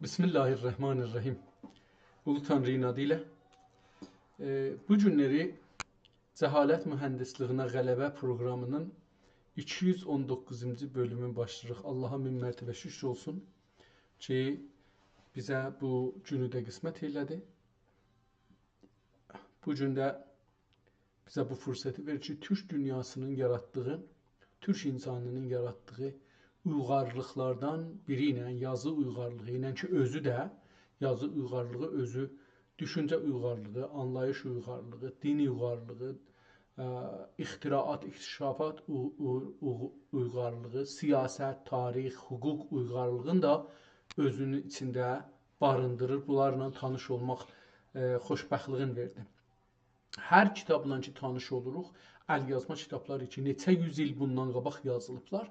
Bismillahirrahmanirrahim. Ulu Tanrı'nın adıyla. Bu günləri Cəhalət Mühəndisliğinə Qələbə proqramının 219-cu bölümünü başlayırıq. Allaha min mərtəbə şükür olsun ki, bizə bu günü də qismət elədi. Bu gün də bizə bu fürsəti verir ki, Türk dünyasının yaratdığı, Türk insanının yaratdığı uyğarlıqlardan biri ilə, yazı uyğarlığı ilə ki, özü də yazı uyğarlığı, özü düşüncə uyğarlığı, anlayış uyğarlığı, din uyğarlığı, ixtiraat, inkişafat uyğarlığı, siyasət, tarix, hüquq uyğarlığını da özünün içində barındırır. Bunlarla tanış olmaq xoşbəxtliyin verdi. Hər kitabla ki tanış oluruq, əlyazma kitabları ki, neçə yüz il bundan qabaq yazılıblar.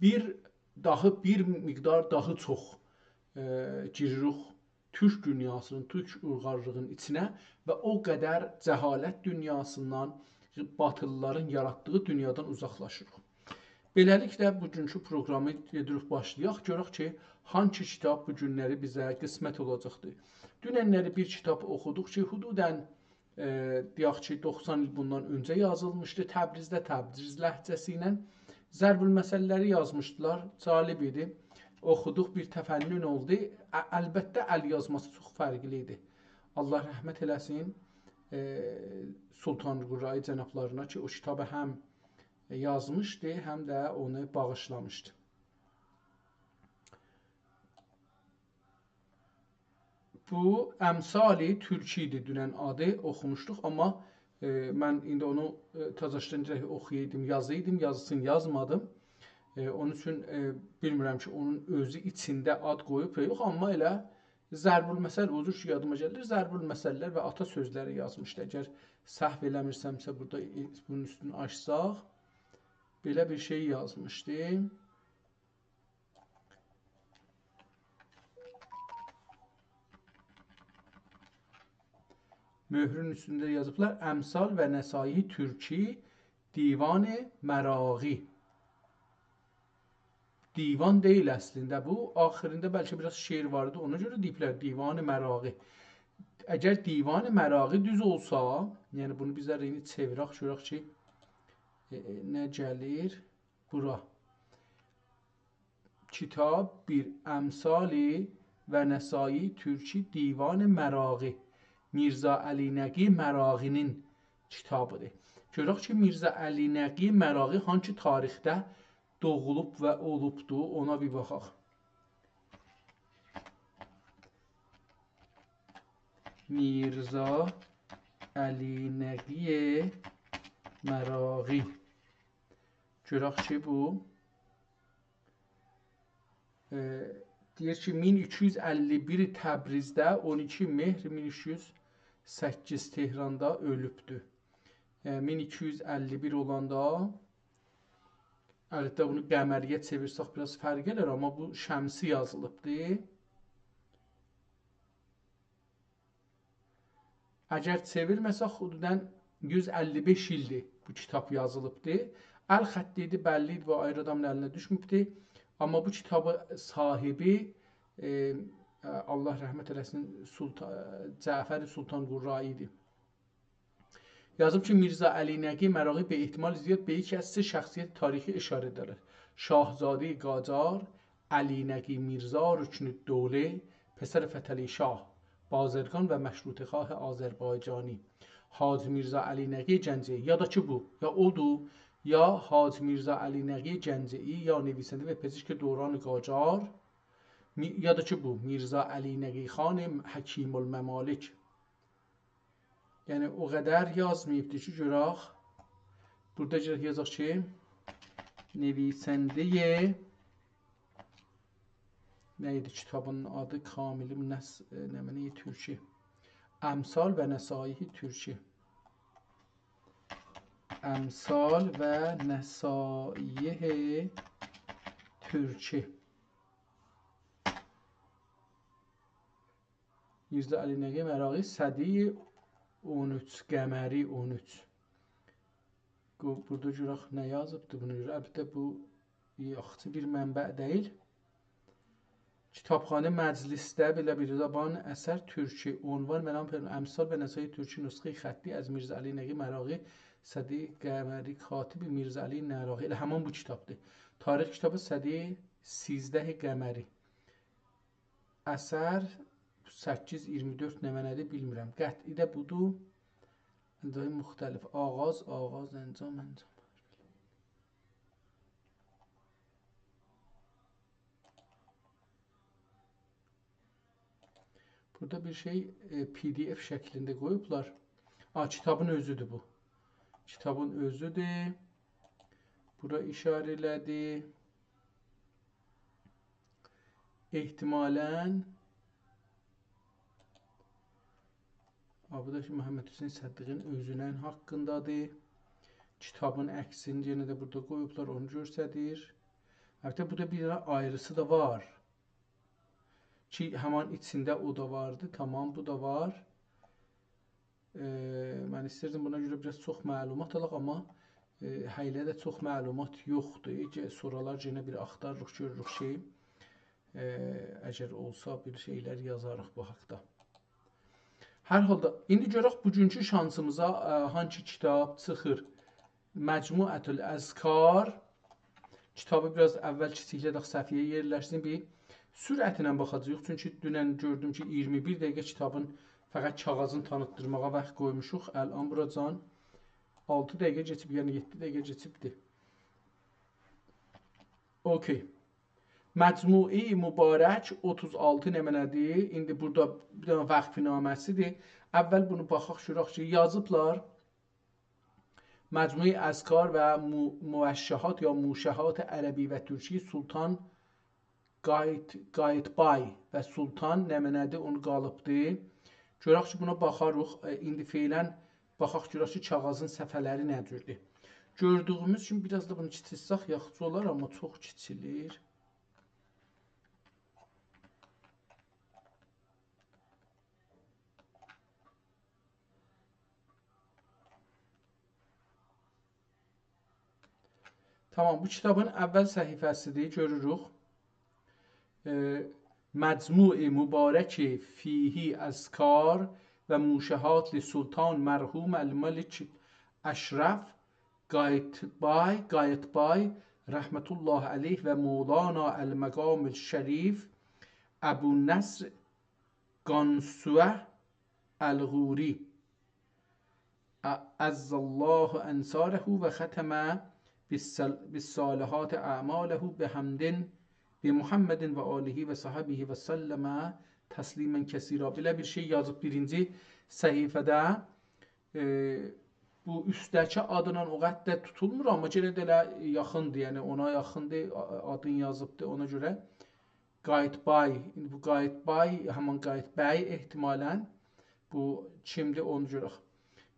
Bir miqdar daha çox giririk Türk dünyasının, Türk uyğarlığının içinə və o qədər cəhalət dünyasından, batılıların yaratdığı dünyadan uzaqlaşırıq. Beləliklə, bugünkü proqramı gedirik başlayaq. Görək ki, hangi kitab bu günləri bizə qismət olacaqdır. Dünənləri bir kitab oxuduq ki, hududən deyək ki, 90 il bundan öncə yazılmışdı Təbrizdə, Təbriz ləhcəsi ilə. Zərbül məsələləri yazmışdılar, calib idi. Oxuduq, bir təfənnün oldu. Əlbəttə, əl yazması çox fərqli idi. Allah rəhmət eləsin Sultan Qurrayı cənablarına ki, o kitabı həm yazmışdı, həm də onu bağışlamışdı. Bu Əmsali Türki idi dünən adı, oxumuşduq, amma mən indi onu təzəşdən oxuyaydım, yazıydım, yazısını yazmadım. Onun üçün bilmirəm ki, onun özü içində ad qoyub yox, amma elə Zərbül məsəl odur ki, yadıma gəlir. Zərbül məsələlər və ata sözləri yazmışdı. Əgər səhv eləmirsəmsə, burada bunun üstünü açsaq, belə bir şey yazmışdı. Möhrün üstündə yazıblar. Əmsal və Nəsai Türki Divan-ı Məraqi. Divan deyil əslində bu. Axırında bəlkə biraz şeir vardı. Ona görə deyiblər Divan-ı Məraqi. Əgər Divan-ı Məraqi düz olsa, yəni bunu bizlər indi çevirək, görək ki, nə gəlir bura. Kitab bir Əmsali və Nəsai Türki Divan-ı Məraqi. Mirzə Əli Nəqi Məraqinin kitabıdır. Görək ki, Mirzə Əli Nəqi Məraqi hangi tarixdə doğulub və olubdur, ona bir baxaq. Mirzə Əli Nəqi Məraqi. Görək ki, bu deyir ki, 1251 Təbrizdə, 12 mehr 1208 Tehranda ölübdür. 1251 olanda, əlbəttə bunu qəməriyyə çevirsək biraz fərq edir, amma bu şəmsi yazılıbdır. Əgər çevirməsək, xududən 155 ildir bu kitab yazılıbdır. Əl xətti idi, bəlli idi və ayrı adamın əlinə düşmübdür. Amma bu kitabı sahibi Allah rəhmət eləsin Cəfər Sultan Qurrayı idi. Yazıb ki, Mirzə Əli Nəqi Məraqi به احتمال زیاد به یکی از سه شخصیت تاریخی اشاره دارد. شاهزاده قاجار، علی نقی میرزا رکنالدوله، پسر فتحعلی شاه، بازرگان و مشروطه‌خواه آذربایجانی. حاج میرزا علی نقی جنجعی. یا da ki bu, ya odur, ya Hac Mirzə Əli Nəqi Gəncəyi, ya نویسنده ve پزشک دوران قاجار، ya da ki bu, Mirzə Əli Nəqi xan Həkim el-Məmalik. Yəni o qədər yazmayıbdır ki, görək. Burada yazaq ki, نویسنده nə idi kitabın adı? Kamili Nəməni Türki. Əmsal və Nəsai Türki. Əmsal və Nəsai Türki. Mirzə Əli Nəqi Məraqi Sədi 13, Qəməri 13. Burada görək nə yazıbdır buna görə. Əlbəttə bu yaxşı bir mənbə deyil. Kitabxane Məclisdə belə bir زبان اثر ترکی عنوان منام امثال به نسای ترکی نسخه خطی از میرزا علی نقی مراغی سده قمری کاتب میرزا علی نراغی elə həman bu kitabdır. Tarix kitabı sədi 13 qəməri. Əsər 824 nəmənədir bilmirəm. Qəti də budur. Əncam müxtəlif. Ağaz, əncam. Burada bir şey PDF şəklində qoyublar. Kitabın özüdür bu. Kitabın özüdür. Bura işarə elədi. Ehtimalən bu da ki Məhəmməd Hüseyn Səddiqin özünün haqqındadır. Kitabın əksini yenə də burada qoyublar, onu göstərir. Hətta burada bir dənə ayrısı da var. Ki həman içində o da vardı. Tamam, bu da var. Mən istərdim buna görə biraz çox məlumat alaq, amma hələ də çox məlumat yoxdur. Soralar yenə bir axtarırıq, görürük şey. Əgər olsa bir şeylər yazarıq bu haqda. Hər halda, indi görək bugünkü şansımıza hangi kitab çıxır. Məcmuətül Əzkar kitabı biraz əvvəl kiçiklərək səhviyyə yerləşsin. Bir sürətlə baxacağıq. Çünki dünən gördüm ki 21 dəqiqə kitabın fəqət kağızını tanıtdırmağa vaxt qoymuşuq. Əlan buracan 6 dəqiqə keçib, yəni 7 dəqiqə keçibdir. Okey. Məcmui Mübarək 36 nəmənədir. İndi burada bir dənə vəqfinaməsidir. Əvvəl bunu baxaq, görək ki, yazıblar. Məcmui Əzkar və Müvəşşəhat ya Muşəhat Ərəbi və Türki Sultan Qayıtbay və Sultan nəmənədir, onu qalıbdır. Görək ki, buna baxarıq. İndi feylən baxaq, görək ki, kağızın səfələri nədirdir. Gördüyümüz kimi biraz da bunu kiçilsək yaxşı olar, amma çox kiçilir. Tamam, bu kitabın əvvəl səhifəsidir, görürük. Məcmui Mübarəki fihi əzkar və muşəhat li sultan mərhum əl-Məlik Əşrəf Qayıtbay rəhmətullah əleyh və Mevlana əl-Məqam şərif Əbu Nəsr Qansuə əl-Ğuri əzzallahu ənsarəhu və xətəmə bis-salihat a'maləhu bihamdin bi Muhammedin və alihi və sahabihi və səlləmə təslimən kəsira. Belə bir şey yazıb birinci səhifədə. Bu üstdəki adından o qədər tutulmur, amma yenə də elə yaxındır, yəni ona yaxındır, adın yazıbdır, ona görə Qayıtbay. Bu Qayıtbay, həman Qayıtbəy ehtimalən bu kimdir, onu görək.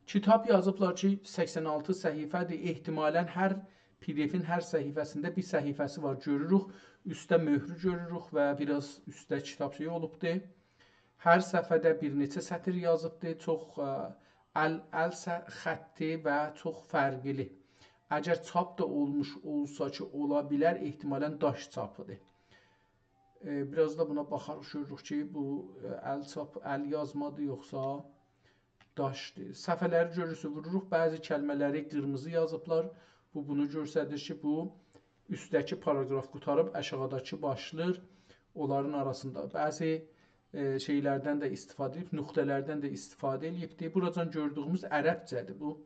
Kitab yazıblar ki 86 səhifədir, ehtimalən hər PDF-in hər səhifəsində bir səhifəsi var, görürük. Üstdə möhrü görürük və biraz üstdə kitab şey olubdur. Hər səhifədə bir neçə sətir yazıbdır, çox əl xətti və çox fərqli. Əgər çap da olmuş olsa ki, ola bilər, ehtimalən daş çapıdır. Biraz da buna baxarıq, görürük ki, bu əl yazmadır, yoxsa daşdır. Səhifələri görürsünüz, vururuq, bəzi kəlmələri qırmızı yazıblar. Bu bunu göstərir ki, bu üstdəki paragraf qutarıb aşağıdakı başlır. Onların arasında bəzi şeylərdən də istifadə edib, nöqtələrdən də istifadə edibdir. Buradan gördüyümüz ərəbcədir. Bu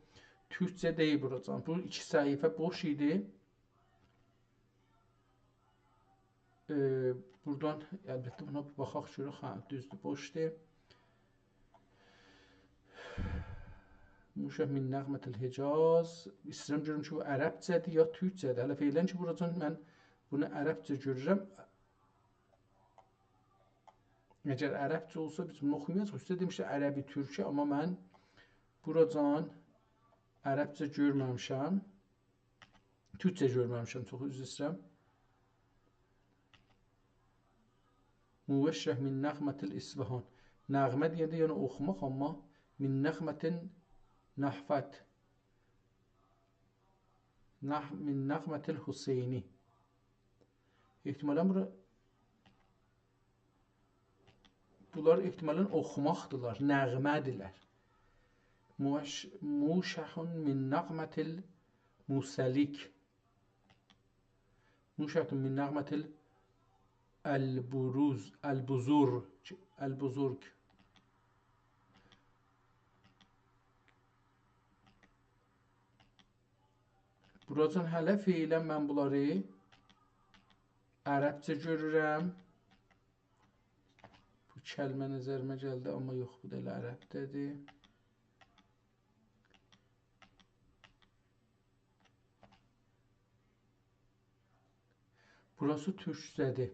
türkcə deyil buradan. Bu iki səhifə boş idi. Buradan əlbəttə buna baxaq, görək, hə, düzdür, boşdur. Muşəh min nəğmətəl Hicaz. İstəyirəm görüm ki, bu ərəbcədir ya türkcədir. Hələ feylən ki, buradan mən bunu ərəbcə görürəm. Əgər ərəbcə olsa biz bunu oxumayacaq. Üstə demişlər ərəbi, türkü, amma mən buradan ərəbcə görməmişəm. Türkcə görməmişəm, çox üzr istəyirəm. Müvəşşəh min nəğmətəl İsfahan. Nəğmə deyəndə yəni oxumaq, amma min nəğmətin Nəhvət min nəğmətil Hüseyni. İhtimalən bura bunlar ehtimalən oxumaqdırlar, nəğmədirlər. Muşahun min nəğmətil musəlik. Muşahun min nəğmətil el-buzurg. Buracan hələ feilən mən bunları ərəbcə görürəm. Bu kəlmə nəzərimə gəldi, amma yox, bu da elə ərəbdədir. Burası türkcədir.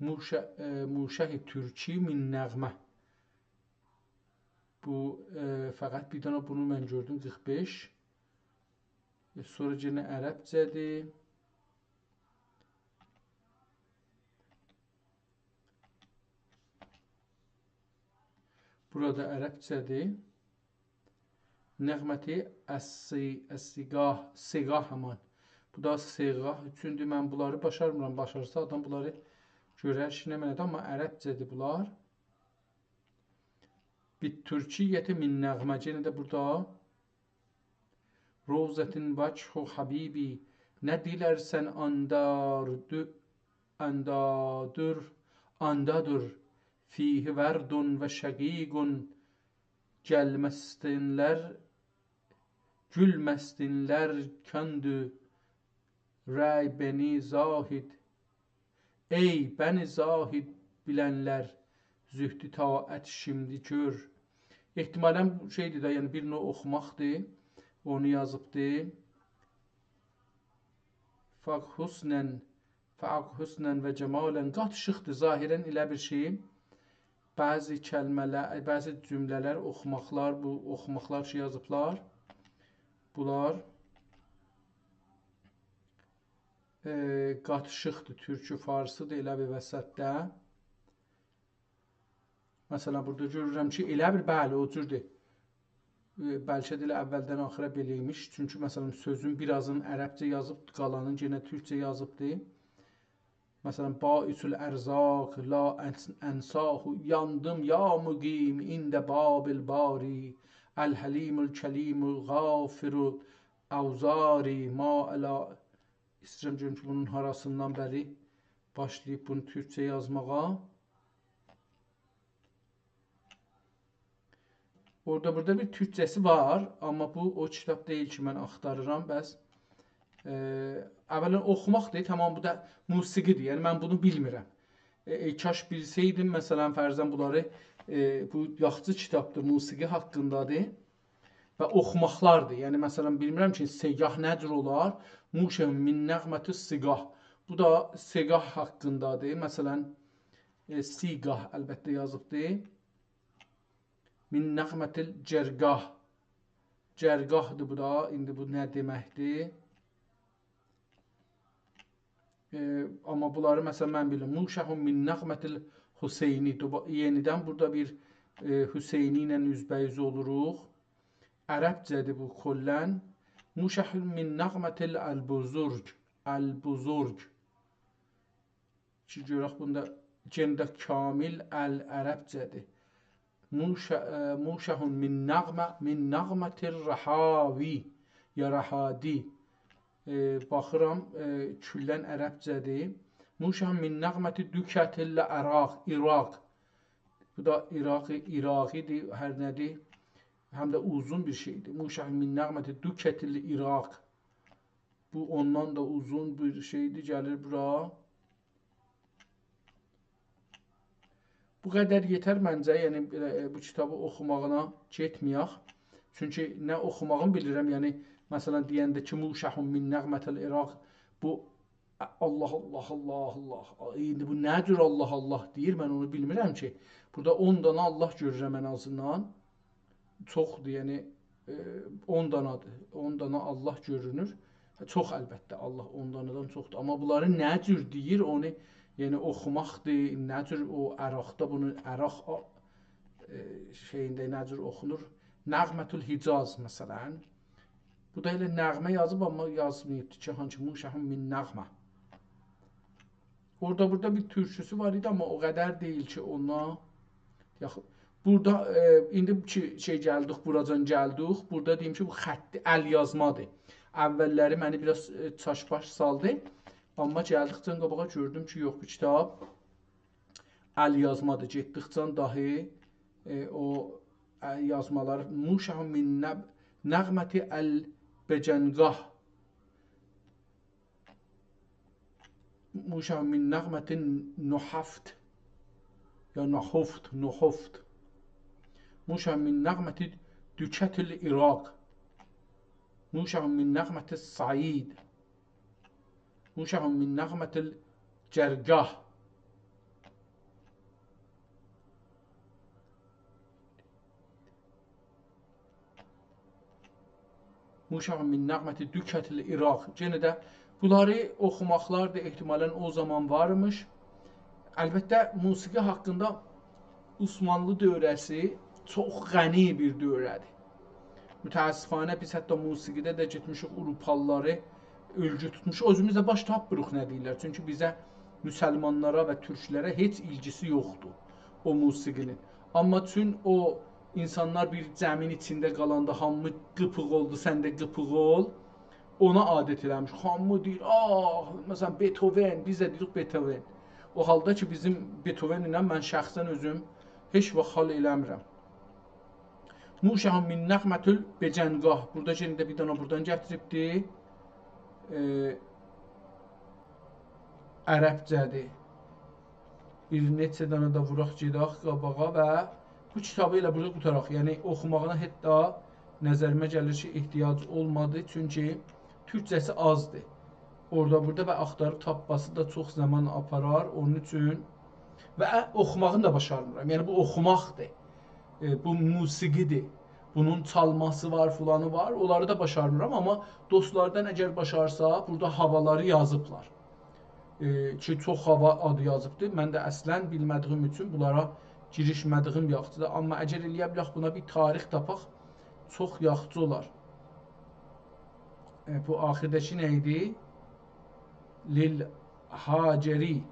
Muşah-ı türki min nəğmə. Bu fəqət bir dənə bunu mən gördüm 45. Sonra yenə ərəbcədir. Burada ərəbcədir. Nəğməti əs-sigah, sigah həman. Bu da sigah üçündür. Mən bunları başarmıram. Başarsa adam bunları görər ki, nə mənədir, amma ərəbcədir bunlar. Bit-türkiyyəti min nəğmə. Yenə də burada Rovzətin vəçhu habibi, nə dilərsən andadır, fihi vərdun və şəqiqun, gülməstinlər kəndü, rəy bəni zahid, ey bəni zahid bilənlər, zühdü taət şimdi gör. Ehtimalən bu şeydir də, yəni birini oxumaqdır. Onu yazıbdır. Fəq husnən və cəmalən qatışıqdır. Zahirən elə bir şey. Bəzi kəlmələr, bəzi cümlələr, oxumaqlar, bu oxumaqlar şey yazıblar. Bunlar qatışıqdır. Türkü, farsıdır elə bir vəsətdə. Məsələn, burada görürəm ki, elə bir bəli, o cürdür. Bəlkə də elə əvvəldən axıra beləymiş. Çünki məsələn sözün birazını ərəbcə yazıb, qalanın yenə türkcə yazıbdır. Məsələn, Baisül ərzaq, la ənsahu, yandım ya muqim, ində babil bari, əl-həlimül kəlimül qafirü, əvzari, ma əla. İstəyirəm görüm ki, bunun harasından bəri başlayıb bunu türkcə yazmağa. Orada burada bir türkçəsi var, amma bu o kitab deyil ki, mən axtarıram. Bəs əvvələn oxumaqdır, tamam, bu da musiqidir. Yəni mən bunu bilmirəm. Kaş bilsəydim, məsələn, fərzən bunları, bu yaxçı kitabdır, musiqi haqqındadır və oxumaqlardır. Yəni məsələn bilmirəm ki, segah nədir olar? Muşah min nəğməti sigah. Bu da segah haqqındadır. Məsələn, sigah əlbəttə yazıbdır. Min nəğmətil cərgah. Cərgahdır bu da. İndi bu nə deməkdir? Amma bunları məsələn mən bilirəm. Muşahun min nəğmətil Hüseyni. Yenidən burada bir Hüseyni ilə üzbəyiz oluruq. Ərəbcədir bu kollən. Muşahun min nəğmətil əl-buzurg. Əl-buzurg. Ki görək bunda gəndə kamil əl-ərəbcədir. Muşahun min nəğmətir rəhavi ya rəhadi. Baxıram, küllən ərəbcədir. Muşahun min nəğməti dükətillə İraq. Bu da İraqidir, hər nədir? Həm də uzun bir şeydir. Muşahun min nəğməti dükətillə İraq. Bu ondan da uzun bir şeydir, gəlir bura. Bu qədər yetər məncə, yəni bu kitabı oxumağına getməyək. Çünki nə oxumağını bilirəm, yəni məsələn deyəndə ki, Muşahun min nəğmətil İraq, bu Allah Allah Allah Allah, indi bu nə cür Allah Allah deyir, mən onu bilmirəm ki. Burada 10 dana Allah görürəm ən azından. Çoxdur, yəni 10 danadır, 10 dana Allah görünür. Çox əlbəttə, Allah 10 danadan çoxdur. Amma bunları nə cür deyir, onu yəni oxumaqdır, nə cür o Əraqda bunu, Əraq şeyində nə cür oxunur? Nəğmətül Hicaz məsələn. Bu da elə nəğmə yazıb, amma yazmayıbdır ki, hanki Muşahun min nəğmə. Orada burada bir türküsü var idi, amma o qədər deyil ki, ona Yaxud burada indi ki şey gəldik, buracan gəldik. Burada deyim ki, bu xətti əl yazmadır. Əvvəlləri məni biraz çaşbaş saldı. Amma gəldikcə qabağa gördüm ki, yox, bu kitab əl yazmadır. Getdikcə dahi o yazmalar muşahun min nəğməti əl becəngah muşahun min nəğmətin nuhaft ya nuhuft muşahun min nəğməti dükətil İraq muşahun min nəğməti said muşahun min nəğmətil cərgah muşahun min nəğməti dükətil İraq. Yenə də bunları oxumaqlar da ehtimalən o zaman varmış. Əlbəttə, musiqi haqqında Osmanlı dövrəsi çox qəni bir dövrədir. Mütəəssifanə biz hətta musiqidə də getmişik Avropalıları ölgü tutmuşuq. Özümüz də baş tapmırıq nə deyirlər. Çünki bizə müsəlmanlara və türklərə heç ilgisi yoxdur o musiqinin. Amma çün o insanlar bir cəmin içində qalanda hamı qıpıq oldu, sən də qıpıq ol. Ona adət eləmiş. Hamı deyir, məsələn Beethoven, biz də deyirik Beethoven. O halda ki bizim Beethoven ilə mən şəxsən özüm heç vaxt hal eləmirəm. Muşahun min nəğmətül becəngah. Burada yenə də bir dana buradan gətiribdir. Ərəbcədir. Bir neçə dana da vuraq gedək qabağa və bu kitabı ilə burada qutaraq. Yəni oxumağına hətta nəzərimə gəlir ki, ehtiyac olmadı. Çünki türkcəsi azdır. Orada burada və axtarıb tapması da çox zaman aparar. Onun üçün və oxumağını da başarmıram. Yəni bu oxumaqdır. Bu musiqidir. Bunun çalması var, filanı var. Onları da başarmıram. Amma dostlardan əgər başarsa, burada havaları yazıblar. Ki çox hava adı yazıbdır. Mən də əslən bilmədiyim üçün bunlara girişmədiyim yaxçıdır. Amma əgər eləyə bilək buna bir tarix tapaq, çox yaxçı olar. Bu axirdəki nə idi? Lil haceri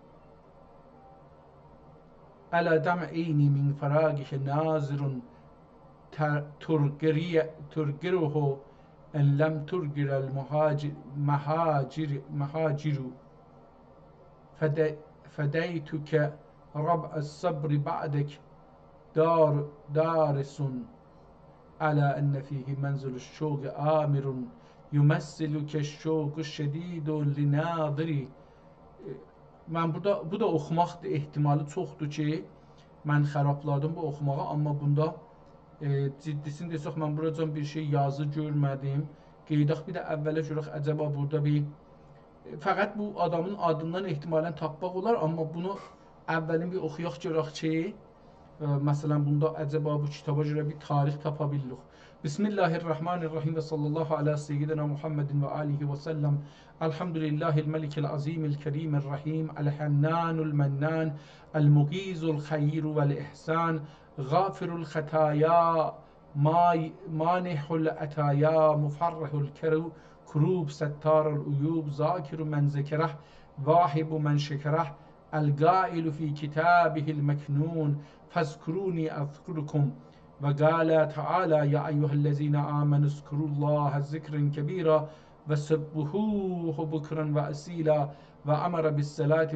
ələ dəm'ini min fəragih nazirun turgiruhu ən ləm turgirəl məhaciru fədəytükə rab'əs sabri ba'dək darisun ələ ənə fihi mənzilüş şoğu amirun yumessiluke şoğu şedidun linadiri. Mən bu da oxumaqdır, ehtimalı çoxdur ki, mən xərabladım bu oxumağa, amma bunda ciddisini desək, mən buracan bir şey yazı görmədim. Qeydaq bir də əvvələ görək, əcəba burada bir fəqət bu adamın adından ehtimalən tapmaq olar, amma bunu əvvəlin bir oxuyaq görək ki, məsələn, bunda əcəba bu kitaba görə bir tarix tapa bilirik. Bismillahirrahmanirrahim və sallallahu alə seyyidina Muhammedin və alihi və səlləm. Elhamdülillahil məlikil azimil kərimir rahim, el-hannanul mənnan, el-mugizul xayru vəl-ihsan, gafirul xətaya, manihul ətaya, mufarrahul kurub, settarul uyub, zakiru mən zəkərəh, vahibu mən şəkərəh, el-qailu fi kitabihil məknun, fəzkuruni əzkurukum. وقال تعالى يا أيها الذين آمنوا اذكروا الله ذكرا كبيرا وسبحوه بكرا وأصيلا وأمر بالصلاة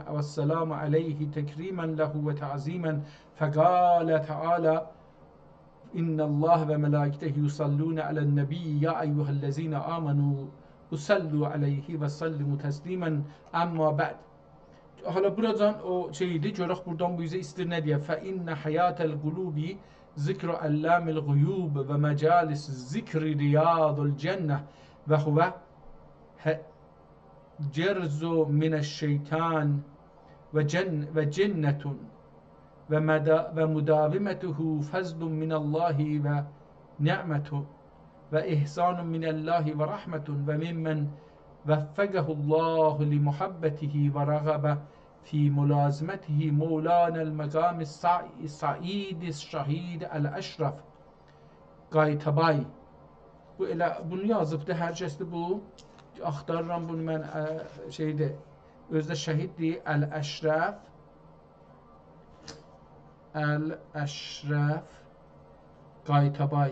والسلام عليه تكريما له وتعظيما فقال تعالى إن الله وملائكته يصلون على النبي يا أيها الذين آمنوا صلوا عليه وسلموا تسليما أما بعد. Hala buradan o şeydi, görək buradan bu bizə istir nə deyə? Fə innə həyətəl qulubi zikru əlləmil quyub və məcalis zikri riyadul cənnə və huvə cerzu minəşşeytan və cənnətun və müdavimətuhu fəzlun minəllahi və ni'mətun və ihsanun minəllahi və rəhmətun və mimmən vəffəqəhullahu li muhabbetihi və rəğəbə في ملازمته مولانا المقام السعيد الشهيد الأشرف Qaytabay. Bunu yazıbdı, hər kəsdir bu. Axtarıram bunu mən şeydə özdə şəhiddir, Əl-Əşrəf Əl-Əşrəf Qayıtabay.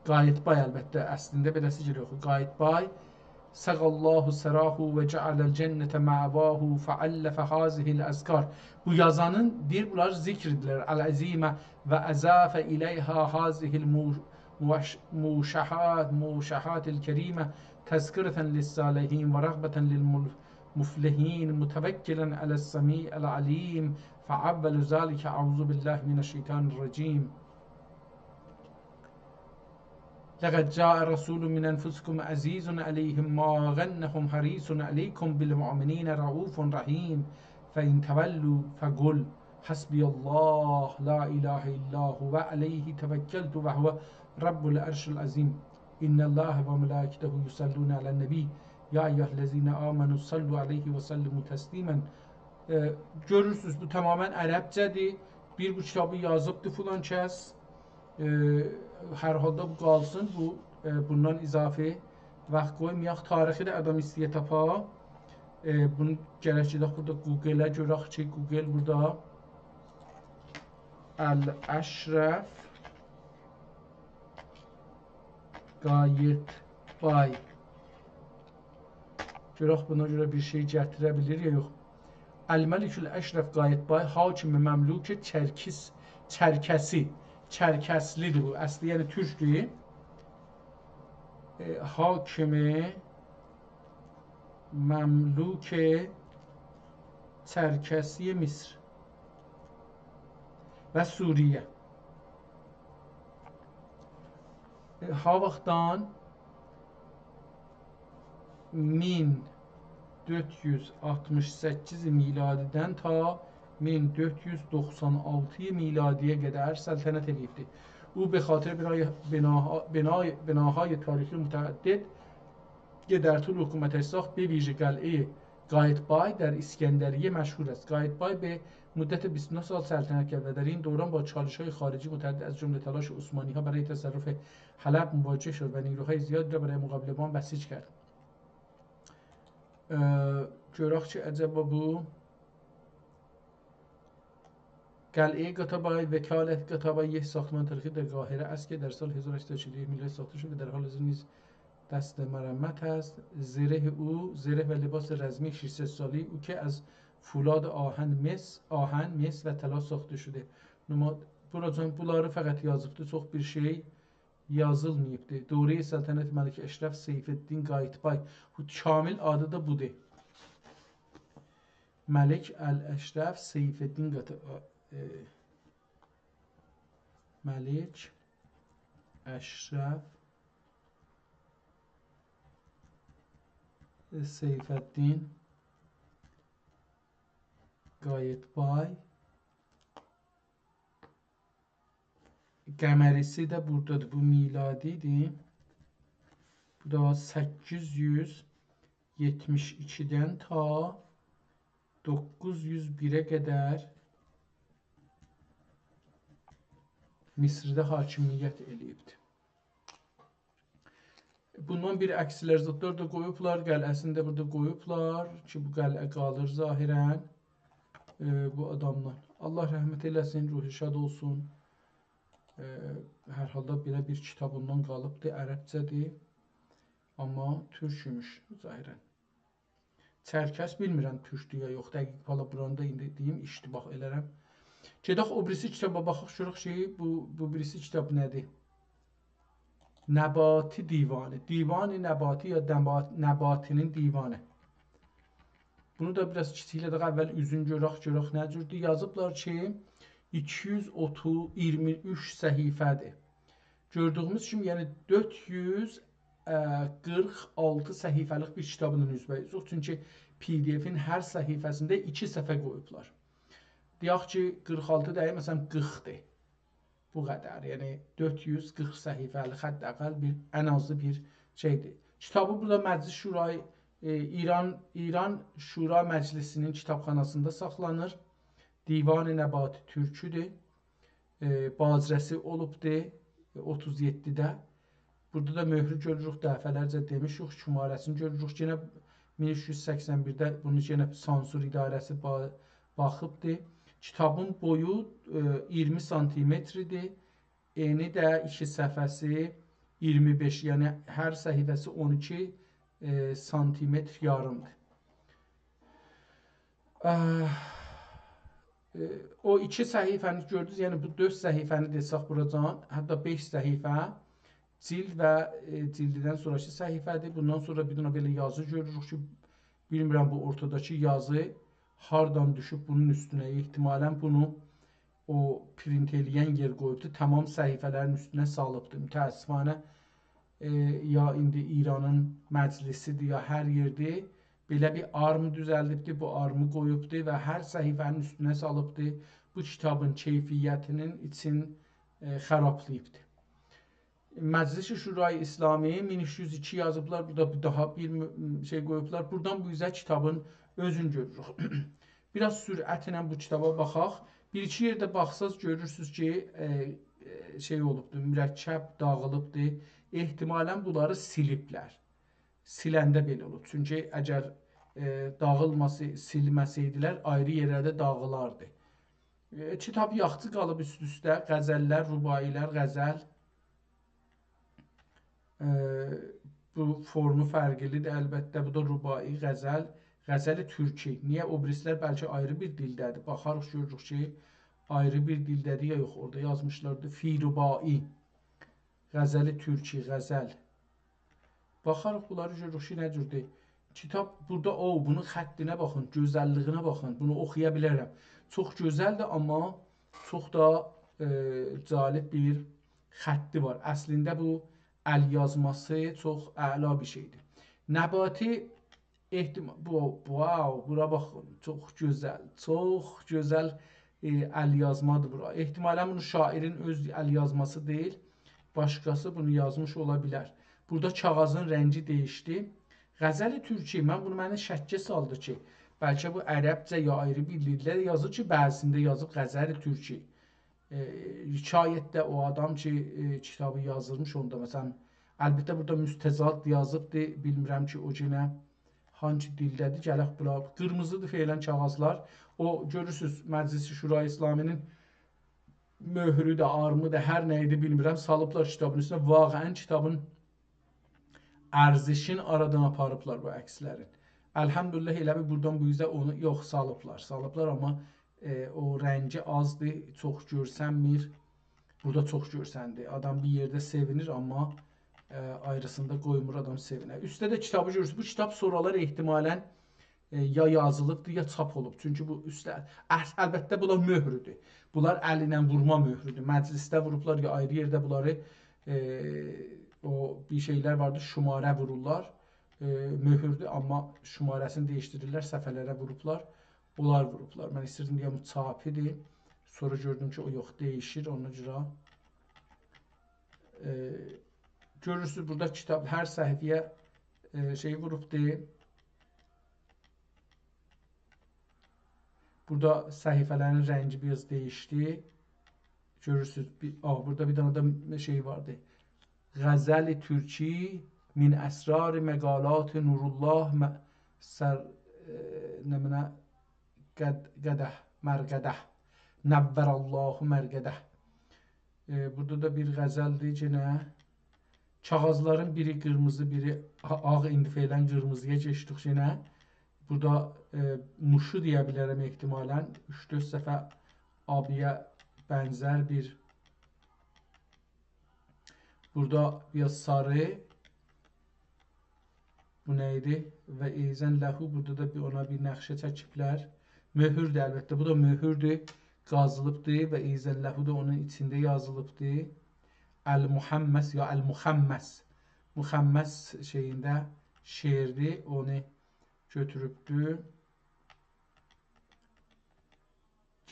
Qayıtbay əlbəttə, əslində beləsi gəlir oxu. Qayıtbay. Səqallahu sərahu və cəaləl cənnətə məvahu fəallifə hazihil əzkar. Bu yazanın deyir, bunlar zikridirlər. Əl-əzimə və əzafə iləyhə hazihil muşahatil kərimə təzkirətən lis-salihin və rəğbətən lil-muflihin mütəvəkkilən ələs-səmi'əl alim fəavvəlu zəlikə əuzu billahi minəşşeytanirracim. لقد جاء رسول من أنفسكم عزيز عليهم ما غنهم حريص عليكم بالمؤمنين رؤوف رحيم فإن تولوا فقل حسبي الله لا إله إلا هو عليه توكلت وهو رب العرش العظيم إن الله وملائكته يصلون على النبي يا أيها الذين آمنوا صلوا عليه وسلموا تسليما. Görürsünüz, bu tamamen Ərəbcədir. Bir bu kitabı yazıbdı filan kəs. Hər halda bu qalsın, bundan izafi vaxt qoymayaq. Tarixi də adam istəyə tapa. Bunu gərək gedək burada Google-ə görək ki, Google burada Əl-Əşrəf Qayıtbay. Görək buna görə bir şey gətirə bilir ya yox. Əl-Məlikül Əşrəf Qayıtbay hakimi məmluki Çərkəsi. Çərkəslidir bu. Əsli yəni türkdür. Hakimi məmluki Çərkəsi Misr və Suriyə. Ha vaxtdan 1468 miladidən ta 1496 miladiyə qədər səltənət edibdi. او به خاطر بناهای تاریخی متعدد که در طول حکومتش ساخت به ویژه قلعه قایتبای در اسکندریه مشهور است. قایتبای به مدت 29 سال سلطنت کرد و در این دوران با چالش‌های خارجی متعدد از جمله تلاش عثمانی‌ها برای تصرف حلب مواجه شد و نیروهای زیادی را برای مقابله با آن بسیج کرد. جراح چه عجبا بو قلعه قطابای وکالت قطابای یک ساختمان تاریخی در قاهره است که در سال 1841 میلادی ساخته شده و در حال حاضر نیز دست مرمت است. زره و لباس رزمی 600 سالی او که از فولاد آهن مس و طلا ساخته şudur. Bunları fəqət yazıbdı, çox bir şey yazılmayıbdı. Dövrəyi Səltənət Məlik Əşrəf Seyfəddin Qayıtbay. Bu kamil adı da budur. Məlik Əl-Əşrəf Seyfəddin Məlik Əşrəf Seyfəddin Qayıtbay. Qəmərisi də buradadır. Bu miladidir. Bu da 872-dən ta 901-ə qədər Misirdə hakimiyyət eləyibdir. Bundan bir əksilər zətlər də qoyublar. Qələsini də burada qoyublar ki, bu qələ qalır zahirən bu adamdan. Allah rəhmət eləsin, ruhu şad olsun. Hər halda belə bir kitab ondan qalıbdır, ərəbcədir. Amma türkümüş zahirən. Çərkəs bilmirəm türkdür ya yox. Dəqiq hala buranda indi deyim, iştibah elərəm. Gedək o birisi kitaba baxaq, görək ki, bu birisi kitab nədir? Nəbati divanı. Divanı Nəbati ya Nəbatinin divanı. Bunu da biraz kiçiklə də əvvəl üzün görək nə cürdür. Yazıblar ki, 223 səhifədir. Gördüyümüz kimi, yəni 446 səhifəlik bir kitabın üzbəyiz. Çünki PDF-in hər səhifəsində 2 səhifə qoyublar. Deyək ki, 46 deyək, məsələn 40-dir. Bu qədər, yəni 440 səhifəli xətt-əqəl ən azı bir şeydir. Kitabı burada Məclis Şurayı İran Şura Məclisinin kitabxanasında saxlanır. Divan-ı Nəbati türküdür. Bazrəsi olubdur 37-də. Burada da möhrü görürük, dəfələrcə demişik, şumarəsini görürük. Yenə 1381-də bunu yenə sansur idarəsi baxıbdır. Kitabın boyu 20 santimetrdir. Eni də 2 səhifəsi 25, yəni hər səhifəsi 12 santimetr yarımdır. O 2 səhifəni gördünüz, yəni bu 4 səhifəni desək buracan, hətta 5 səhifə cild və cildidən sonraki səhifədir. Bundan sonra bir dənə belə yazı görürük ki, bilmirəm bu ortadakı yazı hardan düşüb bunun üstünə. Ehtimalən bunu o print eləyən yer qoyubdur. Tamam səhifələrin üstünə salıbdır. Mütəəssifanə ya indi İranın məclisidir, ya hər yerdir. Belə bir arm düzəldibdir, bu armı qoyubdur və hər səhifənin üstünə salıbdır. Bu kitabın keyfiyyətinin için xərablayıbdır. Məclis-i Şurayı İslami 1302 yazıblar, burada daha bir şey qoyublar. Buradan bu üzə kitabın özünü görürük. Biraz sürətlə bu kitaba baxaq. Bir-iki yerdə baxsaz görürsünüz ki, şey olubdur, mürəkkəb dağılıbdır. Ehtimalən bunları siliblər. Siləndə belə olur. Çünki əgər silməsəydilər, ayrı yerlərdə dağılardı. Kitab yaxçı qalıb üst-üstə, qəzəllər, rubailər, qəzəl. Bu formu fərqlidir, əlbəttə. Bu da rubai, qəzəl, qəzəli türki. Niyə? O birislər bəlkə ayrı bir dildədir. Baxarıq, görürük ki, ayrı bir dildədir, ya yox, orada yazmışlardı. Fi rubai, qəzəli türki, qəzəl. Baxarıq, bunları görürük ki, nə cürdür? Kitab burada, bunun xəttinə baxın, gözəlliyinə baxın, bunu oxuya bilərəm. Çox gözəldir, amma çox da cəlib bir xətti var. Əslində bu əl yazması çox əla bir şeydir. Nəbati bura baxın, çox gözəl əl yazmadır bura. Ehtimalən bunu şairin öz əl yazması deyil, başqası bunu yazmış ola bilər. Burada kağızın rəngi dəyişdi. Qəzəli türki, məni şəkkə saldı ki, bəlkə bu ərəbcə ya ayrı bir dildə yazır ki, bəzisində yazıb qəzəli türki. Hikayətdə o adam ki, kitabı yazırmış onda, məsələn, əlbəttə burada müstəzad yazıbdır, bilmirəm ki, o günə hangi dildədir, gələk bura. Qırmızıdır feylən kağızlar. O, görürsünüz, Məclis-i Şurayı İslaminin möhrü də, armı da, hər nəydi bilmirəm, salıblar kitabın üstünə. Vaqəən kitabın ərzişin aradan aparıblar bu əkslərin. Əlhəmdülillah elə bir buradan bu üzə onu yox salıblar. Salıblar, amma o rəngi azdır, çox görsənmir. Burada çox görsəndir. Adam bir yerdə sevinir, amma ayrısında qoymur adam sevinər. Üstdə də kitabı görürsünüz. Bu kitab sonralar ehtimalən ya yazılıbdır, ya çap olub. Çünki bu üstdə, əlbəttə bunlar möhrüdür. Bunlar əl ilə vurma möhrüdür. Məclisdə vurublar, ya ayrı yerdə bunları o bir şeylər vardır, şumarə vururlar, möhürdür, amma şumarəsini dəyişdirirlər, səfələrə vurublar, onlar vurublar. Mən istirdim deyəm, çapidir, sonra gördüm ki, o yox, dəyişir, ona görə. Görürsünüz, burada kitab hər səhifəyə şey vurubdur. Burada səhifələrin rəngi biraz dəyişdi. Görürsünüz, burada bir dənə də şey vardı. Qəzəl-i türki min əsrar məqalat Nurullah qədəh, mərqədəh, nəvvərallahu mərqədəh. Burada da bir qəzəldir yenə. Kağızların biri qırmızı, biri ağ, indi feylən qırmızıya keçdik yenə. Burada muşu deyə bilərəm ehtimalən. 3-4 səfə abiyə bənzər bir. Burada biraz sarı. Bu neydi? Və eyzən ləhu. Burada da ona bir nəqşə çəkiblər. Möhürdür əlbəttə. Bu da möhürdür. Qazılıbdır və eyzən ləhu da onun içində yazılıbdır. Əl-Muhamməs ya Əl-Muhamməs. Muhamməs şeyində şeirdir. Onu götürübdür.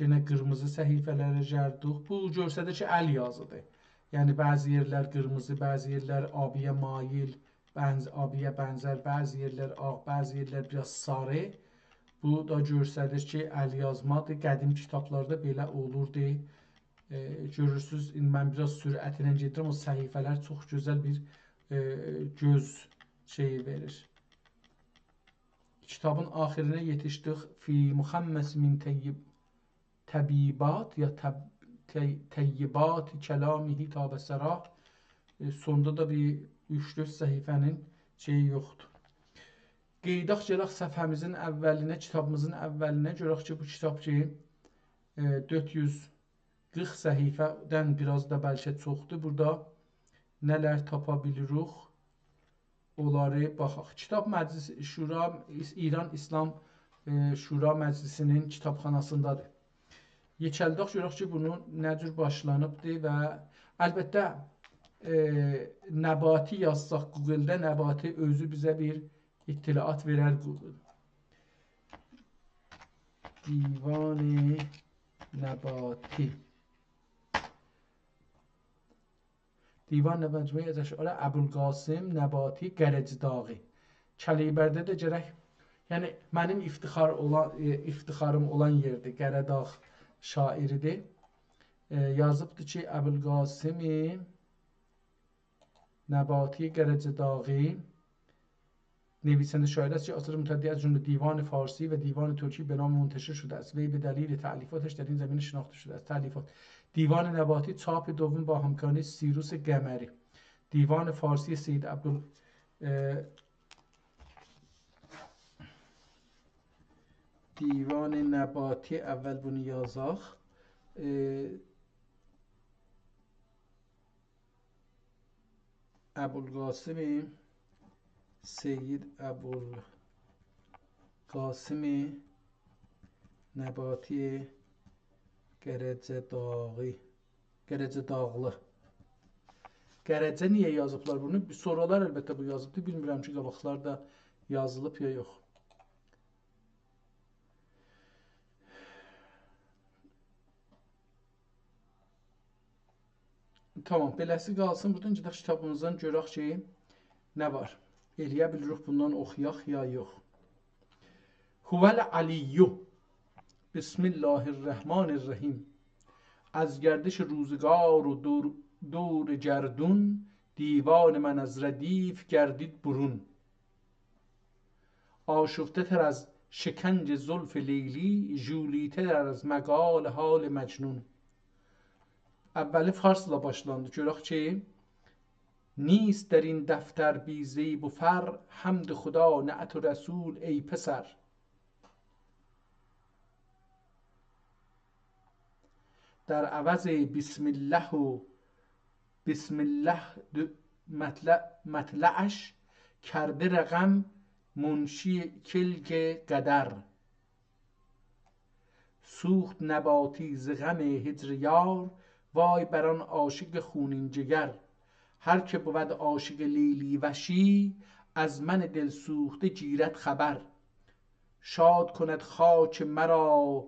Yenə qırmızı səhifələrə gəldik. Bu görsədə ki, əl yazıdır. Yəni, bəzi yerlər qırmızı, bəzi yerlər abiyə mail, abiyə bənzər, bəzi yerlər ağ, bəzi yerlər biraz sarı. Bu da görsədir ki, əl yazmadır. Qədim kitablarda belə olurdu. Görürsünüz, mən biraz sürətlə gedirəm, o səhifələr çox gözəl bir göz şeyi verir. kitabın axirinə yetişdik. Fi muhammes min təbibat ya təyyibat kəlamihi tabəsərah. Sonda da bir 3-4 səhifənin şeyi yoxdur. Qeydaq gələk səhifəmizin əvvəlinə, kitabımızın əvvəlinə. Görək ki, bu kitab ki 440 səhifədən biraz da bəlkə çoxdur. Burada nələr tapa bilirik? Onları baxaq. Kitab Məclisi Şura, İran İslam Şura Məclisinin kitabxanasındadır. Yekəldək görək ki, bunu nə cür başlanıbdır və əlbəttə Nəbati yazsaq Google-də, Nəbati özü bizə bir ittilaat verər Google. Divan-ı Nəbati. Divan Məcmuə Əş'ar Əbülqasım Nəbati Qərəcdaği. Kəlibərdə də gərək, yəni mənim iftixarım olan yerdir. Qərədağ şairidir. Yazıbdır ki, Əbülqasım Nəbati Qərəcdaği نویسنده شاعر است که آثار متعددی از جمله دیوان فارسی و دیوان ترکی به نام منتشر شده است. وی به دلیل تألیفاتش در این زمینه شناخته شده است. تألیفات: دیوان نباتی چاپ دوم با همکاری سیروس گمری. دیوان فارسی سید دیوان نباتی اول bunu yazaq. Əbülqasım Seyyid Əbülqasım Nəbati Qərəcdağlı. Qərəcə niyə yazıblar bunu? Sonralar əlbəttə bu yazıbdır. Bilmirəm ki, qabaqlarda yazılıb ya yox. Tamam, beləsi qalsın. Buradan gedək kitabımızdan görək ki, nə var? Eləyə bilirik bundan oxuyaq ya yox. Huvəl Aliyyü Bismillahirrahmanirrahim. از گردش روزگار و دور گردون دیوان من از ردیف گردید برون. آشفته تر از شکنج زلف لیلی ژولیده تر از مقال حال مجنون. اولی فارسla başlandı. Görək ki, نیست در این دفتر بی زیب و فر حمد خدا نعت و رسول ای پسر. در عوض بسم الله و بسم الله مطلعش کرده رقم منشی کلک قدر. سوخت نباتی ز غم هجر یار وای بران عاشق خونین جگر. هر که بود عاشق لیلی وشی از من دل سوخته گیرد خبر. شاد کند خاک مرا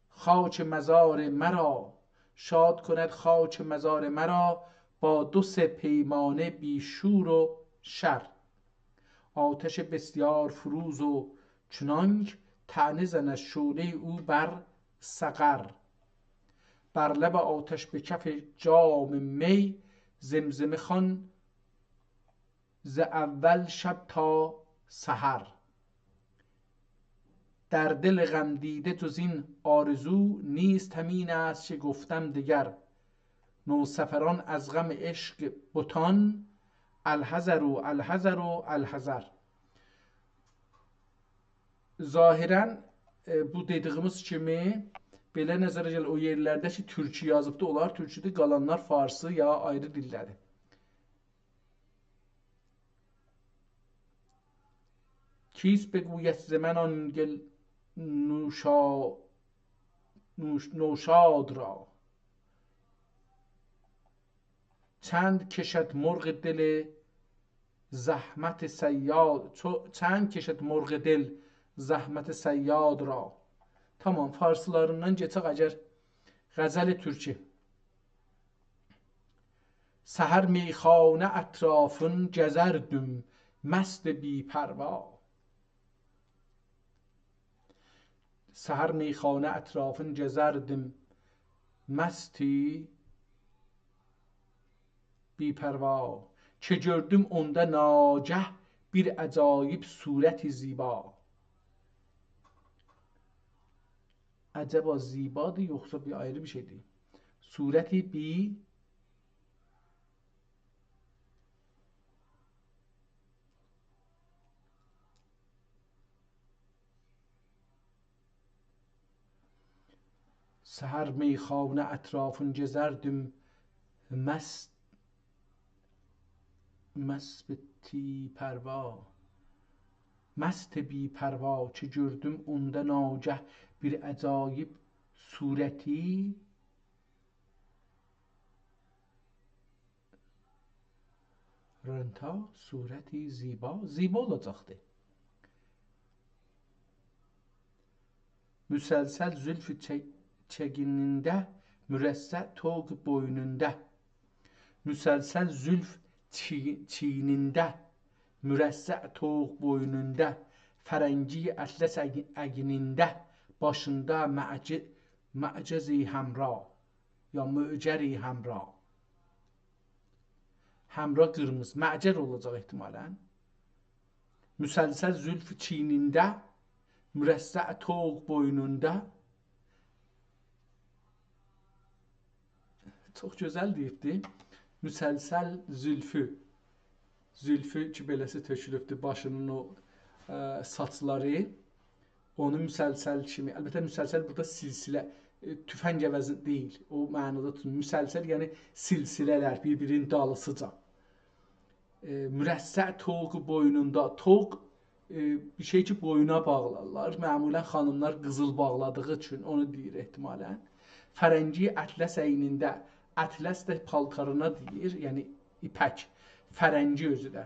خاک مزار مرا شاد کند خاک مزار مرا با دو سه پیمانه بی شور و شر. آتش بسیار فروز و چنانک طعنه زند شعله او بر سقر. بر لب آتش به کف جام می زمزمه خوان ز اول شب تا سحر. در دل غم دیده جز این آرزو نیست همین است که گفتم دگر. نوسفران از غم عشق بتان الحذر و الحذر و الحذر. Zahirən bu dediyimiz kimi belə nəzərə gəlir o yerlərdə ki, türkü yazıbdı, onlar türküdür, qalanlar farsı ya ayrı dildədir. کیست بگوید ز من آن گل نوشاد را چند کشد مرغ دل زحمت صیاد چند کشد مرغ دل زحمت صیاد را. Tamam, farslarından geçək əgər غزل türkü. سحر میخانه اطرافın گزردم مست بی پروا. سحر میخانه اطرافın گزردم مستی بی پروا. که gördüm onda nagah bir acayip sureti ziba. Acaba zibadır yoksa bir ayrı bir şeydir? Sureti bir seher meyxane etrafın gezerdim mست پروا mست بی پروا چه gördüm onda nagah bir acayip sureti renta sureti ziba olacaqdı. Müselsel zülfü çeginində mürəssə toq boynunda. Müselsel zülf çiynində mürəssə toq boynunda. Fərəngi ətləs əginində başında məcəzi həmra ya mücəri həmra. Həmra qırmızı, məcər olacaq ehtimalən. Müselsel zülf çiynində mürəssə toq boynunda. Çox gözəl deyibdi. Müselsel zülfü. Zülfü ki beləsi tökülübdür başının o saçları. Onu müselsel kimi. Əlbəttə müselsel burada silsilə, tüfəng əvəzi deyil. O mənada tutun. Müselsel yəni silsilələr bir-birinin dalısıca. Mürəssə toq boynunda. Toq bir şey ki boyuna bağlarlar. Məmulən xanımlar qızıl bağladığı üçün onu deyir ehtimalən. Fərəngi ətləs əynində. Ətləs də paltarına deyir, yəni ipək. Fərəngi özü də.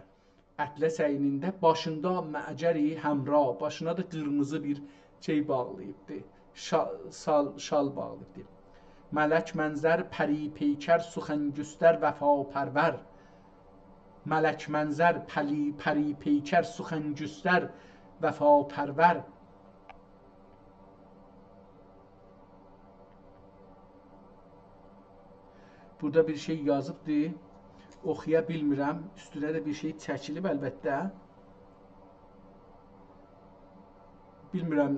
Ətləs əynində başında məcəri həmra. Başına da qırmızı bir şey bağlayıbdır. Şal bağlayıbdır. Mələk mənzər pəri peykər suxəngüstər vəfapərvər. Mələk mənzər pəri peykər suxəngüstər vəfapərvər. Burada bir şey yazıbdır. Oxuya bilmirəm. Üstünə də bir şey çəkilib əlbəttə. Bilmirəm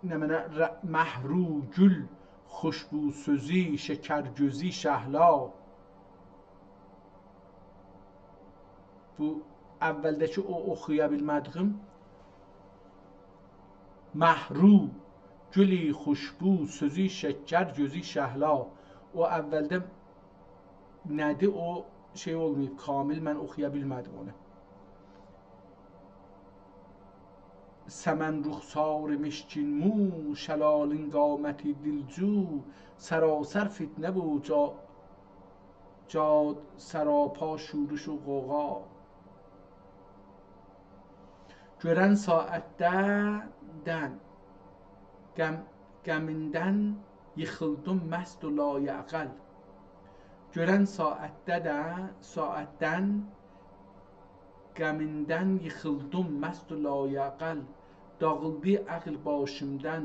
nə mənə məhru gül xoşbu sözü şəkərgözü şəhla. Bu əvvəldəki o oxuya bilmədiyim məhru gülü xoşbu sözü şəkərgözü şəhla. O əvvəldə nədir o şey olmayıb, kamil mən oxuya bilmədim onu. Səmən ruxsar meşkin mu, şəlalin qaməti dilcu, sərasər fitnə bu cad sərapa şuruş و qoğa. Görən saətdən qəmindən yıxıldım məst و layəqəl. Görən saatdən qəmindən yıxıldım məst و layəqəl. Dağıldı əql başımdan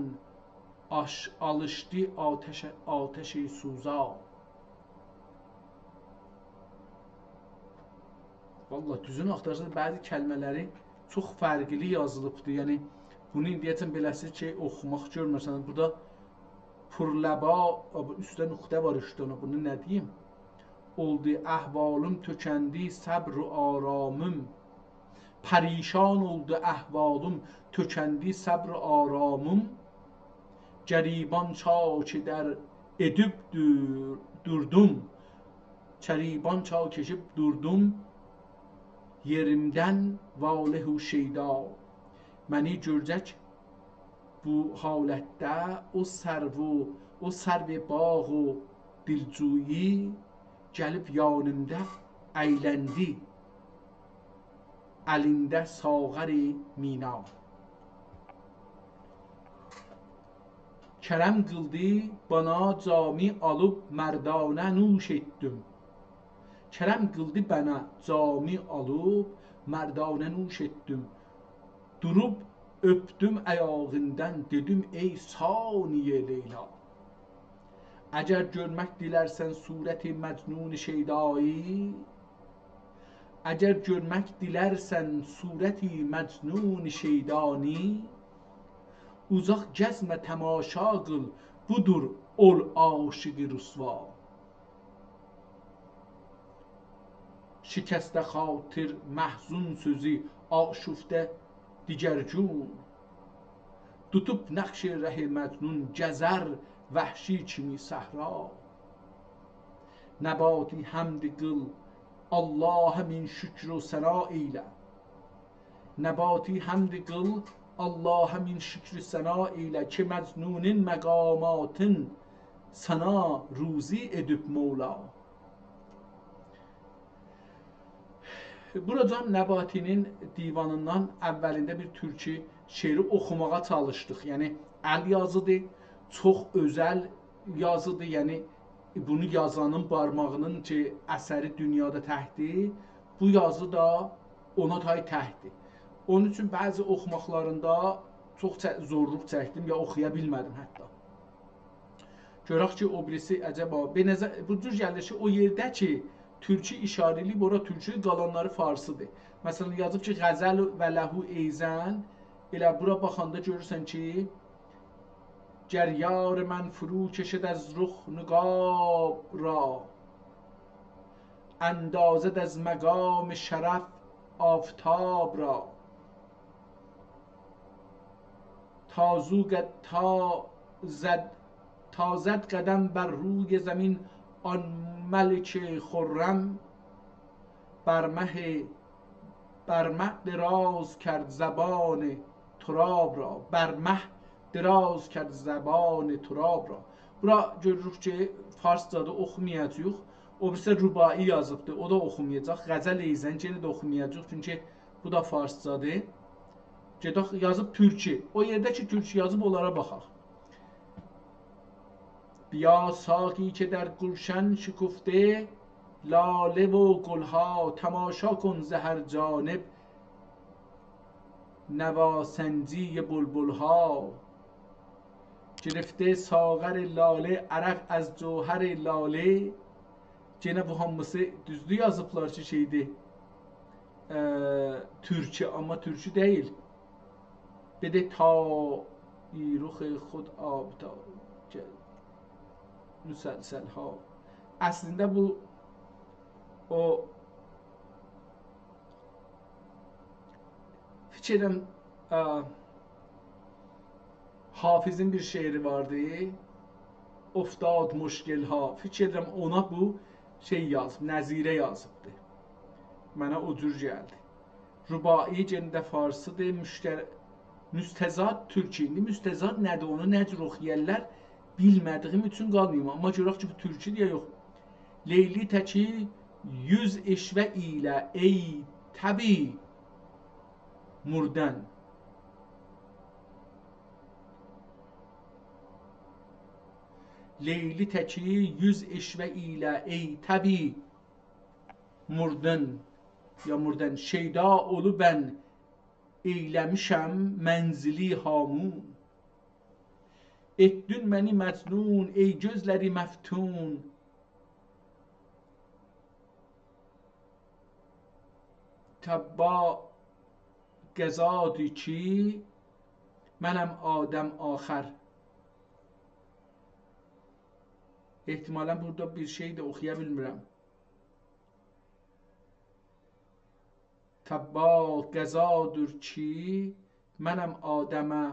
alışdı ateşi suza. Vallahi düzünü axtarsa bəzi kəlmələri çox fərqli yazılıbdır. Yəni bunu indiyəcən beləsi ki oxumaq görmürsən. Burada purləba üstə nöqtə var üstünə. Bunu nə deyim? Oldu əhvalım tökəndi səbr و aramım. Pərişan oldu əhvalım tökəndi səbr و aramım. Gəriban çak eder edib durdum. Gəriban çak eşib durdum. Yerimdən valeh و şeyda. Məni görcək bu halətdə o sərv bağ و dilcuyi gəlib yanımda əyləndi. Əlində sağəri mina. Kərəm qıldı bana cami alıb mərdanə nuş etdim. Kərəm qıldı bana cami alıb mərdanə nuş etdim. Durub öpdüm əyağından dedim ey saniye Leyla. Əgər görmək dilərsən surəti məcnun şeydayı, Əgər görmək dilərsən surəti məcnun şeydani, uzaq gəzmə təmaşa qıl, budur ol aşiqi rüsva. Şikəstə xatir məhzun sözü aşufdə digərgün, tutub nəqş rəh məcnun gəzər vəhşi kimi səhra. Nəbati həmd qıl Allah min şükr و ثنا eylə. Nəbati həmd qıl Allah min şükr و ثنا eylə ki məcnunin məqamatın sana ruzi edib Mevla. Buracan Nəbatinin divanından əvvəlində bir türkü şeiri oxumağa çalışdıq. Yəni əl yazıdır, çox özəl yazıdır. Yəni bunu yazanın barmağının ki əsəri dünyada təhdir, bu yazı da ona tay təhdir. Onun üçün bəzi oxumaqlarında çox zorluq çəkdim ya oxuya bilmədim hətta. Görək ki, o birisi əcəba bu cür gəlir ki, o yerdə ki türkü işarəli, bura türkü qalanları farsıdır. Məsələn yazıb ki, qəzəl və ləhu eyzən, elə bura baxanda görürsən ki, گر یار من فرو کشد از رخ نقاب را، اندازد از مقام شرف آفتاب را. تا زد قدم بر روی زمین آن ملک خرم، بر مه دراز کرد زبان تراب را. بر مه دراز کرد زبان تراب را. Bura görürük ki, farscada oxumayacaq. O birisi rübai yazıbdır, o da oxumayacaq. Qəzəl eyzən yenə də oxumayacaq, çünki bu da farscadır. Gedək yazıb türkü. O yerdə ki, türkü yazıb onlara baxaq. بیا ساقی که در گلشن شکفته لاله و گلها، تماشا کن ز هر جانب نواسنجی بلبلها. گرفته ساغر لاله عرق از جوهر لاله. Gene bu hamısı düzdür yazıblar ki şeydi türkü ama türkü değil. Bir de ta ruh خود آبتا müselsel ha. Aslında bu o fikirəm Hafizin bir şeiri vardı. Oftad müşkil ha. Fikirəm ona bu şey yazıb, nəzirə yazıbdı. Mənə o cür gəldi. Rübai gəndə farsıdır, müstəzad türkü. İndi müstəzad nədir, onu nə cür oxuyarlar bilmədiyim üçün qalmayım. Amma görək ki, bu türkü deyə yox. Leyli təki yüz eşvə ilə ey təbi murdən. Leyli təki yüz eşvə ilə ey təbi murdən. Ya murdən şeyda olu bən eyləmişəm mənzili hamun. Etdün məni məcnun ey gözləri məftun. Təbba qəzadı ki mənəm Adəm axər. Ehtimalən burada bir şey də oxuya bilmirəm. Təbba qəzadır ki mənəm Adəmə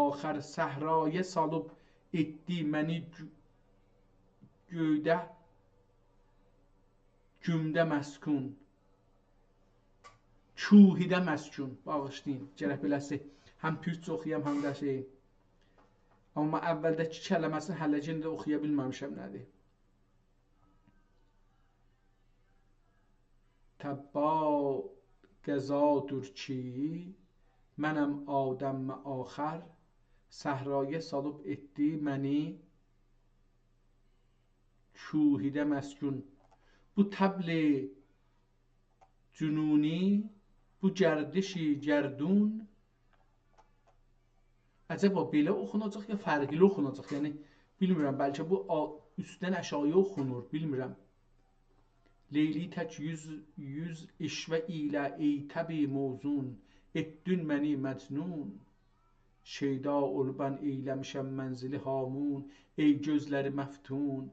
axər. Səhraya salıb etdi məni göydə gümdə məskun. Çuhidə məskun. Bağışlayın, gərək beləsi. Həm türkçə oxuyam, həm də şey. Amma əvvəldəki kəlməsini hələ də oxuya bilməmişəm nədir. Təbba qəzadır ki mənəm Adəm axər. Səhraya salıb etdi məni çuhidə məskun. Bu təbl cünuni, bu gərdişi gərdun. Acaba belə oxunacaq ya fərqli oxunacaq? Yəni bilmirəm, bəlkə bu üstdən aşağıya oxunur, bilmirəm. Leyli tək yüz işvə ilə ey təbi mövzun, etdün məni məcnun. Şeyda ol mən eyləmişəm mənzili hamun, ey gözləri məftun.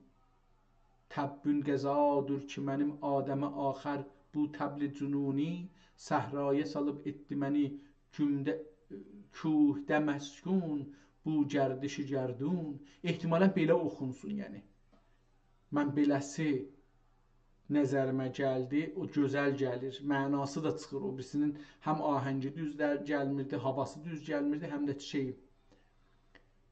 Təbbün qəzadır ki mənim adəmə axər bu təbli cünuni, səhraya salıb etdi məni gümdə kuhdə məskun, bu gərdişi gərdun. Ehtimalən belə oxunsun yəni. Mən beləsi nəzərimə gəldi, o gözəl gəlir, mənası da çıxır o birisinin, həm ahəngi düz gəlmirdi, havası düz gəlmirdi, həm də çiçeği.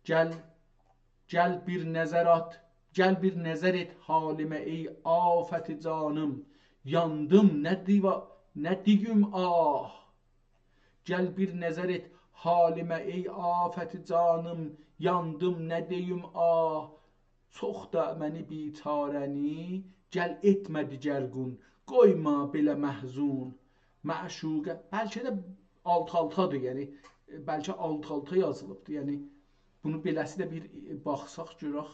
Gəl bir nəzər at, gəl bir nəzər et halimə ey afəti canım, yandım nə digüm ah. Gəl bir nəzər et halimə ey afəti canım, yandım nə deyüm ah. Çox da məni bitarəni, gəl etmə digərgun, qoyma belə məhzun. Məşuqə, bəlkə də alt-altadır, yəni bəlkə alt-alta yazılıbdır, yəni bunu beləsi də bir baxsaq görək.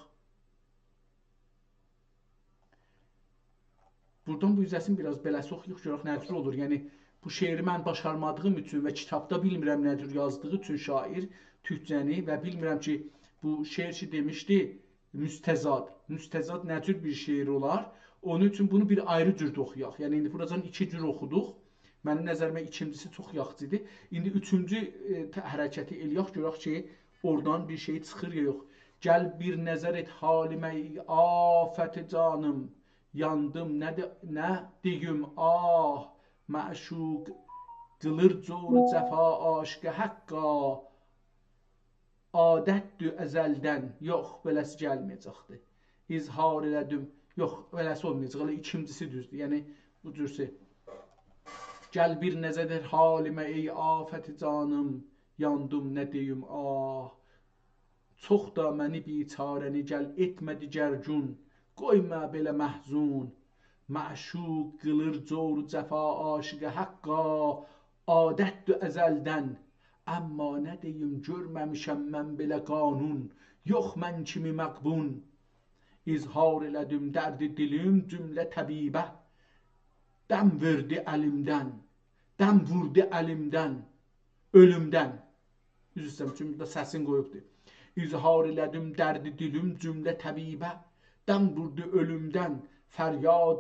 Buradan bu yüzəsini biraz beləsi oxuyuq görək nə cür olur. Yəni bu şeiri mən başarmadığım üçün və kitabda bilmirəm nə cür yazdığı üçün şair türkcəni və bilmirəm ki bu şeir ki demişdi müstəzad. Müstəzad nə cür bir şeir olar? Onun üçün bunu bir ayrı cür oxuyaq. Yəni indi buradan iki cür oxuduq. Mənim nəzərimə ikincisi çox yaxşı idi. İndi üçüncü hərəkəti eləyək görək ki, oradan bir şey çıxır ya yox. Gəl bir nəzər et halimə afəti canım, yandım nə digüm ah. Məşuq qılır coru cəfa aşqə həqqa, adətdür əzəldən. Yox, beləsi gəlməyəcəkdir. İzhar elədim. Yox, beləsi olmayacaq. Elə ikincisi düzdür. Yəni bu cürsə. Gəl bir nəzər et halimə ey afəti canım, yandım nə deyim ah. Çox da məni biçarəni gəl etmə digərgün, qoyma belə məhzun. Məşuq qılır coru cəfa aşiqə həqqa, adətdür əzəldən. Amma nə deyim görməmişəm mən belə qanun, yox mən kimi məqbun. İzhar elədim dərdi dilim cümlə təbibə, dəm verdi əlimdən, dəm vurdu əlimdən, ölümdən. Üzr istəyirəm çünki burada səsin qoyubdur. İzhar elədim dərdi dilim cümlə təbibə, dəm vurdu ölümdən. Fəryad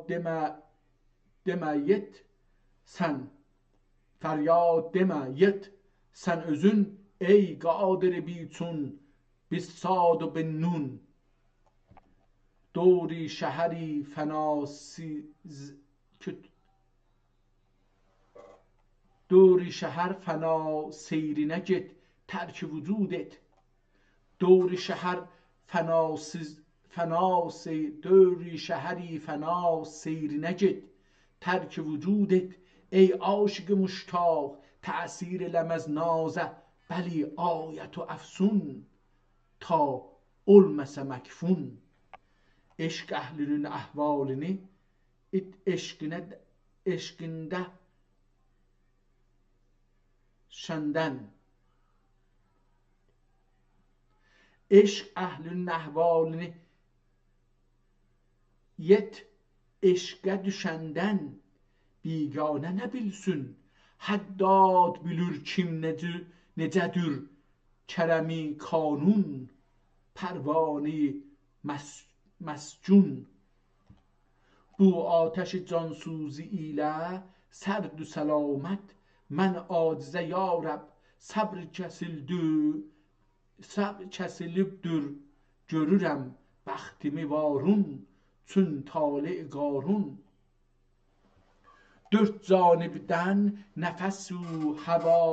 demə yet sən, fəryad demə yet sən özün ey qadir biçun, bissad و بالنون. دوری şəhəri دوری şəhər fəna seyrinə get, tərk vücud et. دوری şəhər دوری şəhəri fəna seyrinə get, tərk vücud et. ای عاشق مشتاق تأثیر لمز نازه، بلی آیت و افسون تا olmasa məkfun. Eşq əhlinin əhvalini eşqində şəndən. Eşq əhlinin əhvalini yet eşqə düşəndən, biganə nə bilsin? Həddad bilür kim necədir kərəmi kanun, pərvani məscun. Bu atəş cansuzی ilə sərd səlamət, mən acizə ya Rəbb səbr kəsilibdir, görürəm bəxtimi varun, çün talih qarun. Dörd canibdən nəfəs-u hava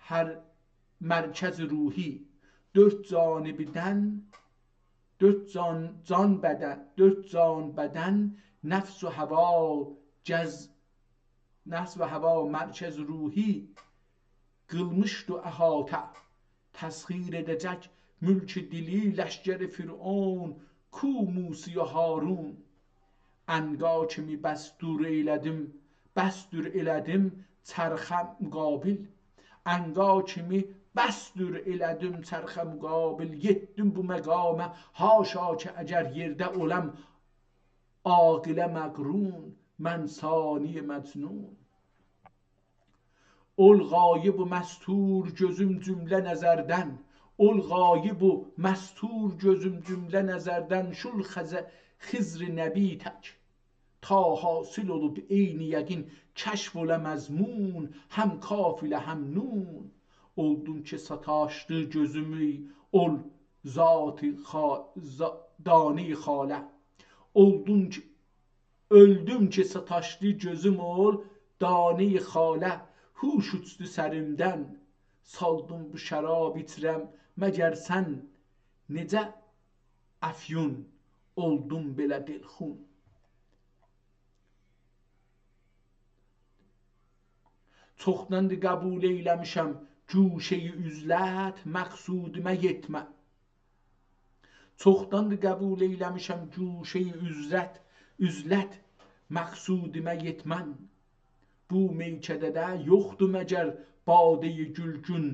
hər mərkəz ruhi. Dörd canibdən dörd can bədən nəfs و hava mərkəz ruhi qılmışdı əhatə. Təsxir edəcək mülk dili ləşkər Fir'aun, ku Musi و Harun. Ənqa kimi bəstur elədim çərxə müqabil. Ənqa kimi bəstur elədim çərxə müqabil. Yetdim bu məqamə haşa ki əgər yerdə oləm عاقله مقرون من ثانی مجنون. ol gayib و مستور gözüm cümle nəzərdən, ol gayib و مستور gözüm cümle nəzərdən, şul xizr nəbi tək ta hasil olub eyni yəqin kəşf olə məzmun, həm kaf ilə həm nun. Oldum ki sataşdı gözümü ol zat-ı dani xalə, öldüm ki sataşdı gözüm ol dani xalə. Huş uçdu sərimdən, saldım bu şərab içirəm, məgər sən necə əfyun oldum belə dilxun. Çoxdandır qəbul eyləmişəm güşəyi üzlət, məqsudimə yetmə. Çoxdandır qəbul eyləmişəm güşəyi üzlət, məqsudimə yetmən. Bu meykədədə yoxdur məgər badeyi gülgün,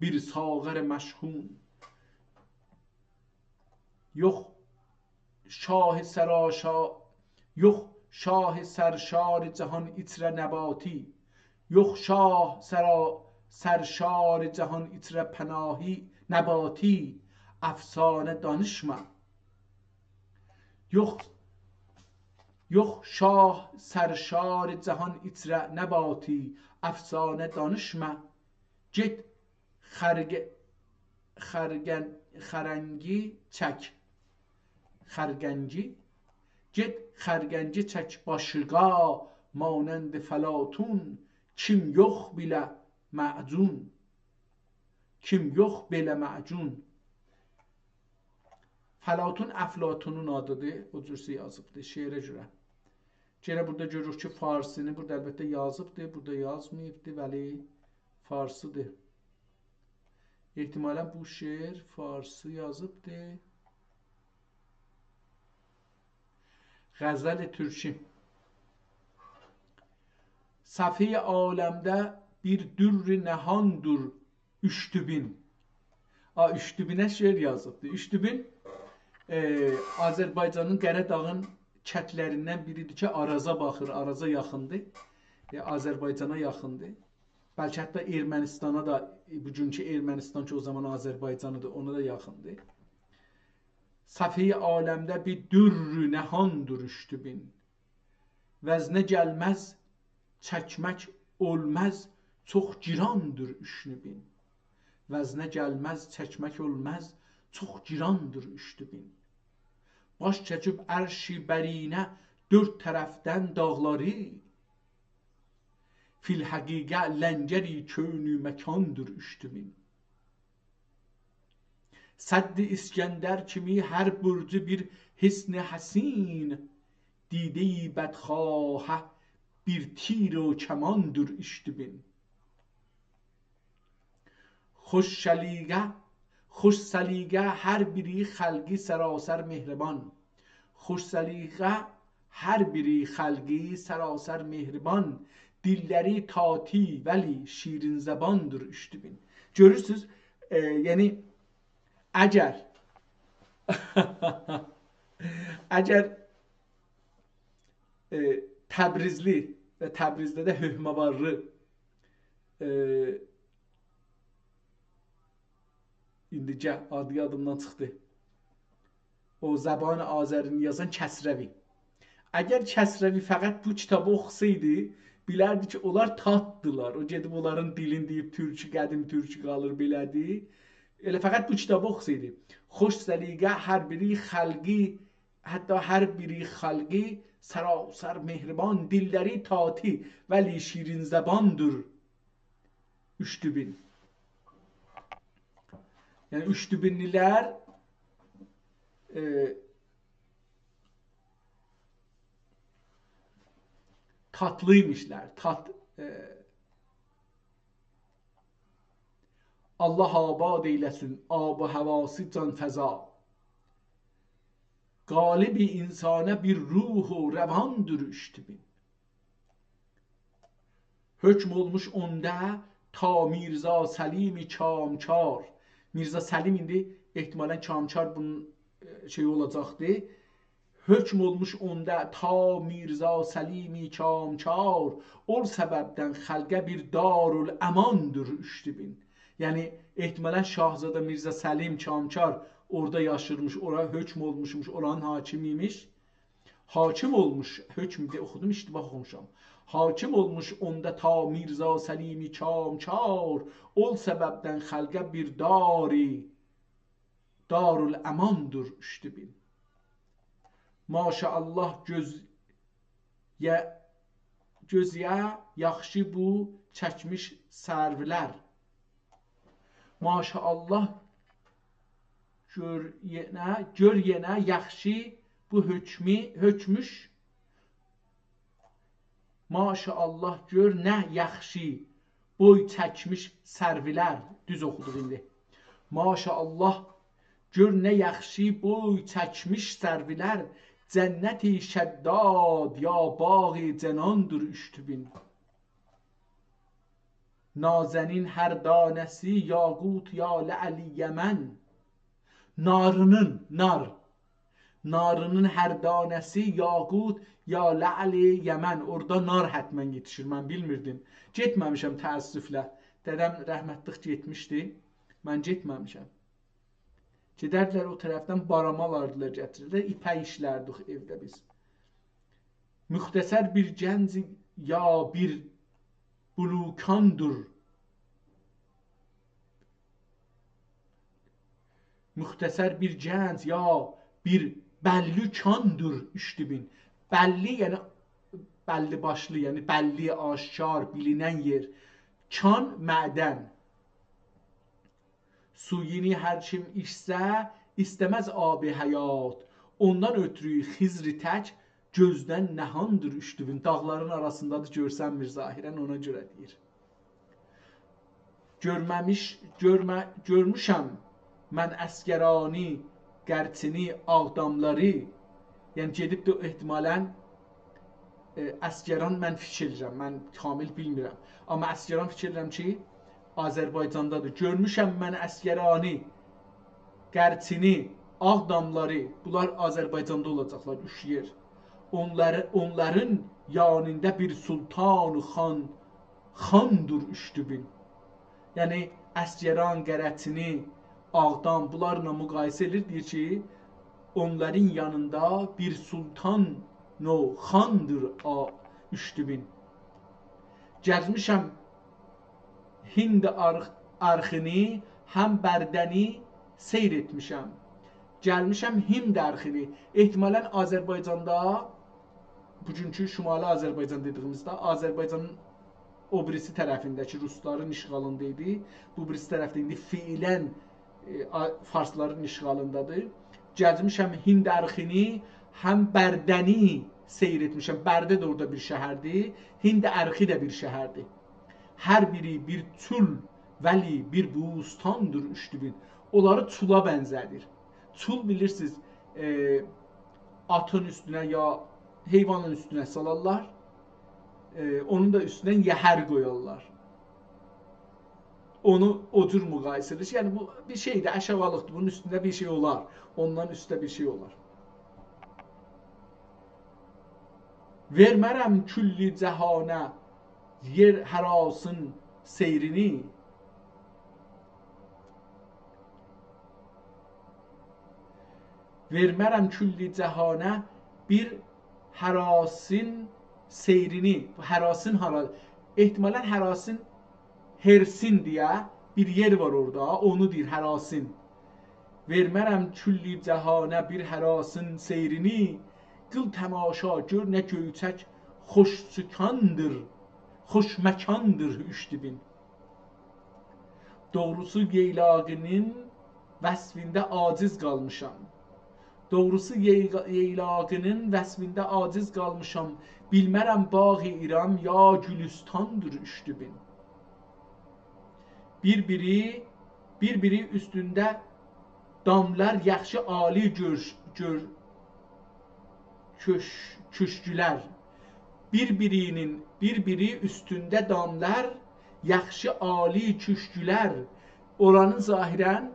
bir sağər məşhun. Yox şah sərşar cahan içrə nəbati, yox şah sərşar cahan içrə pənahی nəbati. əfsanə danışma. Yox şah sərşar cahan içrə nəbati, əfsanə danışma. Get xərgəngi çək, get xərgənci çək başıqa, mانند فلاطون kim yox bilə macun, kim yox belə macun. Fəlatun Əflatunun adıdır, o cürsə yazıbdır, şeirə görə. Gene burada görürük ki farsını burada əlbəttə yazıbdır, burada yazmayıbdır, vəli farsıdır. İhtimalən bu şeir farsı yazıbdır. Qəzəl-i Türki. Səfi aləmdə bir dürr-i nəhandur üştübin. Üştübinə şeir yazıbdır. Üştübin Azərbaycanın Qəradağın kətlərindən biridir ki, Araza baxır, Araza yaxındır, Azərbaycana yaxındır. Bəlkə hətta Ermənistana da, bugünkü Ermənistan ki o zaman Azərbaycanıdır, ona da yaxındır. Səfi aləmdə bir dürr-ü nəhandur üştübin. Vəznə gəlməz, çəkmək olməz, çox girandır üştübin. Vəznə gəlməz, çəkmək olməz, çox girandır üştübin. Baş çəkib ərşi bərinə dörd tərəfdən dağları, fil həqiqə ləngəri könü məkandır üştübin. Sədd-i İskəndər kimi hər burcu bir hisn-i həsin, didə-i bədxahə bir تیر و کماندür üştübin. خوش سلیقه هر biri خلقی سراسر مهربان. خوش سلیقه her biri xalqi سراسر mehriban. Dilləri tati vəli şirin zəbandır üştübin. Görürsünüz, yəni əgər Təbrizli və Təbrizdə də höhməvarlı indicə adı yadımdan çıxdı. O Zəban Azərini yazan Kəsrəvi. Əgər Kəsrəvi fəqət bu kitabı oxusaydı, bilərdi ki, onlar tatdılar. O gedib onların dilini deyib türkü, qədim türkü qalır belədi. Elə fəqət bu kitabı oxusaydı. Xoş səliqə hər biri xalqi, hətta hər biri xalqi sərasər mehriban, dilləri tati vəli şirin zəbandır üştübin. Yəni üştübinlilər tatlıymışlar. Allah abad eyləsin ab-ı havası can fəza. Galibi insana bir ruhu revandır üştübin. Hökm olmuş onda ta Mirza Səlim-i Kamçar. Mirza Səlim indi ehtimalən Kamçar bunun şeyi olacaqdı. hökm olmuş onda ta Mirza Səlimi Kamçar, ol səbəbdən xəlqə bir darul əmandır 3000. Yəni ehtimalen Şahzadə Mirza Səlim Kamçar orada yaşırmış, oraya hökm olmuşmuş, oranın hakimiymiş. Hakim olmuş, hökmde oxudum, iştibah oxumuşam. Hakim olmuş onda ta Mirza Səlimi Kamçar, ol səbəbdən xəlqə bir darul əmandır 3000. Maşallah gözyə yaxşı bu çəkmiş sərvlər. Maşallah gör yenə yaxşı bu hökmüş. Maşallah gör nə yaxşı boy çəkmiş sərvilər. Düz oxuduq indi. Maşallah gör nə yaxşı boy çəkmiş sərvilər. Cənnəti şəddad ya bağı cənandır 3000. Nazənin hər danəsi yaqut ya lə'li Yəmən. Narının hər danəsi yaqut ya lə'li Yəmən. Orada nar hətmən yetişir, mən bilmirdim. Getməmişəm təəssüflə. Dədəm rəhmətlik getmişdi. Mən getməmişəm. Gedərdilər o tərəfdən barama alardılar, gətirirlər. İpək işlərdik evdə biz. Müxtəsər bir gənc ya bir bulukandır. Müxtəsər bir gənc ya bir bəllükandır 3000. Bəlli yəni bəlli başlı, yəni bəlli, aşkar, bilinən yer. Kan mədən. Suyini hər kim içsə, istəməz abi həyat. Ondan ötürü Xizri tək gözdən nəhandır 3000. Dağların arasındadır, görsənmir zahirən, ona görə deyir. Görmüşəm mən əskərani qərçini ağdamları. Yəni gedib də ehtimalən Əskəran mən fikirləyirəm, mən kamil bilmirəm. Amma Əskəran fikirləyirəm ki, Azərbaycandadır. Görmüşəm mən Əskərani qərçini ağdamları. Bunlar Azərbaycanda olacaqlar, 3 yer. Onların yanında bir sultan xandır 3000. Yəni Əskəran, qərçini, Ağdam bunlarla müqayisə edir, deyir ki, onların yanında bir sultan xandır 3000. Gəzmişəm Hind arxını, həm bərdəni seyr etmişəm. Gəlmişəm Hind arxını. Ehtimalən Azərbaycanda, bugünkü Şimali Azərbaycan dediyimizdə, Azərbaycanın o birisi tərəfindəki Rusların işğalında idi. Bu birisi tərəfdə indi fiilən Farsların işğalındadır. Gəzmişəm Hind arxını, həm bərdəni seyr etmişəm. Bərdə də orada bir şəhərdir. Hind arxı da bir şəhərdir. Hər biri bir çul, vəli bir bustandır 3000. Onları çula bənzədir. Çul bilirsiniz, atın üstünə ya heyvanın üstünə salarlar. Onun da üstünə yəhər qoyarlar. Onu o cür müqayisə edir. Yəni bu bir şeydir, əşəvalıqdır. Bunun üstündə bir şey olar. Ondan üstə bir şey olar. Vermərəm külli cəhanə yer hərasın seyrini. Vermərəm külli cəhanə bir hərasın seyrini. Hərasın haradır? Ehtimalən hərasın Hersin deyə bir yer var orada, onu deyir hərasın. Vermərəm külli cəhanə bir hərasın seyrini. Qıl təmaşa gör nə göyçək xoşçukandır, xoşməkandır 3000. Doğrusu yeylağının vəsfində aciz qalmışam. Doğrusu yeylağının vəsfində aciz qalmışam. Bilmərəm bağı İram ya gülüstandır 3000. Bir-biri üstündə damlar yaxşı ali köşkülər. Bir-biri üstündə damlar yaxşı ali köşkülər. Oranın zahirən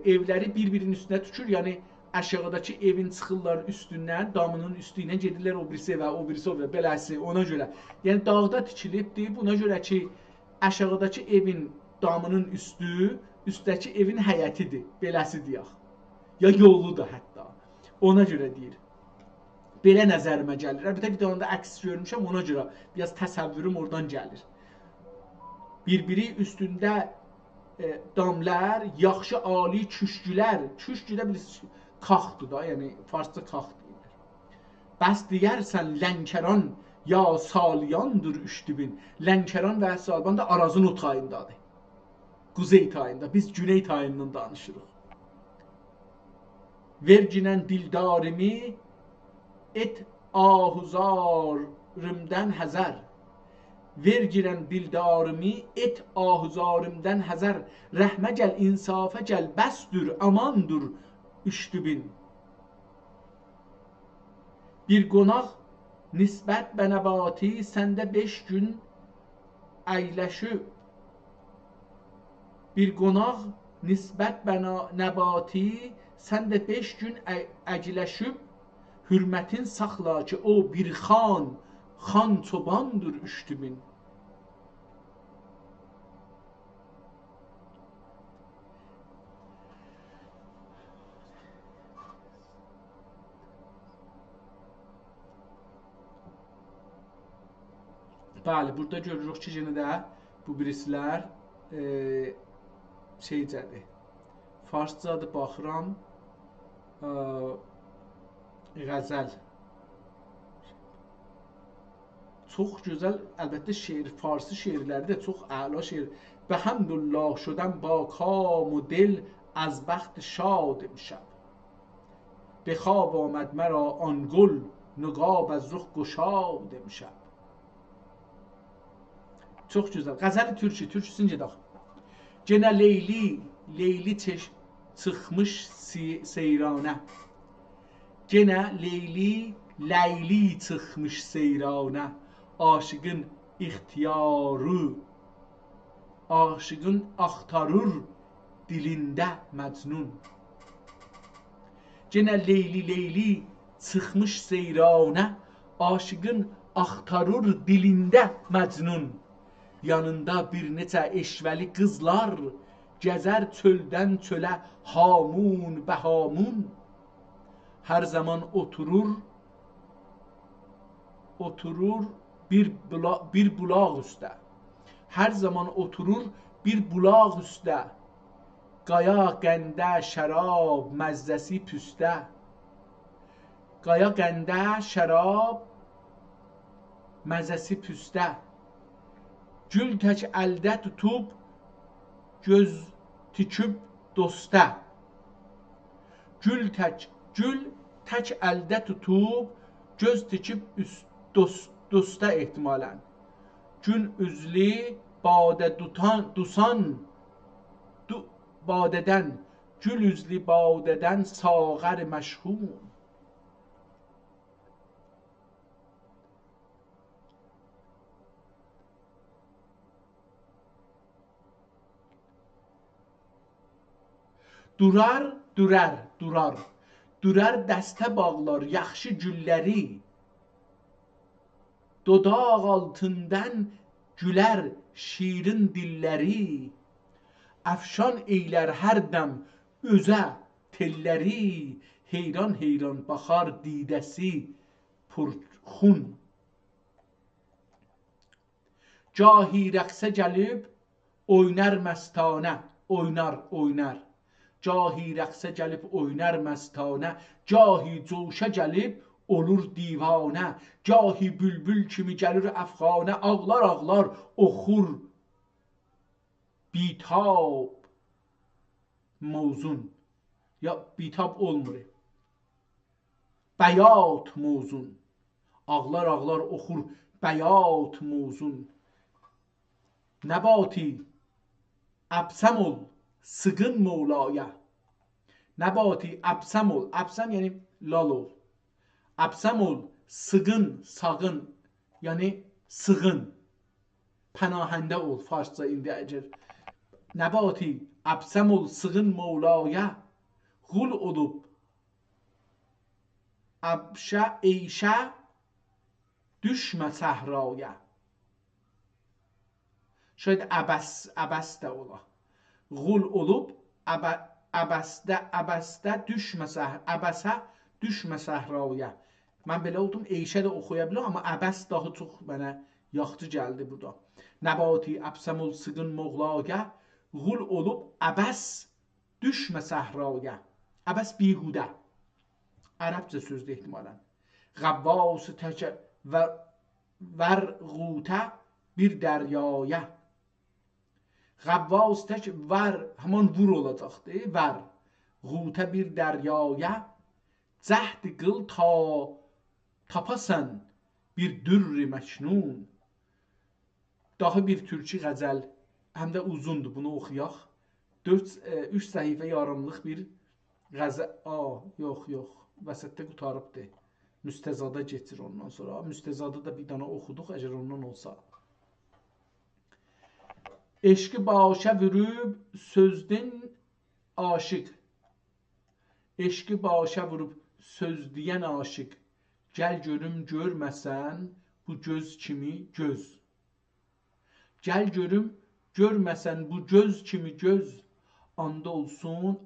evləri bir-birinin üstünə tükür. Yəni aşağıdakı evin çıxırlar üstündən, damının üstü ilə gedirlər o birisi evə, o birisi evə, beləsi ona görə. Yəni dağda tikilibdir, buna görə ki, aşağıdakı evin damının üstü, üstdəki evin həyətidir, beləsi deyək. Ya yolu da hətta. Ona görə deyir. Belə nəzərimə gəlir. Əlbəttə videoda əks görmüşəm, ona görə biraz təsəvvürüm oradan gəlir. Bir-biri üstündə damlar, yaxşı ali küşgülər, küşgüdə bilirsiniz, kaxdır da, yəni farsça kax deyirlər. Bəs deyərsən Lənkəran ya Saliyandır üşdübün. Lənkəran və Saliyan da Arazın o tayındadır. Quzey tayında. Biz Güney tayından danışırıq. Verginən dildarimi et ahuzarımdan həzər. Vergirən dildarimi et ahuzarımdan həzər. Rəhmə gəl, insafa gəl, bəsdür, amandır üşdübün. Bir qonaq nisbət bənəbati səndə 5 gün əyləşib. Bir qonaq nisbət bənəbati səndə 5 gün əyləşib. Hürmətin saxla ki, o bir xan, xan çobandır üştübün. Bəli, burada görürük ki, yenə də bu birisilər şeycədir. Farscadır, baxıram, qəzəl. Çox gözəl, əlbəttə şeir, farsı şeirləri də çox əla şeir. Bəhəmdüllah şدم با کام و دل از بخت شاد امشب. به خواب آمد مرا آن گل نقاب از رخ گشاد امشب. Çox gözəl. Qəzəli türkü, türküsünü gedək. Genə Leyli çıxmış seyranə. Genə Leyli çıxmış seyranə. Aşığın ixtiyarı, aşığın axtarır dilində məcnun. Genə Leyli çıxmış seyranə. Aşığın axtarır dilində məcnun. Yanında bir neçə eşvəli qızlar gəzər çöldən çölə hamun bəhamun. Hər zaman oturur bir bulaq üstə. Hər zaman oturur bir bulaq üstə. Qaya qəndə şərab məzzəsi püstə. Qaya qəndə şərab məzzəsi püstə. Gül tək əldə tutub göz tikib dosta. Gül tək əldə tutub göz tikib dosta ehtimalən. Gün üzlü badə dusan badədən, gül üzlü badədən sağər məşhum. Durar dəstə bağlar yaxşı gülləri. Dodaq altından gülər şirin dilləri. Əfşan eylər hər dəm özə telləri. Heyran heyran baxar didəsi purxun. Gahi rəqsə gəlib oynar məstanə. Oynar. Gahi rəqsə gəlib oynar məstanə. Gahi coşa gəlib olur divanə. Gahi bülbül kimi gəlir əfxanə. Ağlar oxur bitab mövzun. Ya bitab olmur. Bəyat mövzun. Ağlar oxur bəyat mövzun. Nəbati əbsəm ol sığın Mevlaya. Nəbati əbsəm ol. Əbsəm yəni lal ol. Əbsəm ol sığın, sağın, yəni sığın. Pənahəndə ol farsça indi əcər. Nəbati əbsəm ol sığın Mevlaya. Qul olub əbşə eyşə düşmə səhraya. Şayad əbəs də ola. Qul olub, əbəsdə düşmə səhraya. Mən belə oldum, eyşə də oxuya biləm, amma əbəs daha çox mənə yaxşı gəldi burada. Nəbati əbsəmul sıqın moğlaya, qul olub, əbəs düşmə səhraya. Əbəs bihudə. Ərəbcə sözdür ehtimalən. Qəvvası təkə vərğutə bir dəryaya. Qəvvas tək vər, həman vur olacaqdır, vər. Qutə bir dəryaya, cəhd qıl ta tapasan bir dürr-i məknun. Daha bir türkü qəzəl, həm də uzundur, bunu oxuyaq. 3 səhifə yarımlıq bir qəzəl, yox, vəsətdə qutarıbdır. Müstəzada geçir ondan sonra. Müstəzada da bir dana oxuduq, əgər ondan olsa. Eşqi başa vurub sözdün aşık. Eşqi başa vurub söz deyən aşık. Gəl görüm görməsən bu göz kimi göz. Gəl görüm görməsən bu göz kimi göz. And olsun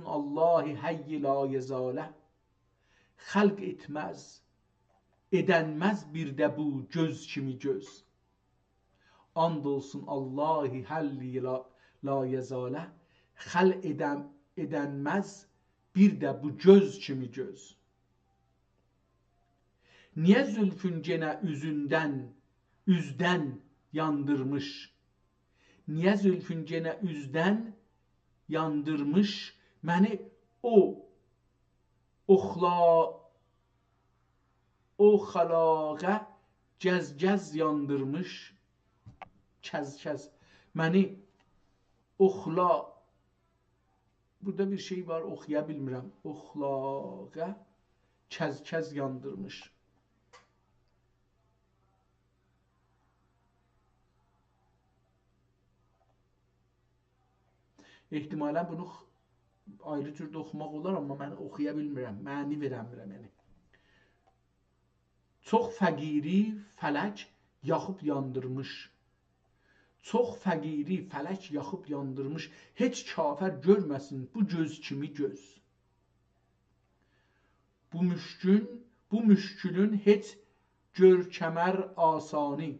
Allahi hayy la yezalə. Xalq etməz, edənməz bir də bu göz kimi göz. And olsun Allahi hayy la yezalə. Xalq edənməz bir də bu göz kimi göz. Niyə zülfün genə üzdən yandırmış? Niyə zülfün genə üzdən yandırmış? Məni o xalaqa gəz yandırmış. Kəz. Məni burada bir şey var, oxuya bilmirəm. Oxlaqa kəz yandırmış. Ehtimalən bunu ayrı cürdə oxumaq olar, amma mən oxuya bilmirəm. Məni verəmirəm, yəni. Çox fəqiri fələk yaxıb yandırmış. Çox fəqiri fələk yaxıb yandırmış. Heç kafər görməsin bu göz kimi göz. Bu müşkülün heç görkəmər asani.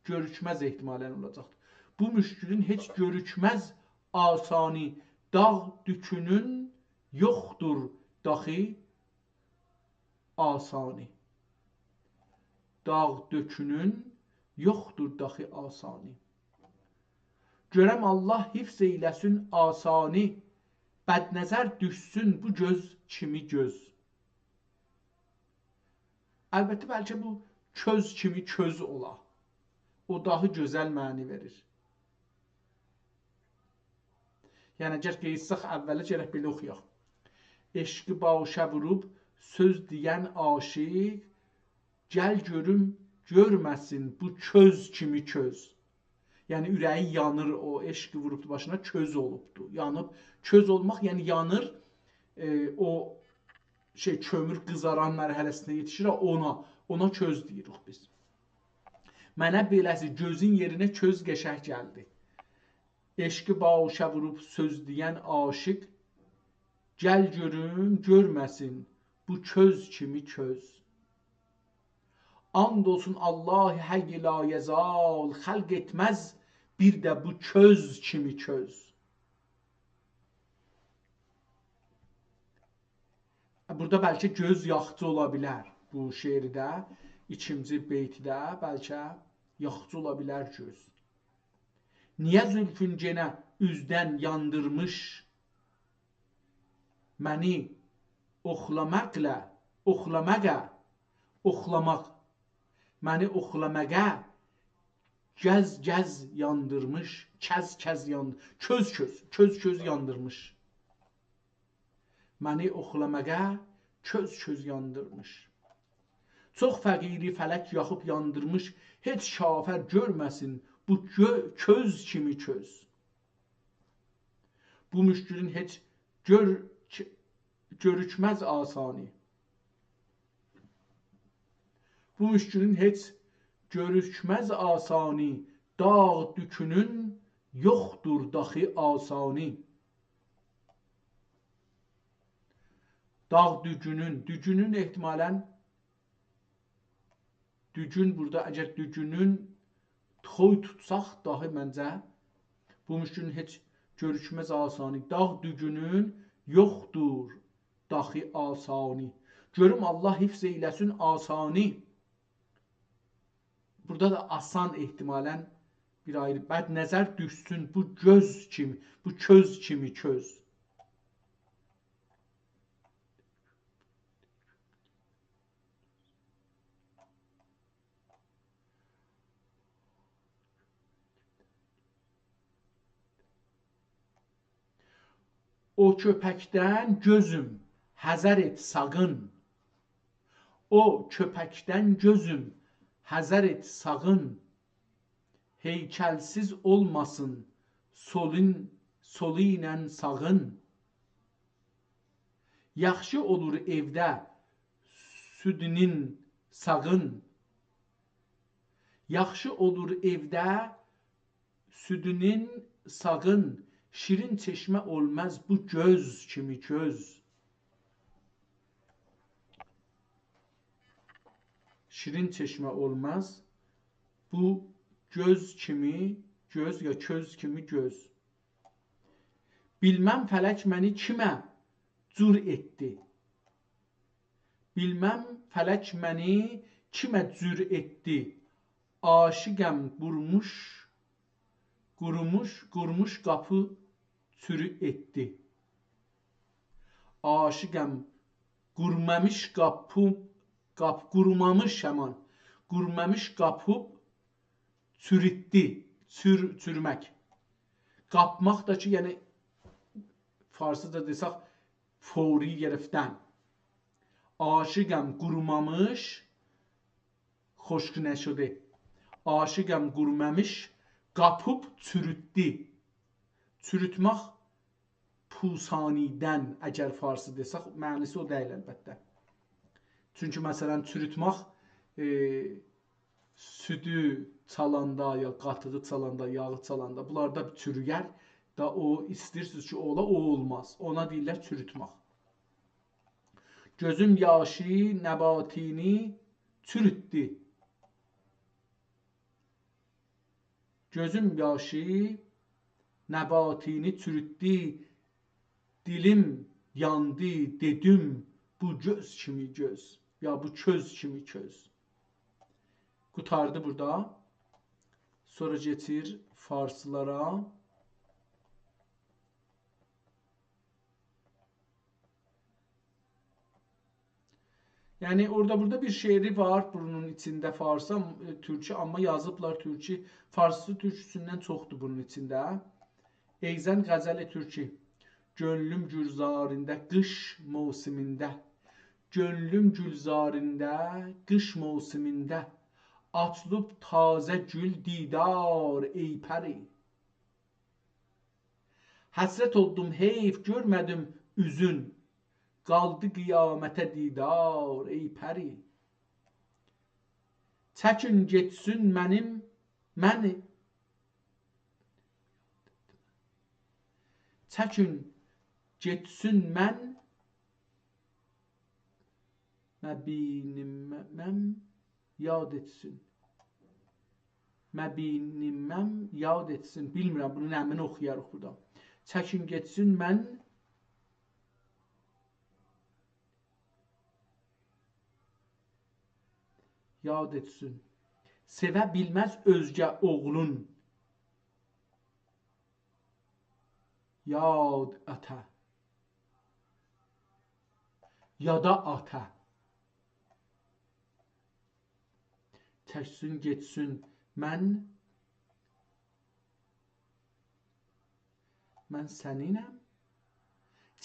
Görükməz ehtimalən olacaqdır. Bu müşkülün heç görükməz asani. Dağ dükünün yoxdur daxi asani. Dağ dökünün yoxdur daxi asani. Görəm Allah hifz eyləsin asani. Bədnəzər düşsün bu göz kimi göz. Əlbəttə, bəlkə bu köz kimi köz ola. O daha gözəl məni verir. Yəni, gəl qeysaq əvvələ gərək belə oxuyaq. Eşqi başa vurub söz deyən aşiq, gəl görüm görməsin bu köz kimi köz. Yəni, ürəyi yanır, o eşqi vurubdu başına, köz olubdu. Yanıb, köz olmaq, yəni yanır, o kömür qızaran mərhələsində yetişir, ona köz deyirik biz. Mənə beləsi gözün yerinə köz qəşəng gəldi. Eşqi başa vurub söz deyən aşiq, gəl görüm görməsin bu köz kimi köz. And olsun Allahi hayy la yezal, xalq etməz bir də bu köz kimi köz. Burada bəlkə göz yaxçı ola bilər. Bu şeirdə, ikinci beytdə bəlkə yaxçı ola bilər göz. Niyə zülfün genə üzdən yandırmış? Məni oxlamaq, məni oxlamağa gəz yandırmış, kəz yandırmış, köz yandırmış. Məni oxlamağa köz yandırmış. Çox fəqiri fələk yaxıb yandırmış, heç kafər görməsin bu köz kimi köz. Bu müşkülün heç görükməz asani. Bu müşkülün heç görüşməz asani, dağ dükünün yoxdur daxi asani. Dağ dücünün ehtimalən dücün burada əgər dücünün toy tutsaq dahi məncə bu müşkülün heç görüşməz asani. Dağ dücünün yoxdur daxi asani. Görüm Allah hifz eyləsin asani. Burada da asan ehtimalən bir ayrı. Bəd nəzər düşsün bu göz kimi, bu köz kimi köz. O köpəkdən gözüm, həzər et sağın. O köpəkdən gözüm, həzər et sağın. Heykəlsiz olmasın, solu ilə sağın. Yaxşı olur evdə südünün sağın. Yaxşı olur evdə südünün sağın. Şirin çeşmə olmaz bu göz kimi göz. Şirin çeşmə olmaz bu göz kimi göz ya köz kimi göz. Bilməm fələk məni kimə cür etdi. Bilməm fələk məni kimə cür etdi. Aşiqəm qurumuş qapı sürü etdi. Aşiqəm qurmamış qapı çürütdü. Çürümək. Qapmaq da ki, yəni farsıca desək fori gərəfdən. Aşiqəm qurumamış xoşq nəşude. Aşiqəm qurmamış qapıb çürütdü. Çürütmək pusanidən əgər farsı desək, mənisi o deyil əlbəttə. Çünki məsələn çürütmək südü çalanda ya qatığı çalanda, yağı çalanda bunlarda çürüyər da o istəyirsiniz ki, ola o olmaz. Ona deyirlər çürütmək. Gözüm yaşı nəbatini çürütdü. Gözüm yaşı nəbatini çürütdü. Dilim yandı, dedim bu göz kimi göz. Ya bu köz kimi köz. Qurtardı burada. Sonra getir farslara. Yani burada bir şeiri var bunun içinde Farsa, Türkçe ama yazıblar Türkçe. Farsı Türkçüsündən çoxdur bunun içində. Eyzən qəzəli Türkçe. Gönlüm gülzarində qış mövsimində. Gönlüm gülzarində qış mövsimində. Açılıb tazə gül didar ey pəri. Həsrət oldum heyf görmədim üzün. Qaldı qiyamətə didar ey pəri. Çəkin getsin məni. Çəkin getsin məbiniməm yad etsin. Məbiniməm yad etsin. Bilmirəm, bunu nəmin oxuyarıq burada. Çəkin getsin mən yad etsin. Sevə bilməz özgə oğlun. Yad ata. Yada ata. Çəksin getsin mən səninəm.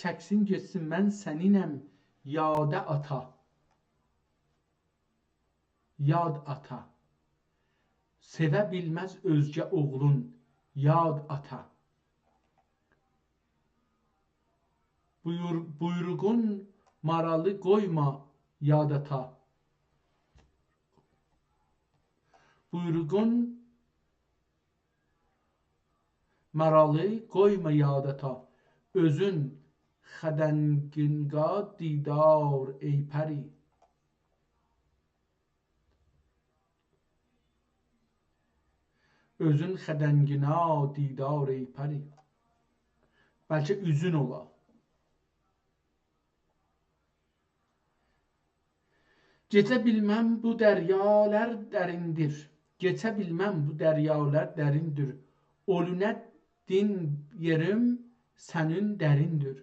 Çəksin getsin mən səninəm. Yada ata. Yad ata. Sevə bilməz özgə oğlun. Yad ata. Buyruğun maralı qoyma yad ata. buyruğun maralı qoyma yadata. Özün xədənginqa didar ey pəri. Özün xədəngina didar ey pəri. Bəlkə üzün ola. Geçə bilməm bu dəryalar dərindir. Geçə bilməm bu dəryalar dərindir. Olunə din yerim sənin dərindir.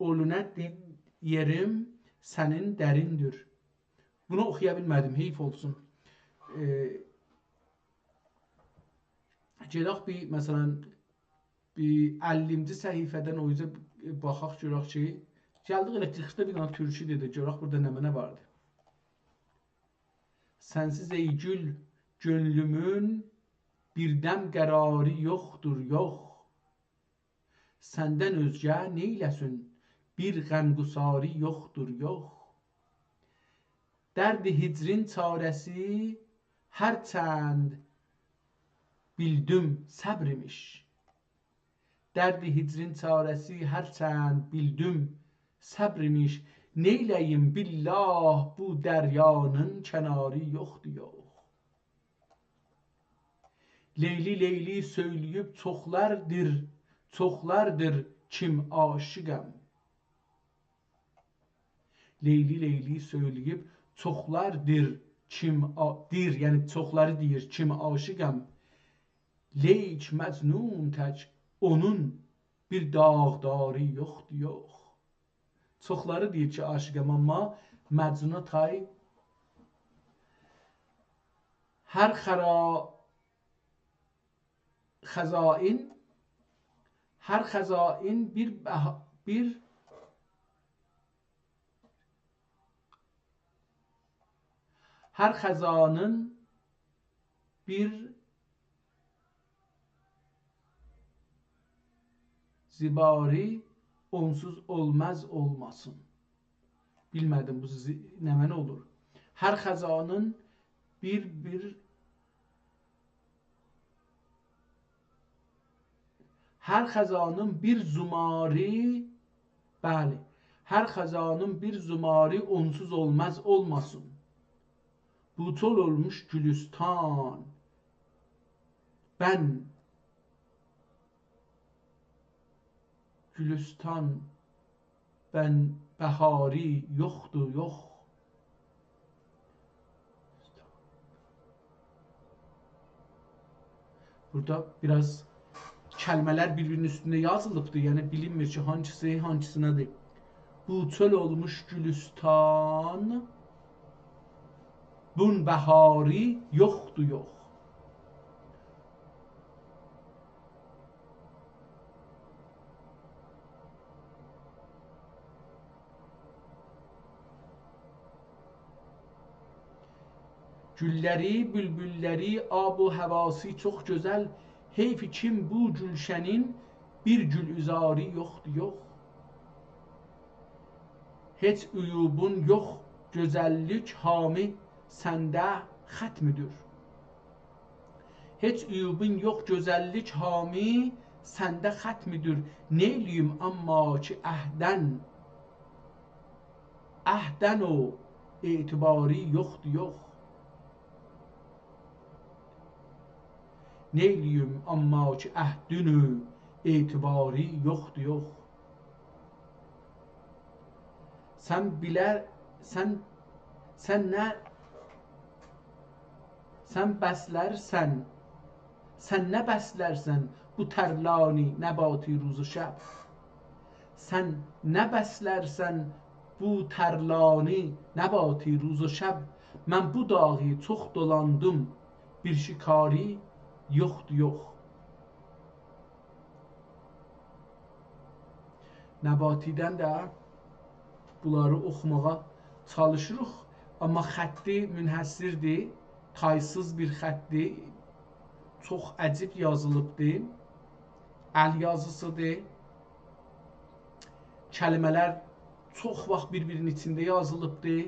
Olunə din yerim sənin dərindir. Bunu oxuya bilmədim, heyf olsun. Gedək bir, məsələn, bir 50-ci səhifədən o yüzden baxaq görək ki, gəldik elə 40-da bir dənə türkü dedi, görək burada nə vardı. Sənsiz ey gül, gönlümün birdəm qərarı yoxdur, yox. Səndən özgə neyləsin, bir qəmqusarı yoxdur, yox. Dərdi hicrin çarəsi hərçənd bildim səbr imiş. Dərdi hicrin çarəsi hərçənd bildim səbr imiş. Neyləyim billah bu dəryanın kənarı yoxdur, yox. Leyli leyli söyləyib çoxlardır kim aşıqəm. Leyli leyli söyləyib çoxlardır kim dir, yəni çoxları deyir kim aşıqəm. Leyk məcnun tək onun bir dağdarı yoxdur, yox. Çoxları deyir ki aşıqəm, amma məcnuna tay hər xəzain bir hər xəzanın bir zibari onsuz olmaz olmasın. Bilmədim bu nə mənə olur. Hər xəzanın hər xəzanın bir zumari, bəli, hər xəzanın bir zumari onsuz olmaz olmasın. Butol olmuş gülüstan, ben bəhari yoxdur, yox. Burada biraz kəlmələr bir-birinin üstündə yazılıbdır. Yəni bilinmir ki, hangisi hangisinadır. Bu çöl olmuş gülüstan, bun bəhari yoxdur, yox. Gülləri, bülbülləri, ab-u həvası çox gözəl. Heyf kim bu gülşənin bir gülüzarı yoxdur, yox. Heç uyubun yox, gözəllik hami səndə xətmidir. Heç uyubun yox, gözəllik hami səndə xətmidir. Neyliyim amma ki əhdən o etibarı yoxdur, yox. Neyliyim amma ki əhdünü etibarı yoxdur, yox. Sən nə bəslərsən bu tərlani nəbati ruzu şəb. Sən nə bəslərsən bu tərlani nəbati ruzu şəb. Mən bu dağı çox dolandım, bir şikari yoxdur, yox. Nəbatidən də bunları oxumağa çalışırıq, amma xətti münhəssirdir, taysız bir xətti, çox əcib yazılıbdır, əl yazısıdır, kəlmələr çox vaxt bir-birinin içində yazılıbdır.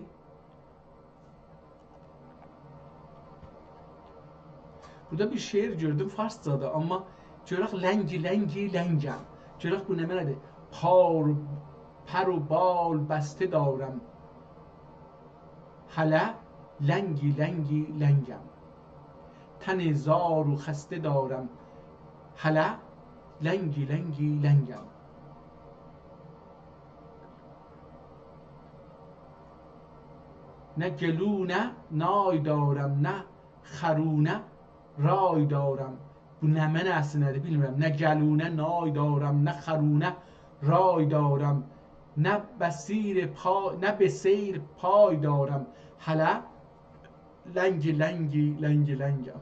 Burada bir şeir gördüm farsçadır, amma görək ləngi ləngi ləngəm. Görək bu nə mənədir? پر و بال بسته دارم هله لنگی لنگی لنگم تن زار و خسته دارم هله لنگی لنگی لنگم نه گلونه نای دارم نه خرونه رای دارم. Bu nə mənasındadır bilmirəm. Nə gəlunə nay daram, nə xarunə ray daram, nə به سیر پای دارم هله لنگی لنگی لنگی لنگم.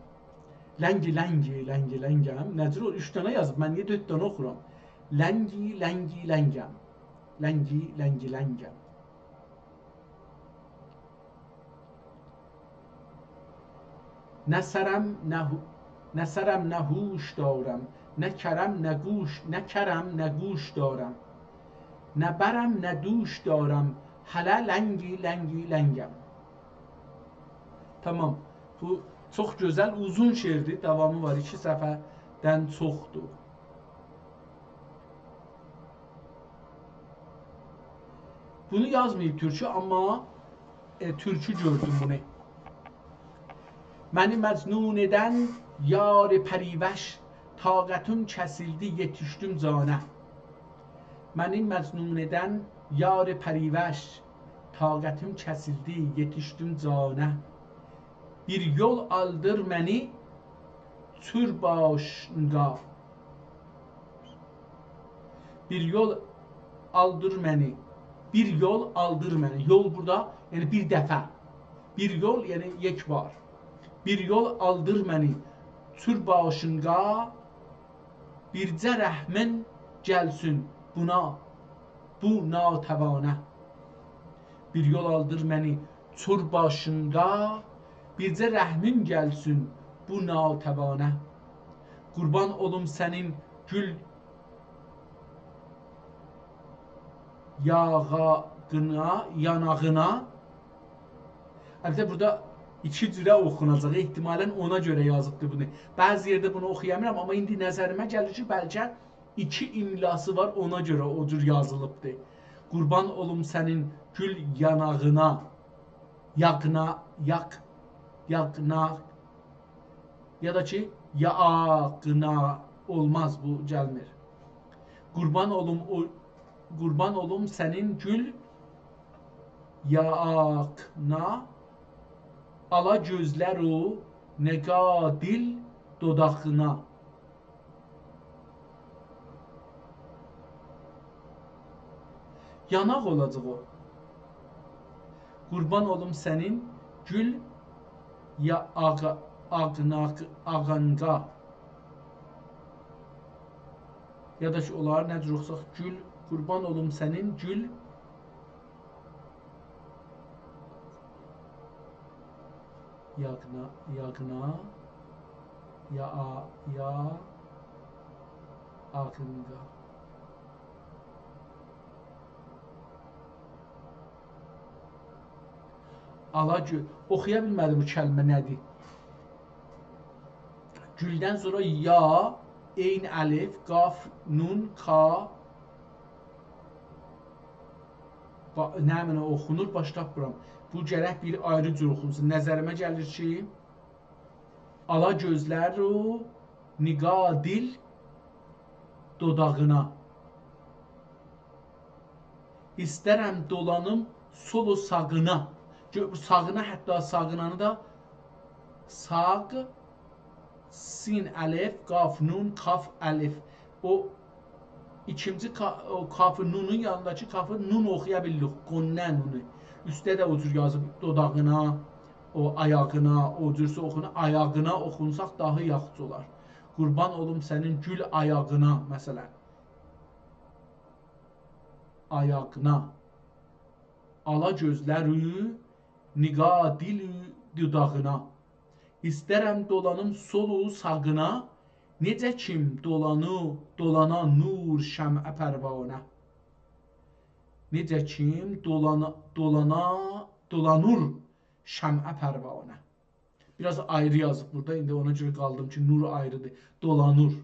Ləngi ləngi ləngi ləngəm. Nədir o? 3 dənə yazıb. Mən niyə 4 dənə oxuram? Ləngi ləngi ləngəm. Ləngi ləngi ləngəm. نه سرم نه هوش دارم، نه کرم نه گوش دارم، نه برم نه دوش دارم هله لنگی لنگی لنگəm. Tamam. Bu çox gözəl, uzun şeirdir. Davamı var. 2 səfərdən çoxdur. Bunu yazmayıb türkü, amma türkü gördüm bunu. Məni məcnun edən yar pərivəş, taqətim kəsildi, yetişdim canə. Məni məcnun edən yar pərivəş, taqətim kəsildi, yetişdim canə. Bir yol aldır məni tür başınqa. Bir yol aldır məni. Bir yol aldır məni. Yol burada, yəni bir dəfə. Bir yol, yəni yekbar. Bir yol aldır məni tür başınqa. Bircə rəhmin gəlsin buna, bu natəvanə. Bir yol aldır məni tür başınqa. Bircə rəhmin gəlsin bu natəvanə. Qurban olum sənin gül yanağına. Əlbəttə burada 2 cürə oxunacaq. Ehtimalən ona görə yazıbdır bunu. Bəzi yerdə bunu oxuyamıram, amma indi nəzərimə gəlir ki, bəlkə 2 imlası var, ona görə o cür yazılıbdır. Qurban olum sənin gül yanağına. Yaqna ya da ki yaqna olmaz, bu gəlmir. Qurban olum sənin gül yaqna, ala gözlər o neqadil dodaqına. Yanaq olacaq o. Qurban olum sənin gül ağanqa. Ya da ki, olar necə oxusaq, gül, qurban olum sənin gül yaqna ağınqa. Alagül. Oxuya bilmədim bu kəlmə nədir. Güldən sonra ya, eyn, əlif, qaf, nun, ka. Nə mənə oxunur, başlapıram. Bu gərək bir ayrı cür oxunsun. Nəzərimə gəlir ki, ala gözlər o niqadil dodağına. İstərəm dolanım solu sağına. Sağına, hətta sağınanı da sağ, sin, əlif, qaf, nun, qaf, əlif. O ikinci kafı nunun yanındakı kafı nun oxuya bilirik. Qonnə nunu. Üstdə də o cür yazıb dodağına, o ayağına, o cürsə oxunu, ayağına oxunsaq daha yaxşı olar. Qurban olum sənin gül ayağına, məsələn. Ayağına. Ala gözləri niqadil dudağına. İstərəm dolanım solu sağına. Necə kim dolana nur şəmə pərvanə. Necə kim dolanur şəmə pərvanə. Biraz ayrı yazıb burada. İndi ona görə qaldım ki, nur ayrıdır. Dolanır.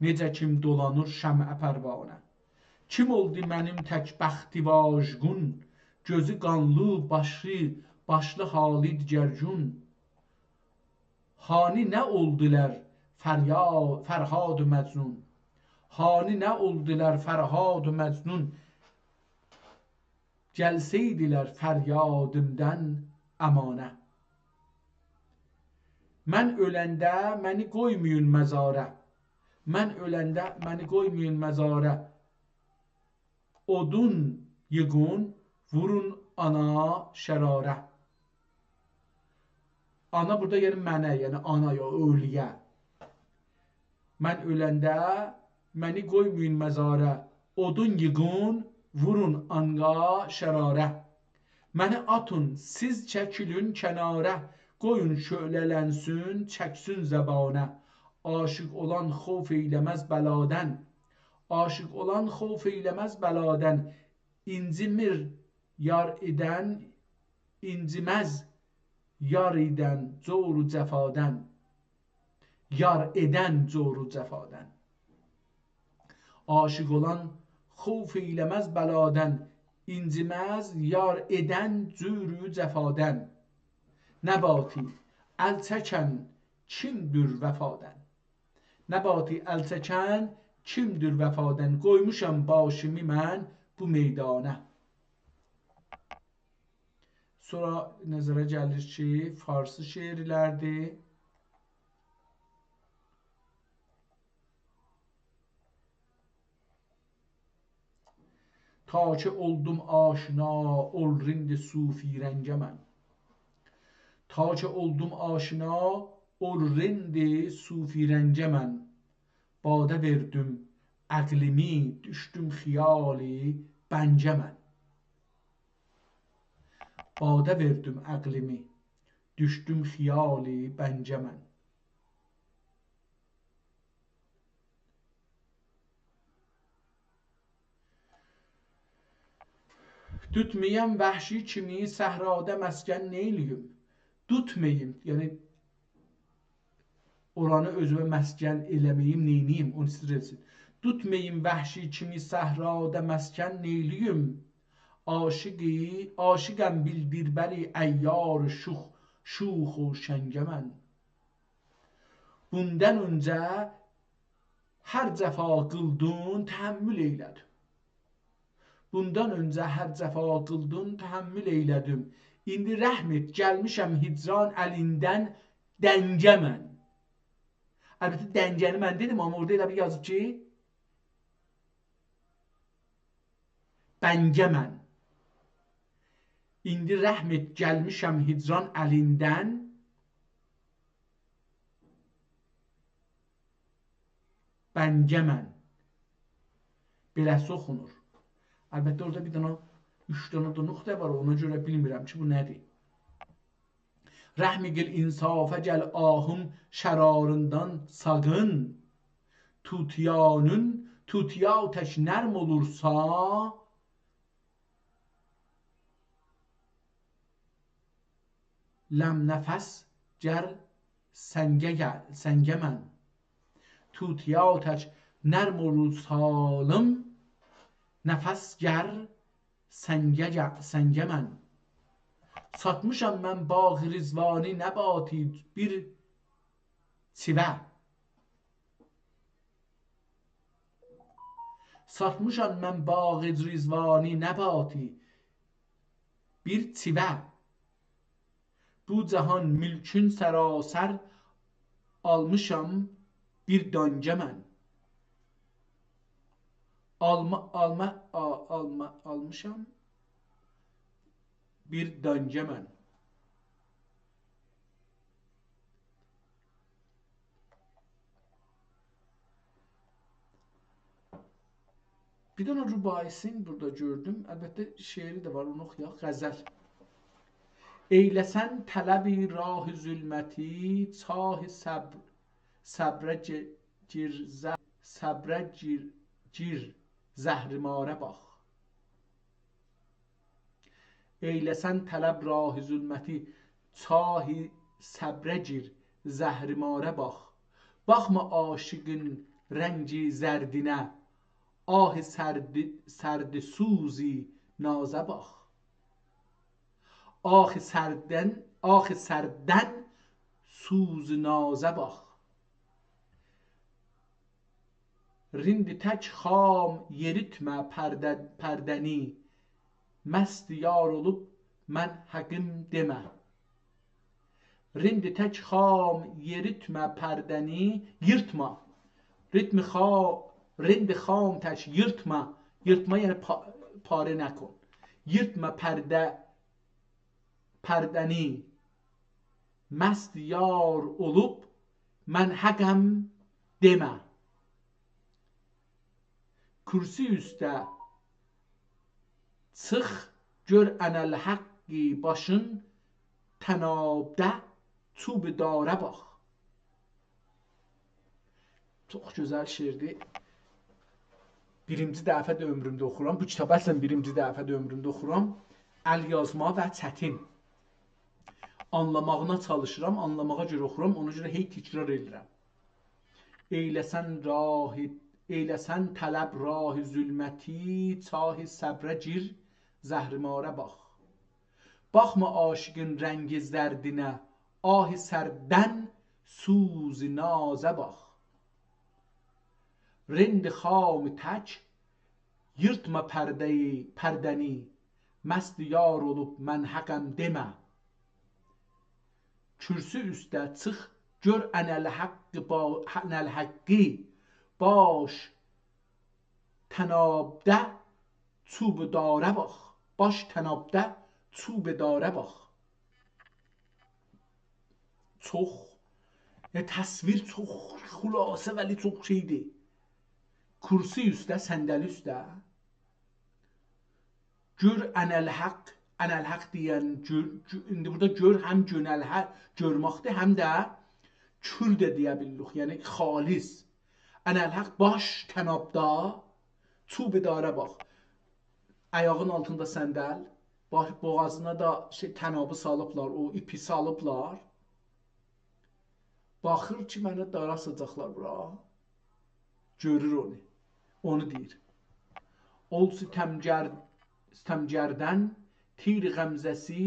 Necə kim dolanır şəmə pərvanə. Kim oldu mənim tək bəxti vajgun, gözü qanlı, başlı hali digərgün. Hani nə oldular Fərhad Məcnun. Hani nə oldular Fərhad Məcnun. Gəlsəydilər fəryadımdan əmanə. Mən öləndə məni qoymayın məzarə. Mən öləndə məni qoymayın məzarə. Odun yığın, vurun ana şərarə. Ana burada yəni mənə, yəni ana ya ölüyə. Mən öləndə məni qoymayın məzarə. Odun yığın, vurun anga şərarə. Məni atın, siz çəkilin kənarə. Qoyun şölələnsin, çəksin zəbanə. Aşıq olan xof eyləməz bəladən. Aşıq olan xof eyləməz bəladən. İncimir yar edən, inciməz yar edən coru cəfadən. Yar edən coru cəfadən. Aşıq olan xof eyləməz bəladən. İnciməz yar edən cürü cəfadən. Nəbati əl çəkən kimdir vəfadən. Nəbati əl çəkən kimdir vəfadən. Qoymuşam başımı mən bu meydana. Sonra nəzərə gəlir ki, farsı şeirlərdir. Ta ki oldum aşina, ol rindi sufi rəngə mən. Ta ki oldum aşina, ol rindi sufi rəngə mən. Badə verdim əqlimi, düşdüm xiyali bəncə mən. Badə verdim əqlimi, düşdüm xiyali bəncə mən. Tutmayım vəhşi kimi səhrada məskən neyliyim? Tutmayım, yəni oranı özümə məskən eləməyim, neyniyim, onu istir etsin. Tutmayım vəhşi kimi səhrada məskən neyliyim? Aşıqəm bildirbəri əyyar şux o şəngə mən. Bundan öncə hər cəfa qıldın, təhəmmül eylədim. Bundan öncə hər cəfa qıldın, təhəmmül eylədim. İndi rəhm et, gəlmişəm hicran əlindən dəngə mən. Əlbəttə dəngəni mən dedim, amma orada elə bir yazıb ki, bəngə mən. İndi rəhm et, gəlmişəm hicran əlindən bəngə mən. Beləsi oxunur. Əlbəttə orada bir dənə 3 dənə də nöqtə var, ona görə bilmirəm ki, bu nədir. Rəhmi qil insafə gəl ahım şərarından sağın. Tutiya tək nərm olursa, ləm nəfəs gəl səngə mən. Tutiya tək nərm olursalım, nəfəs gəl səngə mən. Satmışam mən bağ-ı rizvani nəbati bir çivə. Satmışam mən bağ-ı rizvani nəbati bir çivə. Bu cahan mülkün sərasər almışam bir döngə mən. Almışam bir döngə mən. Bir dənə rübaisini burada gördüm. Əlbəttə şeiri də var, onu oxuyaq. Qəzəl. Eyləsən tələbi rah-ı zülməti, çah-ı səbrə gir zəhrimarə bax. Eyləsən tələb rah-ı zülməti, çah-ı səbrə gir, zəhrimara bax. Baxma aşığın rəngi zərdinə, ah sərdi suzi nazə bax. Ah sərdən suzi nazə bax. Rindi tək xam yeritmə pərdəni, məst yar olub mən həqim demə. Rindi tək xam yeritmə pərdəni, yırtma. Rindi xam tək yırtma. Yırtma yəni pare nəkon. Yırtma pərdəni, məst yar olub mən həqəm demə. Kürsi üstə çıx, gör ənəl haqqi başın tənabdə çub darə bax. Çox gözəl şeirdir. Birinci dəfə də ömrümdə oxuram. Bu kitabı əslən birinci dəfə də ömrümdə oxuram. Əl yazma və çətin. Anlamağına çalışıram, anlamağa görə oxuram, ona görə hey təkrar edirəm. Eyləsən tələb rahi zülməti, çahi səbrə gir, zəhrimara bax. Baxma aşığın rəngi zərdinə, ahi sərdən suzi nazə bax. Rendi xami tək, yırtma pərdəni, məst yar olub mən həqəm demə. Kürsü üstə çıx, gör ənəl haqqi baş tənabdə çub darə bax. Baş tənabdə çub darə bax. Çox, təsvir çox xülasə vəli çox şeydir. Kursi üstə, səndəli üstə gör ənəl haqq. Ənəl haqq deyən, indi burada gör həm gönəl görməkdir, həm də kür də deyə bilirik, yəni xalis. Ənəl haqq baş tənabda çub darə bax. Ayağın altında səndəl, boğazına da tənabı salıblar, o ipi salıblar. Baxır ki, mənə dara asacaqlar bura. Görür onu. Onu deyir. Ol sitemgərdən tir qəmzəsi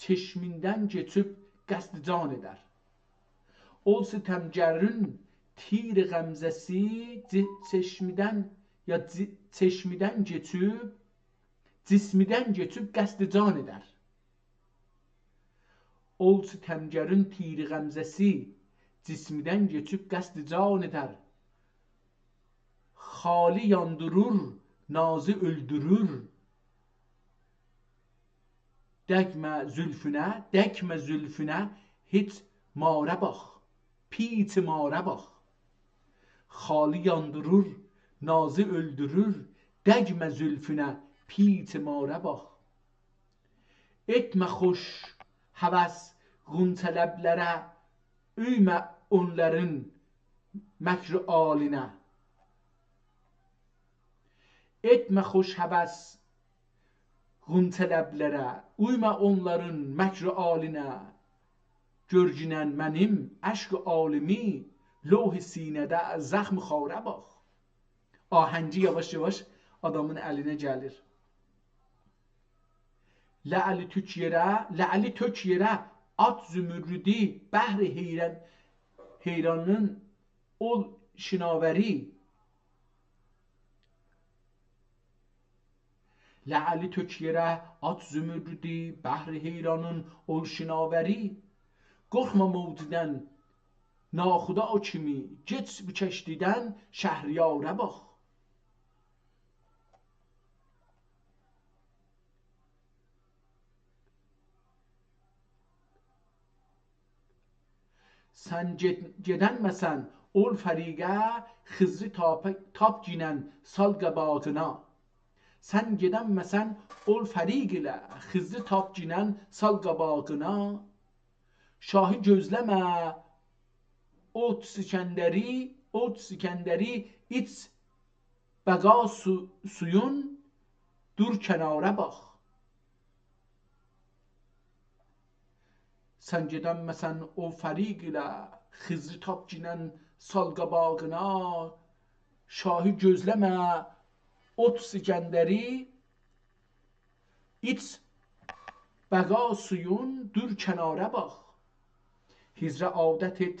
çeşmindən keçib qəsd can edər. Ol sitemgərin tir qəmzəsi çeşmidən keçib cismidən keçib qəsd can edər. Ol sitemgərin tir qəmzəsi cismidən keçib qəsd can edər. Xali yandırır, nazı öldürür. Dəkmə zülfünə heç marə bax. Piç marə bax. Xali yandırır, nazı öldürür. Dəkmə zülfünə piç marə bax. Etmə xoş həvəs qunçələblərə, üymə onların məkr alinə. Etmə xoş həvəs qunçələblərə, uymə onların məkr alinə. Görgünən mənim əşq alimi, lövh-i sinədə zəxm xarə bax. Ahəngi yavaş-yavaş adamın əlinə gəlir. Lə'li tök yerə, at zümrüdü, bəhr heyranın ol şinavəri. Lə'li tök yerə, at zümrüdü, bəhr heyranın ol şinavəri. Qorxma mövcudən, naxuda o kimi, geç bu kəştidən şəhriyarə bax. Sən gedənməsən, ol fəriqə, xızri tap ginən sal qəbağına. Sən gedənməsən, ol fəriq ilə, xızri tap ginən sal qəbağına. Şahı gözləmə, ot sikəndəri, iç bəqa suyun, dur kənara bax. sən gedənməsən o fəriq ilə, Xızrı tap ginən sal qabağına, şahı gözləmə, ot sigəndəri, iç bəqa suyun, dur kənara bax. Hicrə adət et,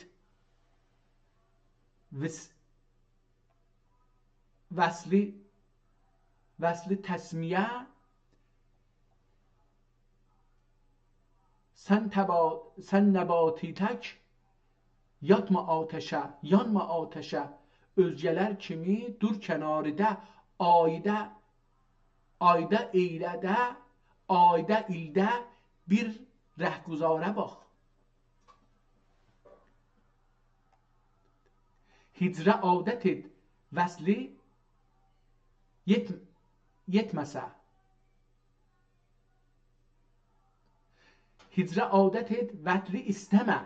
vəsli təsmiyə, sən nəbati tək, yatma ateşə, yanma ateşə, özgələr kimi dur kənarıda, ayda eylədə, ayda ildə bir rəhguzara bax. Hicrə adət et, vəsli yetməsə. Hicrə adət et, vətri istəmə.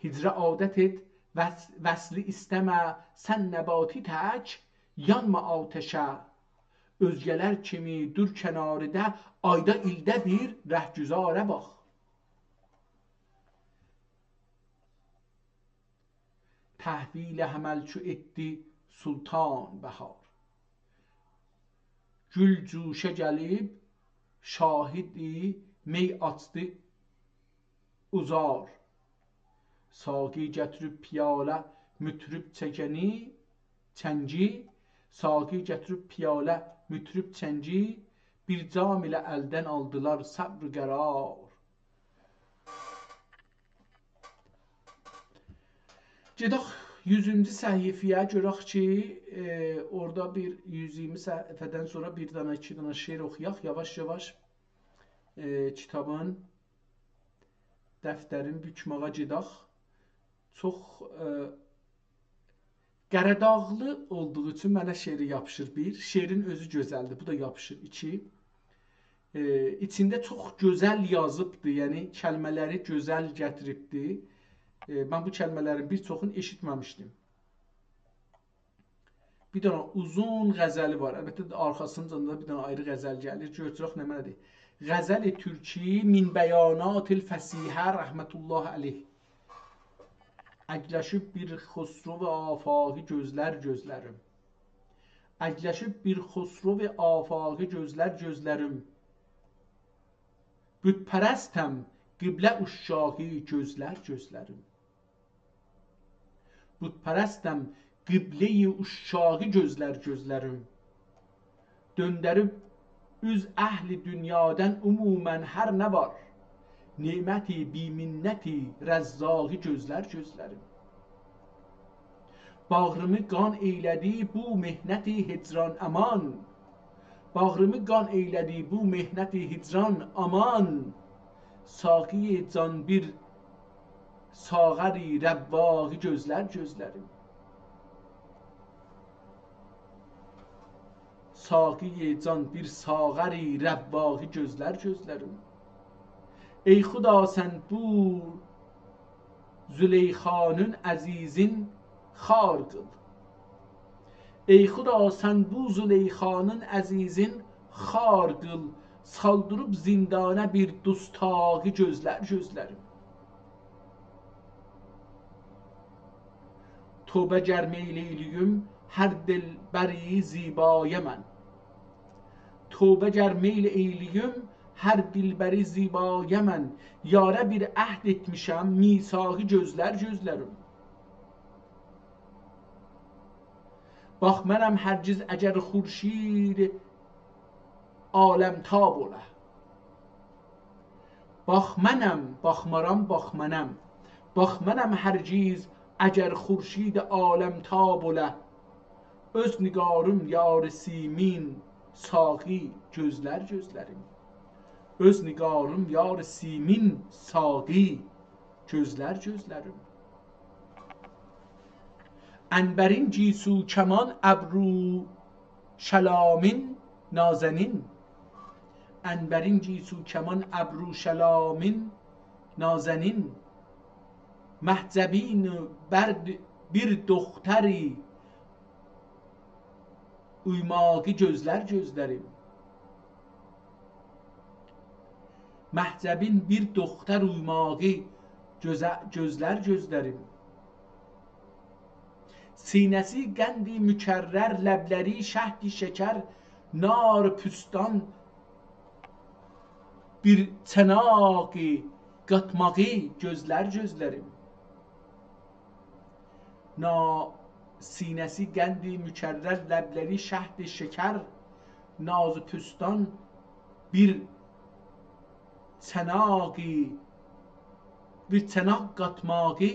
Hicrə adət et, vəsli istəmə, sən nəbati tək, yanma ateşə. Özgələr kimi dur kənarıda, ayda ildə bir rəhgüzara bax. Təhvil həməl çu etdi sultan bəhar. Gül cuşə gəlib, şahidi mey açdı uzar. Saqi gətirib piyalə, mütrib çəkəni, çəngi. Saqi gətirib piyalə, mütrib çəngi. Bir cam ilə əldən aldılar səbr qərar. Gedək 100-cü səhifəyə görək ki, orada bir 120 səhifədən sonra bir dənə, iki dənə şeir oxuyaq. Yavaş-yavaş kitabın, dəftərin bükməyə gedək. Çox Qəradağlı olduğu üçün mənə şeiri yapışır bir. Şeirin özü gözəldir, bu da yapışır iki. İçində çox gözəl yazıbdır, yəni kəlmələri gözəl gətiribdir. Mən bu kəlmələrin bir çoxunu eşitməmişdim. Bir dənə uzun qəzəli var. Əlbəttə arxasında da bir dənə ayrı qəzəl gəlir. Görəcək nə mənadır. Qəzəl-i türki min bəyanat-ül fəsihə rəhmətullah əleyh. Əkləşib bir xosro və afaqı gözlər gözlərim. Əkləşib bir xosro və afaqı gözlər gözlərim. Bütpərəstəm, qiblə uşşağı gözlər gözlərim. Bütpərəstəm, qiblə-i uşşağı gözlər gözlərim. Döndərib üz əhli dünyadan umumən hər nə var. Neməti, biminnəti, rəzzağı gözlər gözlərim. Bağrımı qan eylədi bu mehnəti hicran aman. Bağrımı qan eylədi bu mehnəti hicran aman. Saqi can bir sağəri rəvvağı gözlər gözlərim. Saqi can bir sağəri rəvvağı gözlər gözlərim. Ey xuda sən bu Züleyxanın əzizin xar qıl. Ey xuda sən bu Züleyxanın əzizin xar qıl. Saldırıb zindana bir dustağı gözlər gözlərim. Tövbə gər meyl eyliyim hər dilbəri zibaya mən. Tövbə gər meyl eyliyim hər dilbəri zibaya mən. Yara bir əhd etmişəm misağı gözlər gözlərim. Bax mənəm hərgiz əgər xurşid aləm tab olə. Bax mənəm, baxmaram, bax mənəm. Bax mənəm hərgiz əgər xurşid aləm tab olə. Öz nigarım yar simin saqi gözlər gözlərim. Öz nigarım yar simin saqi gözlər gözlərim. Ənbərin gisu kəman əbru şəlamin nazənin. Ənbərin gisu kəman əbru şəlamin nazənin. Məhcəbin bir doktoری uymağı gözlər gözlərim. Məhcəbin bir doktor uymağı gözlər gözlərim. Sinəsi qəndi mükərrər, ləbləri şəhdi şəkər, nar püstan bir çənaqi qatmağı gözlər gözlərim. Sinəsi qəndi mükərrər, ləbləri şəhdi şəkər, naz püstan bir çənaq qatmağı,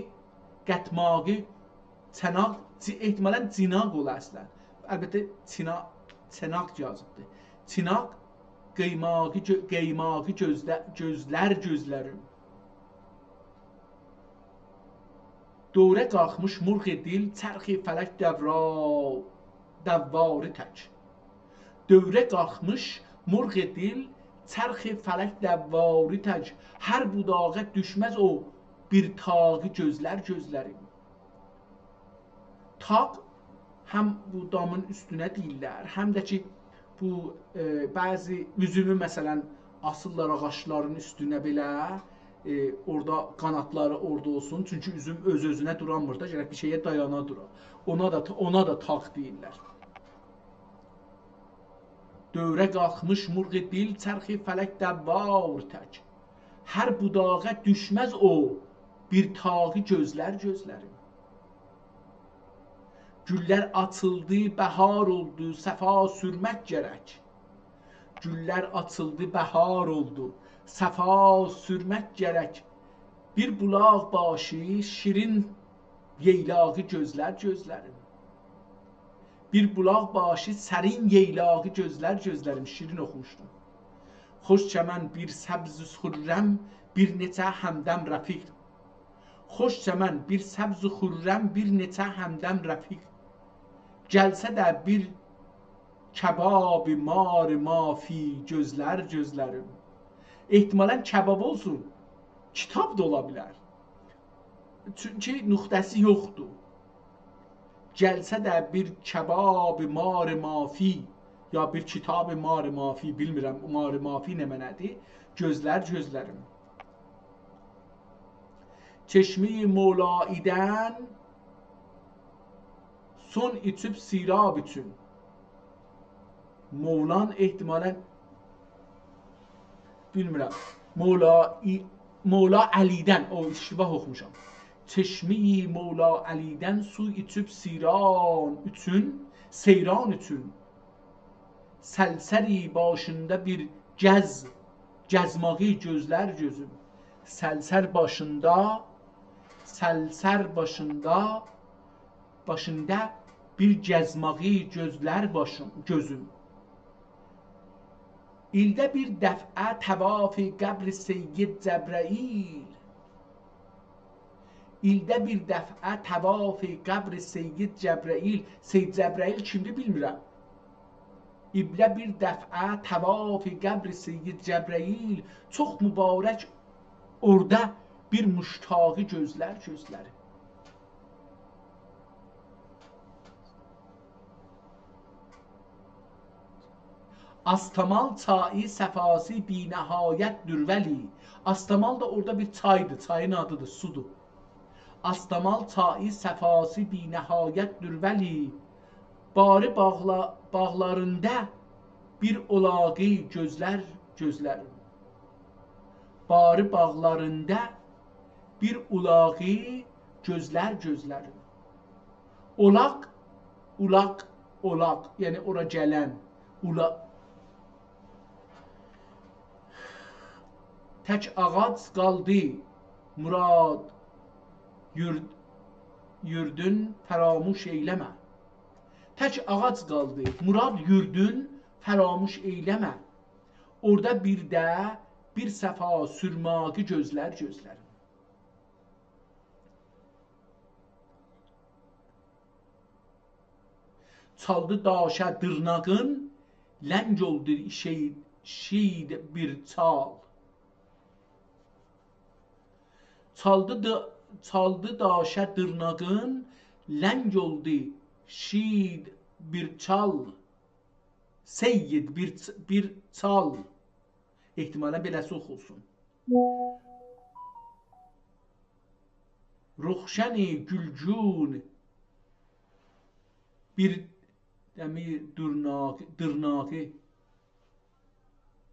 çənaq ehtimalən cinaq ola əslən. Əlbəttə çənaq yazıbdır. Çinaq qeymağı gözlər gözlərim. Dövrə qalxmış murğ dil, çərxi fələk dəvvarı tək. Dövrə qalxmış murğ dil, çərxi fələk dəvvarı tək. Hər budağa düşməz o bir tağı gözlər gözlərim. Taq həm bu damın üstünə deyirlər, həm də ki bu bəzi üzümü məsələn asırlar ağacların üstünə belə, orada qanatları orada olsun. Çünki üzüm öz-özünə duramır da, gərək bir şeyə dayana dura. Ona da taq deyirlər. Dövrə qalxmış murğ dil, çərxi fələk dəvvar tək. Hər budağa düşməz o bir tağı gözlər gözlərim. Güllər açıldı, bəhar oldu, səfa sürmək gərək. Güllər açıldı, bəhar oldu, səfa sürmək gərək. Bir bulaq başı, şirin yeylağı gözlər gözlərim. Bir bulaq başı, sərin yeylağı gözlər gözlərim. Şirin oxumuşdum. Xoş çəmən bir səbz-ü xürrəm, bir neçə həmdəm rəfiq. Xoş çəmən bir səbz-ü xürrəm, bir neçə həmdəm rəfiq. Gəlsə də bir kəbab-ı mar mafi gözlər gözlərim. Ehtimalən kəbab olsun, kitab da ola bilər. Çünki nöqtəsi yoxdur. Gəlsə də bir kəbab-ı mar mafi, ya bir kitab-ı mar mafi, bilmirəm mar mafi nə mənədir, gözlər gözlərim. Çeşmi-i Molaidən son içib sirab üçün. Mevlan ehtimalən bilmirəm. Mola Əlidən, o iştibah oxumuşam. Çeşmi-i Mola Əlidən su içib seyran üçün. Səlsəri başında bir gəzmağı gözlər gözüm. Səlsər başında bir gəzmağı gözlər gözüm. İldə bir dəfə təvaf-ı qəbr-i Seyyid Cəbrəil. İldə bir dəfə təvaf-ı qəbr-i Seyyid Cəbrəil. Seyyid Cəbrəil kimdir bilmirəm. İldə bir dəfə təvaf-ı qəbr-i Seyyid Cəbrəil. Çox mübarək orada bir müştağı gözlər gözlərim. Astamal çayı səfası binəhayət dürvəli. Astamal da orada bir çaydır, çayın adıdır, sudur. Astamal çayı səfası binəhayət dürvəli. Barı bağlarında bir olağı gözlər gözlərim. Barı bağlarında bir ulağı gözlər gözlərim. Olaq, yəni ora gələn, tək ağac qaldı, murad yurdün fəramuş eyləmə. Tək ağac qaldı, murad yurdün fəramuş eyləmə. Orada bir də bir səfa sürmağı gözlər gözlərim. Çaldı daşa dırnağın, ləng oldu şid bir çal. Çaldı daşa dırnağın, ləng oldu şid bir çal. Seyyid bir çal. Ehtimalən beləsi oxulsun. Rukşen gülcun bir demir dırnağı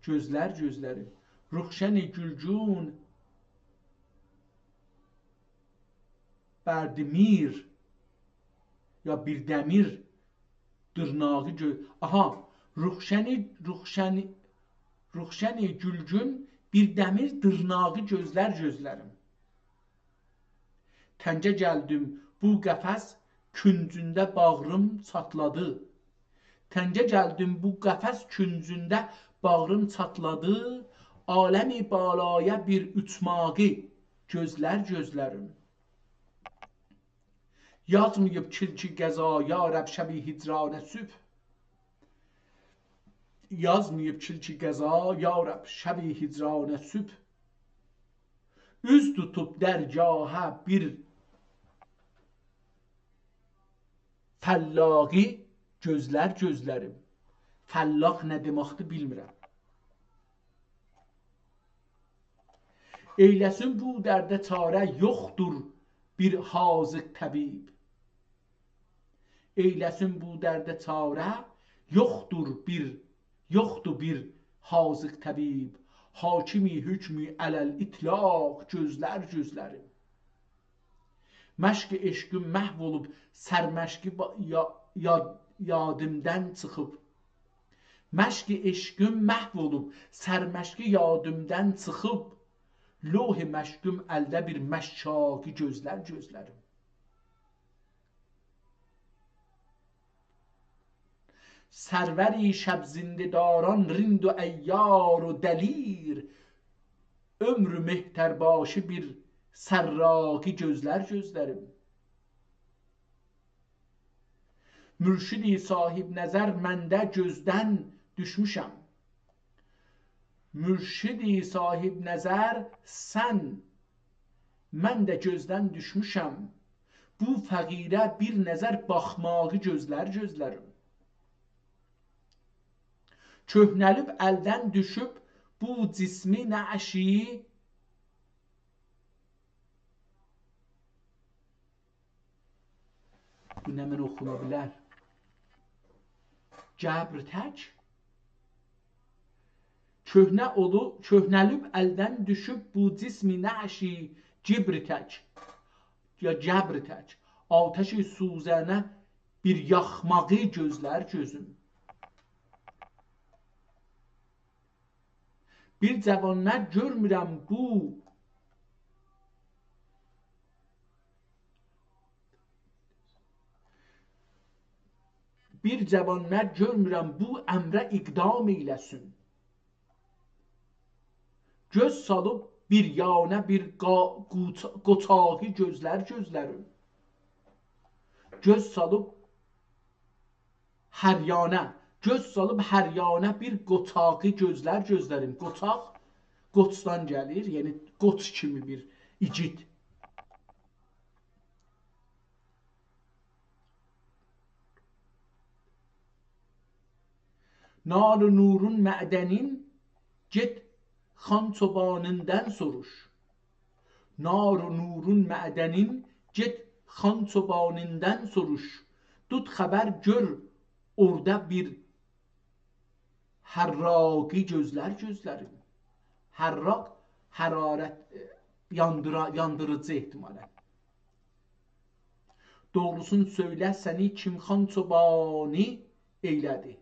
gözleri. Rukşen gülcun berdimir ya bir demir dırnağı aha Rukşeni gülgün bir demir dırnağı gözlerim. Təncə gəldim bu qəfəs küncündə bağrım çatladı. Təncə gəldim bu qəfəs küncündə bağrım çatladı. Aləmi balaya bir uçmağı gözlərim. Yazmayıb çilki qəza ya Rəb şəbi hicranə sübh. Yazmayıb çilki qəza ya Rəb şəbi hicranə sübh. Üz tutub dərgahə bir fəllaqi gözlərim. Fəllaq nə deməkdir bilmirəm. Eyləsin bu dərdə çarə yoxdur bir hazıq təbib. Eyləsin bu dərdə çarə yoxdur bir hazıq təbib. Hakimi hükmü ələl itlaq gözlərim. Məşq eşqim məhv olub, sərməşqi yadımdan çıxıb. Məşq eşqim məhv olub, sərməşqi yadımdan çıxıb. Loh məşqim əldə bir məşşaqi gözlərim. Sərvəri şəb zindedaran rind و əyyar و دلیر ömrü mehtərbaşı bir sərraqi gözlərim. Mürşidi sahib nəzər məndə gözdən düşmüşəm. Mürşidi sahib nəzər sən mən də gözdən düşmüşəm. Bu fəqirə bir nəzər baxmağı gözlərim. Köhnəlib əldən düşüb bu cismi nəşi bu nə mən oxuna bilər? Cəbr tək köhnəlib əldən düşüb bu cismi nəşi cibr tək ya cəbr tək ateşi suzənə bir yaxmağı gözüm. Bir cəvanlər görmürəm bu əmrə iqdam eyləsin. Göz salıb bir yana bir qoçağı gözlərim. Göz salıb hər yana bir qoçağı gözlərim. Qoçaq qoçdan gəlir, yəni qoç kimi bir igid. Nar nurun mədənin get xan çobanından soruş. Nar nurun mədənin get xan çobanından soruş. Tut xəbər gör orada bir hərraqi gözlərim. Hərraq hərarət yandırıcı ehtimalən. Doğrusunu söylə səni kim xan çobani eylədi.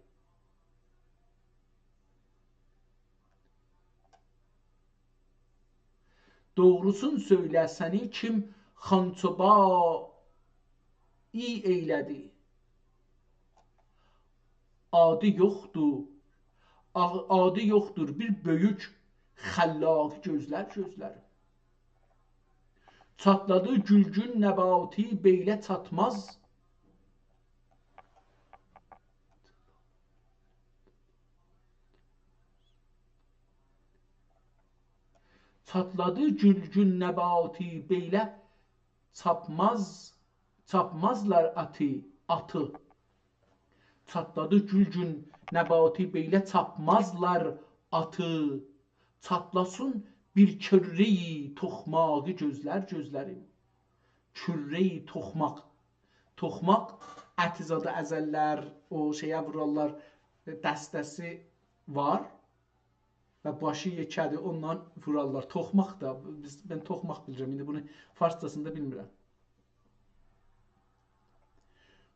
Doğrusunu söylə səni kim xan çobani eylədi. Adı yoxdur bir böyük xəllaq gözlərim. Çatladı gülgün nəbati beylə çatmaz. Çatladı gülgün nəbati beylə çapmazlar atı. Çatladı gülgün nəbati beylə çapmazlar atı. Çatlasın Bir körreyi toxmağı gözlərim. Kürreyi toxmaq. Toxmaq ətizadə əzəllər, o şeyə vurarlar, dəstəsi var və başı yekədir, ondan vurarlar. Toxmaq da, ben toxmaq bilirəm, indi bunu farsçasında bilmirəm.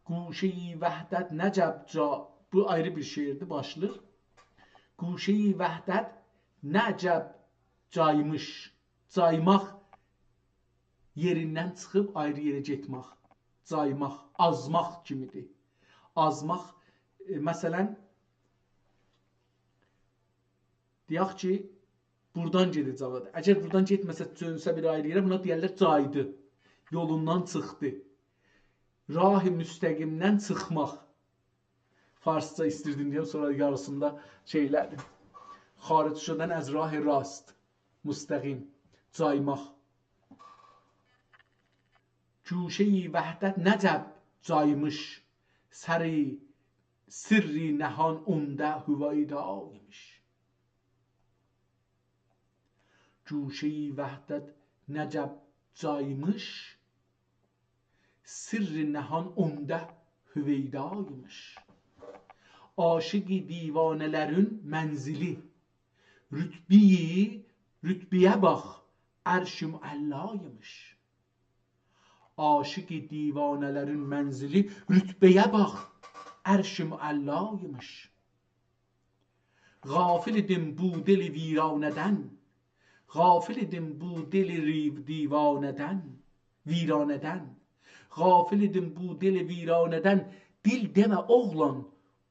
Guşeyi vəhdət nəcəbca, bu ayrı bir şeirdir, başlıq. Guşeyi vəhdət nəcəb caymış, caymaq, yerindən çıxıb ayrı yerə getmək, caymaq, azmaq kimidir. Azmaq, məsələn, deyək ki, buradan gedəcək. Əgər buradan getməsə, dönsə bir ayrı yerə, buna deyərlər caydı, yolundan çıxdı. Rah-ı müstəqimdən çıxmaq. Farsça istirdim deyəm, sonra yarısında şeylərdir. Xaric şudan əz rah-ı rast, müstəqim, caymaq. Guşeyi vəhdət nəcəb caymış, səri sirri nəhan onda hüvayda imiş. Guşeyi vəhdət nəcəb caymış, sirri nəhan onda hüveyda imiş. Aşıqi divanələrin mənzili, rütbiyə bax, ərş-i müəlla imiş. Aşıqi divanələrin mənzili, rütbəyə bax, ərş-i müəlla imiş. Gafil idim bu deli viranədən, gafil idim bu deli divanədən, viranədən. Gafil idim bu deli viranədən, dil demə oğlan,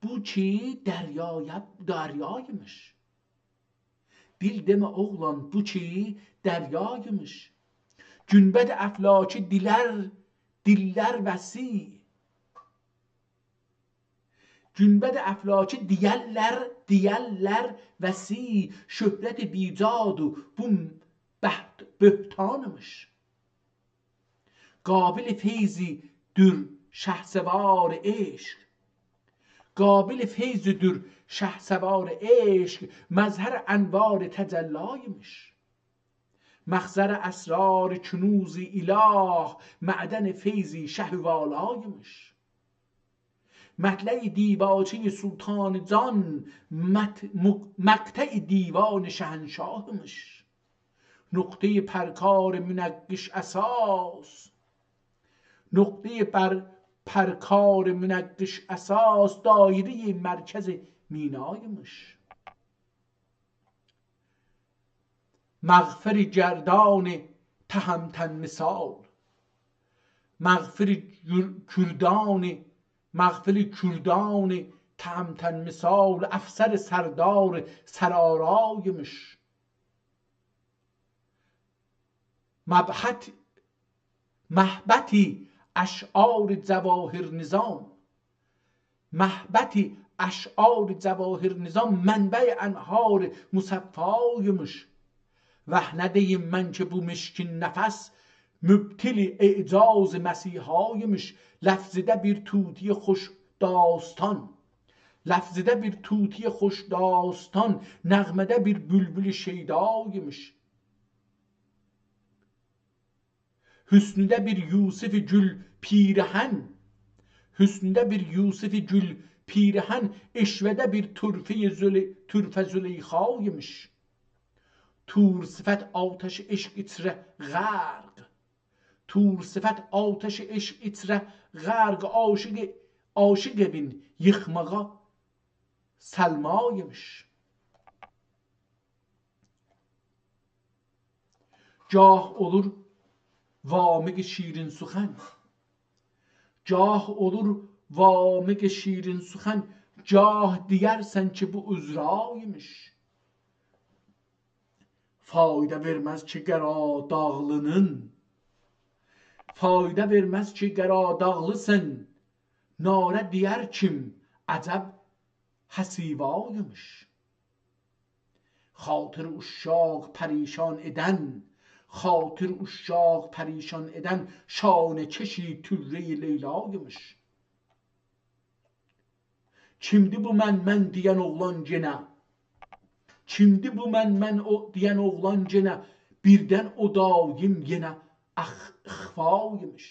bu ki dəryaymış. Dil demə oğlan, bu ki dəryaymış. Günbəd əflaki dillər vəsi. Günbəd əflaki diyərlər vəsi. Şöhrət bicadu bu böhtanmış. Qabil feyzi dür şəhsəvar eşq. Qabil feyzi dür şəhsəvar eşq. Məzhər ənvar təcəllaymış. Məxzər əsrar künuzi ilah, mədən feyzi şəhvalaymış. Mətləyi divaçı sultan can, məqtəyi divan şəhənşahmış. Nöqtəyi pərkar münəqqiş əsas, nöqtəyi pərkar münəqqiş əsas, dairi mərkəz minaymış. مغفر گردان تهمتن مثال، مغفر کردان تهمتن مثال، افسر سردار سرارایmış. محبتی اشعار جواهر نظام، محبتی اشعار جواهر نظام، منبع انهار مصفایmış. Vəhnədeyim mən ki bu mişkin nəfəs, mübtili ecaz məsihaymış. Ləfzidə bir tuti xoş dastan, ləfzidə bir tuti xoş dastan, nəğmədə bir bülbül şeydaymış. Hüsnüdə bir Yusuf gül pirəhən, hüsnüdə bir Yusuf gül pirəhən, eşvədə bir türfə züleyxaymış. Tur sifət ateş eşq içrə qərq, tur sifət ateş eşq içrə qərq, aşıq evin yıxmağa səlmaymış. Gah olur vamiq şirin suxən, gah olur vamiq şirin suxən, gah deyərsən ki bu üzraymış. Fayda verməz ki qəradağlının, fayda verməz ki qəradağlısın, narə deyər kim əcəb həsivaymış. Xatır uşaq pərişan edən, xatır uşaq pərişan edən, şanə keşi türre-i leylaymış. Kimdi bu mən deyən oğlan genə, Kimdi bu mən o deyən oğlan genə, birdən o daim yenə ixfa imiş.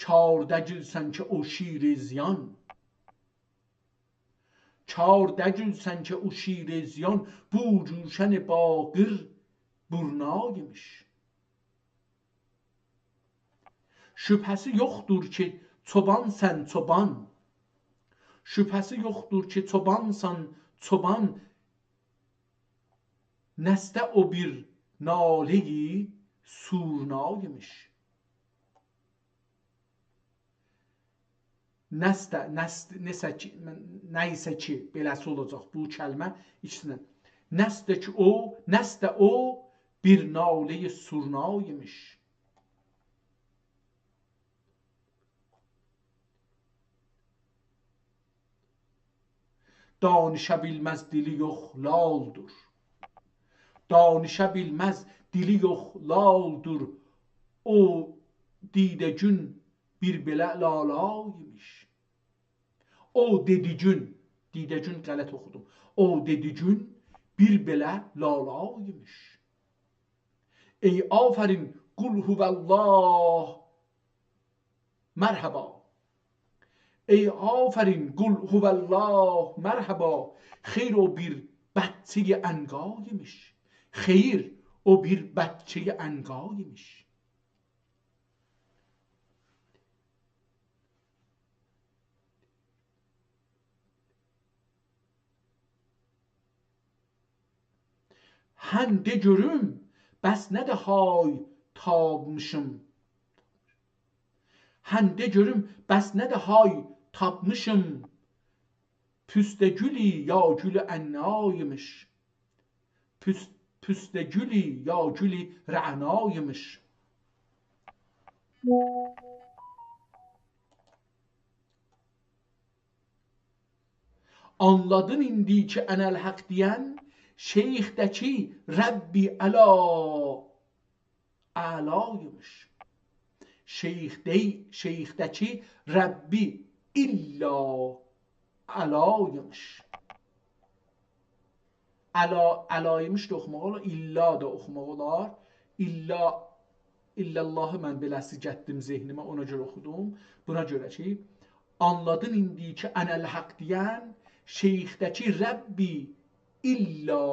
Çardəgilsən ki o şir ziyan, çardəgilsən ki o şir ziyan, bu cuşən baqir burna imiş. Şübhəsi yoxdur ki çoban sən çoban, şübhəsi yoxdur ki çobansan çoban, nəstə o bir naləyi surna imiş. Nəysə ki, beləsi olacaq bu kəlmə ikisindən. Nəstə o bir naləyi surna imiş. Danışa bilməz dili yox laldır, danışa bilməz dili yox laldır, o didə gün bir belə lala imiş. O dedi gün, didə gün qələt oxudum, o dedi gün bir belə lala imiş. Ey afərin qul huvəllah mərhaba, ey afərin qul huvəllah mərhaba, xeyr o bir bətçəyi ənqa imiş, xeyr o bir bətçəyi ənqa imiş. Həm de görüm, bəs nə də hay tapmışım. Həm de görüm, bəs nə də hay tapmışım. Püstə gülü ya gülü ənaymış. Püstə gülü ya gülü rənaymış. Anladın indi ki ənəl haq deyən, şeyxdəki Rəbbi əla əlaymış. Şeyxdəki Rəbbi illa əlaymış. Əlaymış da oxumaq olar, illa da oxumaq olar. İllallahı mən beləsi gətdim zehnimə, ona görə oxudum. Buna görə ki, anladın indi ki ənəl haq deyən, şeyxdəki Rəbbi illa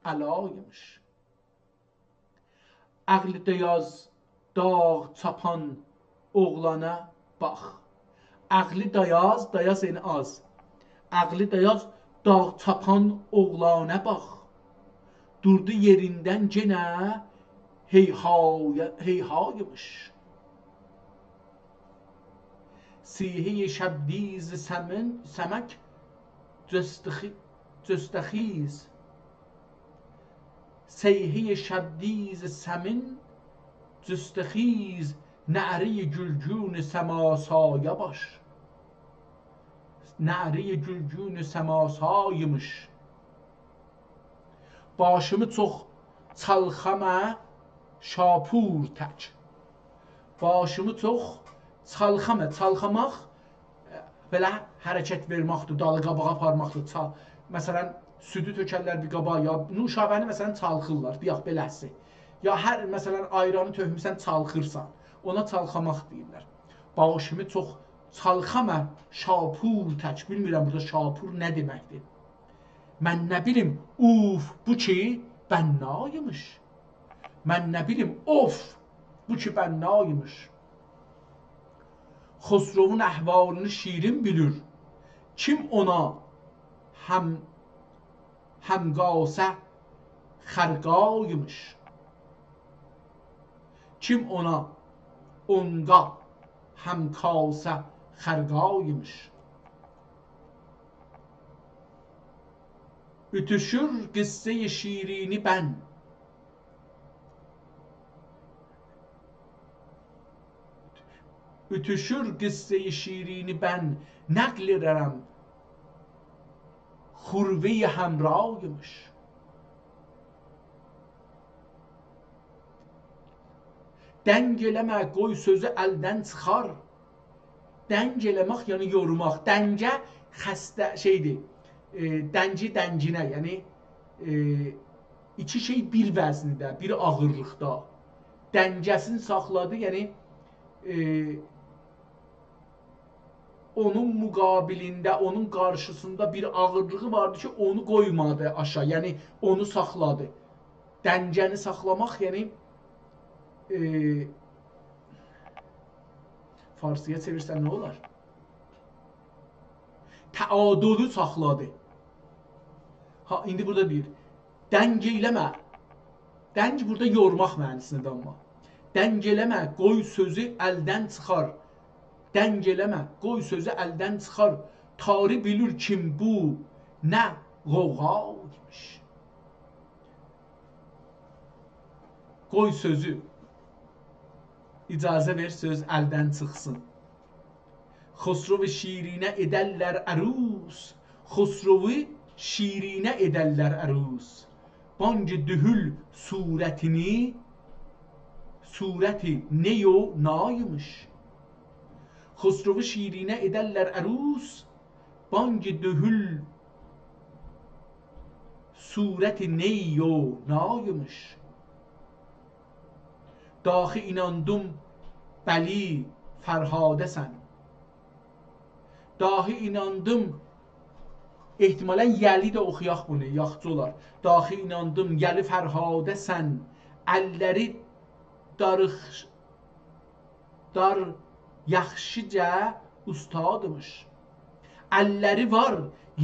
əlaymış. Əqli dayaz dağ çapan oğlana bax. Əqli dayaz, dayaz yəni az. Əqli dayaz dağ çapan oğlana bax. Durdu yerindən genə heyhaymış. Sihi şəbdiz səmək cöstəxiz. Seyhi şəbdiz səmin cöstəxiz, nəri gülgün səmasaya baş. Nəri gülgün səmasaymış. Başımı çox çalxamə şapur tək. Başımı çox çalxamə, çalxamaq belə hərəkət verməkdir, dalı qabağa aparmaqdır. Məsələn, südü tökərlər bir qabağa, ya nuşabəni məsələn çalxırlar, deyək beləsi. Ya hər, məsələn, ayranı tökmüsən, çalxırsan, ona çalxamaq deyirlər. Başımı çox çalxamə şapur tək, bilmirəm burada şapur nə deməkdir. Mən nə bilim, uf, bu ki bənnaymış. Mən nə bilim, of, bu ki bənnaymış. Xosrovun əhvalını şirin bilir. Kim ona həmqasə xərqaymış. Kim ona onqa həmqasə xərqaymış. Ütüşür qıssə-i şirini bən. Ütüşür qıssə-i şirini bən, nəql edərəm xurve-i həmraymış. Dəng eləmə, qoy sözü əldən çıxar. Dəng eləmək yəni yormaq. Dəngə xəstə şeydir. Dənci dənginə, yəni iki şey bir vəznində, bir ağırlıqda. Dəngəsini saxladı, yəni onun müqabilində, onun qarşısında bir ağırlığı vardı ki, onu qoymadı aşağı, yəni onu saxladı. Dəngəni saxlamaq, yəni farsıya çevirsən nə olar? Təadülü saxladı. Ha, indi burada deyir, dəng eləmə. Dəng burada yormaq mənisində amma. Dəng eləmə, qoy sözü əldən çıxar. Dəng eləmə, qoy sözü əldən çıxar. Tarı bilir kim bu, nə qoğa imiş. Qoy sözü, icazə ver söz əldən çıxsın. Xosrovu şirinə edərlər əruz. Xosrovu şirinə edərlər əruz. Bancı dühül surətini, surəti neyo naymış. Xosrovu şirinə edərlər əruz. Bancı dühül surəti neyo naymış. Daxi inandım bəli fərhadəsən. Dahi inandım, ehtimalən yəli də oxuyaq bunu, yaxçı olar. Dahi inandım, yəli fərhadəsən, əlləri dar yaxşıca ustadmış. Əlləri var,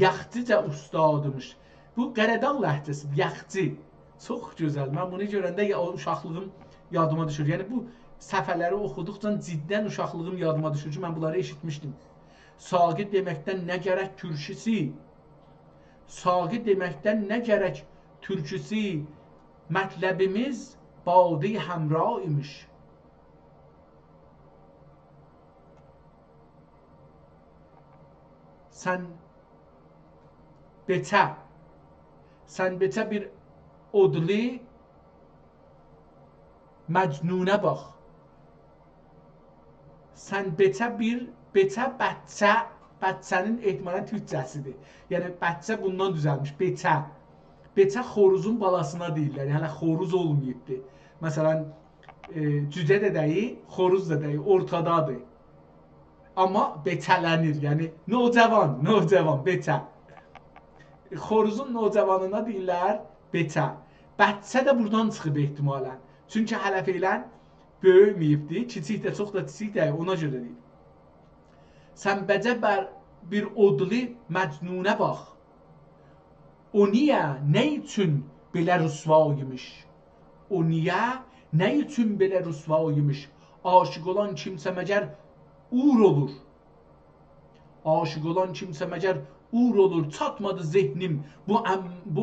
yaxçıca ustadmış. Bu Qəradağ ləhcəsidir, yaxçı. Çox gözəl, mən bunu görəndə uşaqlığım yadıma düşür. Yəni bu səfələri oxuduqca ciddən uşaqlığım yadıma düşür ki, mən bunları eşitmişdim. Saqi deməkdən nə gərək türküsü? Saqi deməkdən nə gərək türküsü? Mətləbimiz badi həmra imiş. Sən beçə bir odli məcnunə bax. Sən beçə bəccənin ehtimalən türkcəsidir. Yəni bəccə bundan düzəlmiş, beçə. Beçə xoruzun balasına deyirlər, yəni xoruz olmayıbdır. Məsələn, cücə dədəyi, xoruz dədəyi ortadadır. Amma beçələnir, yəni nocavan, beçə. Xoruzun nocavanına deyirlər beçə. Bəccə də buradan çıxıb ehtimalən. Çünki hələ feylən böyüməyibdir, kiçik də, çox da kiçik də, ona görə deyil. Sən bəcə bir odli məcnunə bax. O niyə, nə üçün belə rüsvaymış? O niyə, nə üçün belə rüsvaymış? Aşıq olan kimsə məgər uğur olur. Aşıq olan kimsə məgər uğur olur. Çatmadı zehnim, bu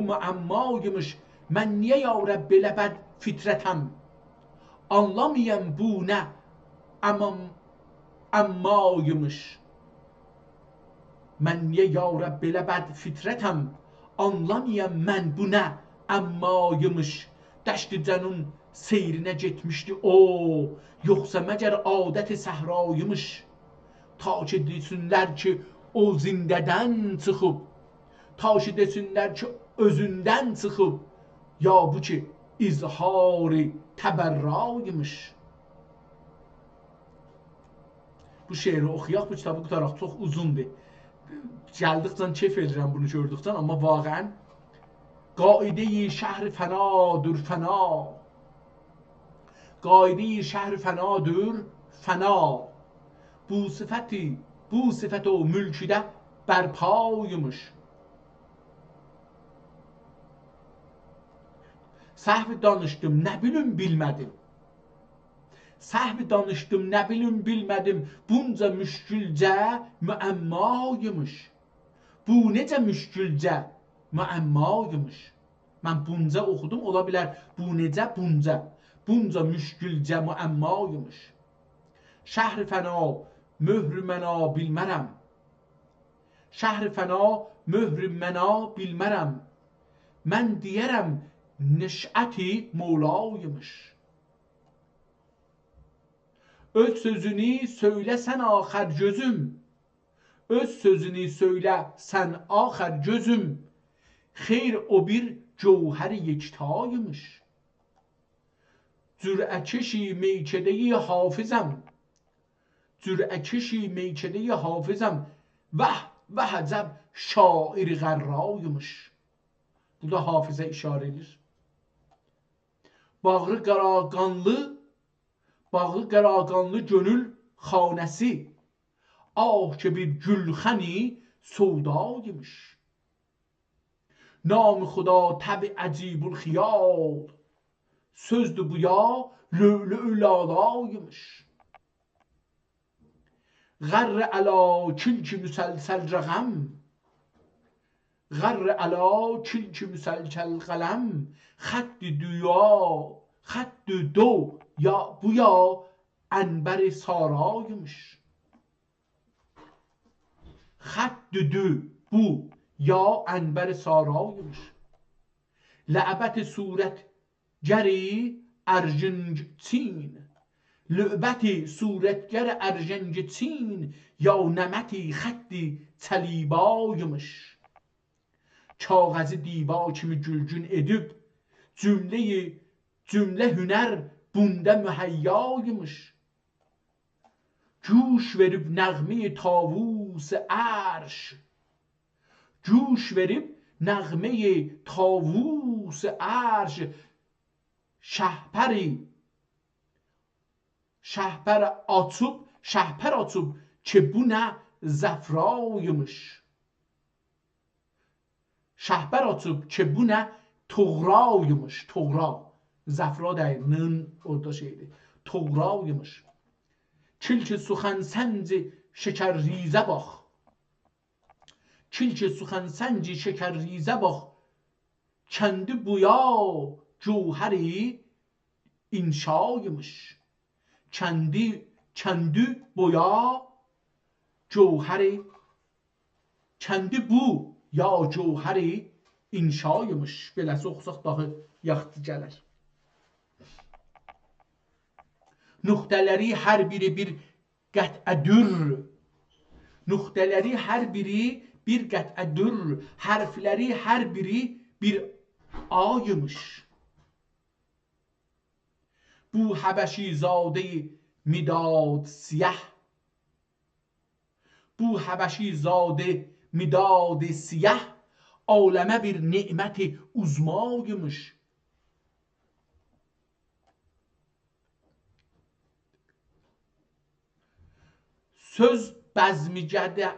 müəmmaymış. Mən niyə ya Rəbb belə bəd fitrətəm? Anlamayam bu nə əmmaymış. Mən niyə ya Rəbb belə bəd fitrətəm? Anlamayam mən bu nə əmmaymış. Dəşti cənun seyrinə getmişdi o, yoxsa məgər adət-i səhraymış. Ta ki desinlər ki o zindədən çıxıb, ta ki desinlər ki özündən çıxıb, ya bu ki izhari təbərraymış. Bu şeiri oxuyaq, bu kitabı qutaraq, çox uzundur. Gəldikcə keyf edirəm bunu gördükcə, amma vaqəən qaidə-i şəhri fənadır fəna. Qaidə-i şəhri fənadır fəna. Bu sifət o mülkidə bərpaymış. Səhvi danışdım, nə bilim bilmədim. Səhvi danışdım, nə bilim bilmədim. Bunca müşkülcə müəmmaymış. Bu necə müşkülcə müəmmaymış. Mən bunca oxudum, ola bilər. Bu necə bunca. Bunca müşkülcə müəmmaymış. Şəhri fəna, möhrü məna bilmərəm. Şəhri fəna, möhrü məna bilmərəm. Mən deyərəm, neşəti Mevlaymış. Öz sözünü söyləsən axər gözüm. Öz sözünü söyləsən axər gözüm. Xeyr o bir cevher yektaymış. Cürəkeşi meyçedeyi hafızam. Cürəkeşi meyçedeyi hafızam. Vah acəb şair qərraymış. Burada hafizə işarə edir. Bağrı qaraqanlı gönül xanəsi. Ah ki bir gülxəni sodaymış. Nam xuda təbi əcibul xiyal. Sözdür bu ya lülü lalaymış. Qərr əla kilki müsəlsəl rəqəm. Qərr əla kilki müsəlsəl qələm. Xədd-i dو ya bu ya ənbər saraymış. Xədd-i dو bu ya ənbər saraymış. Lə'bət surət gəri ərjənc çin. Lü'bəti surətgər ərjənc çin ya nəməti xətti çəlibaymış. Kağəzi diba kimi gülgün edib cümlə hünər bunda mühəyyaymış. Cuş verib nəğmi tavus ərş. Cuş verib nəğmi tavus ərş. Şəhpər açıb ki bu nə zəfraymış. Şəhpər açıb ki bu nə toğraymış. Toğra. Zəfra deyil. Nın orada şeydir. Toğraymış. Kilki suxan sənci şəkər rizə bax. Kilki suxan sənci şəkər rizə bax. Kəndi buya cevheri inşaymış. Kəndi buya cevheri. Kəndi bu ya cevheri inşaymış. Beləsi oxusaq daha yaxşı gələr. Nöqtələri hər biri bir qət'ədür. Nöqtələri hər biri bir qət'ədür. Hərfləri hər biri bir aymış. Bu Həbəşi zadə midad siyah. Bu Həbəşi zadə midad siyah. Aləmə bir ne'məti uzmaymış. Söz bəzmicədə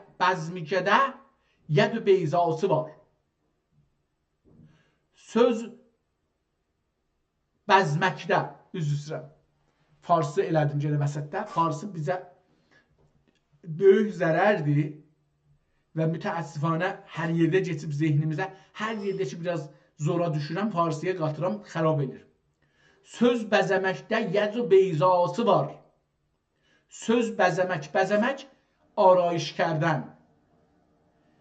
yəd-ü beyzası var. Söz bəzməkdə, üzr istəyirəm. Farsı elədim yenə vəsətdə. Farsı bizə böyük zərərdir və mütəəssifanə hər yerdə keçib zehnimizə, hər yerdə ki biraz zora düşürəm, farsıya qatıram, xərab edir. Söz bəzəməkdə yəd-ü beyzası var. Söz bəzəmək arayış kərdən.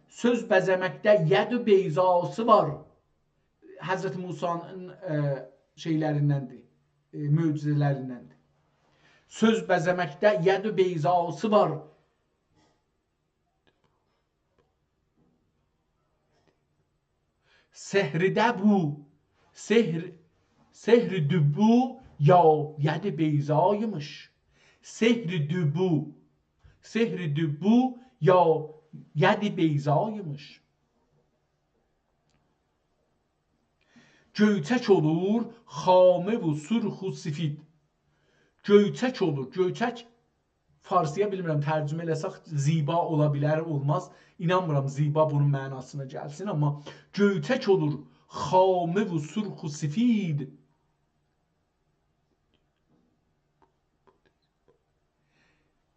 Söz bəzəməkdə yəd-ü beyzası var. Həzrət Musa'nın şeylərindəndir, möcüzələrindəndir. Söz bəzəməkdə yəd-ü beyzası var. Sehridə bu, sehri dübbu ya yəd-i beyzaymış. Sehri dübbu ya yəd-i beyzaymış. Göyçək olur xamə və surxu sifid. Göyçək olur. Göyçək farsıya bilmirəm tərcümə eləsək ziba ola bilər, olmaz. İnanmıram ziba bunun mənasına gəlsin, amma göyçək olur xamə və surxu sifid.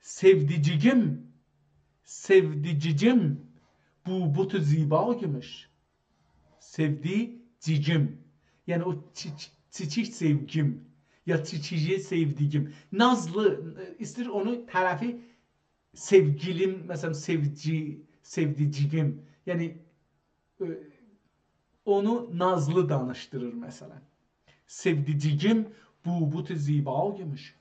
Sevdicigim bu butu zibaymış. Sevdicigim. Yəni o çiçik sevgim ya çiçiyi sevdigim. Nazlı, istəyir onu tərəfi sevgilim, məsələn sevdicigim. Yəni onu nazlı danışdırır məsələn. Sevdicigim bu butu zibaymış.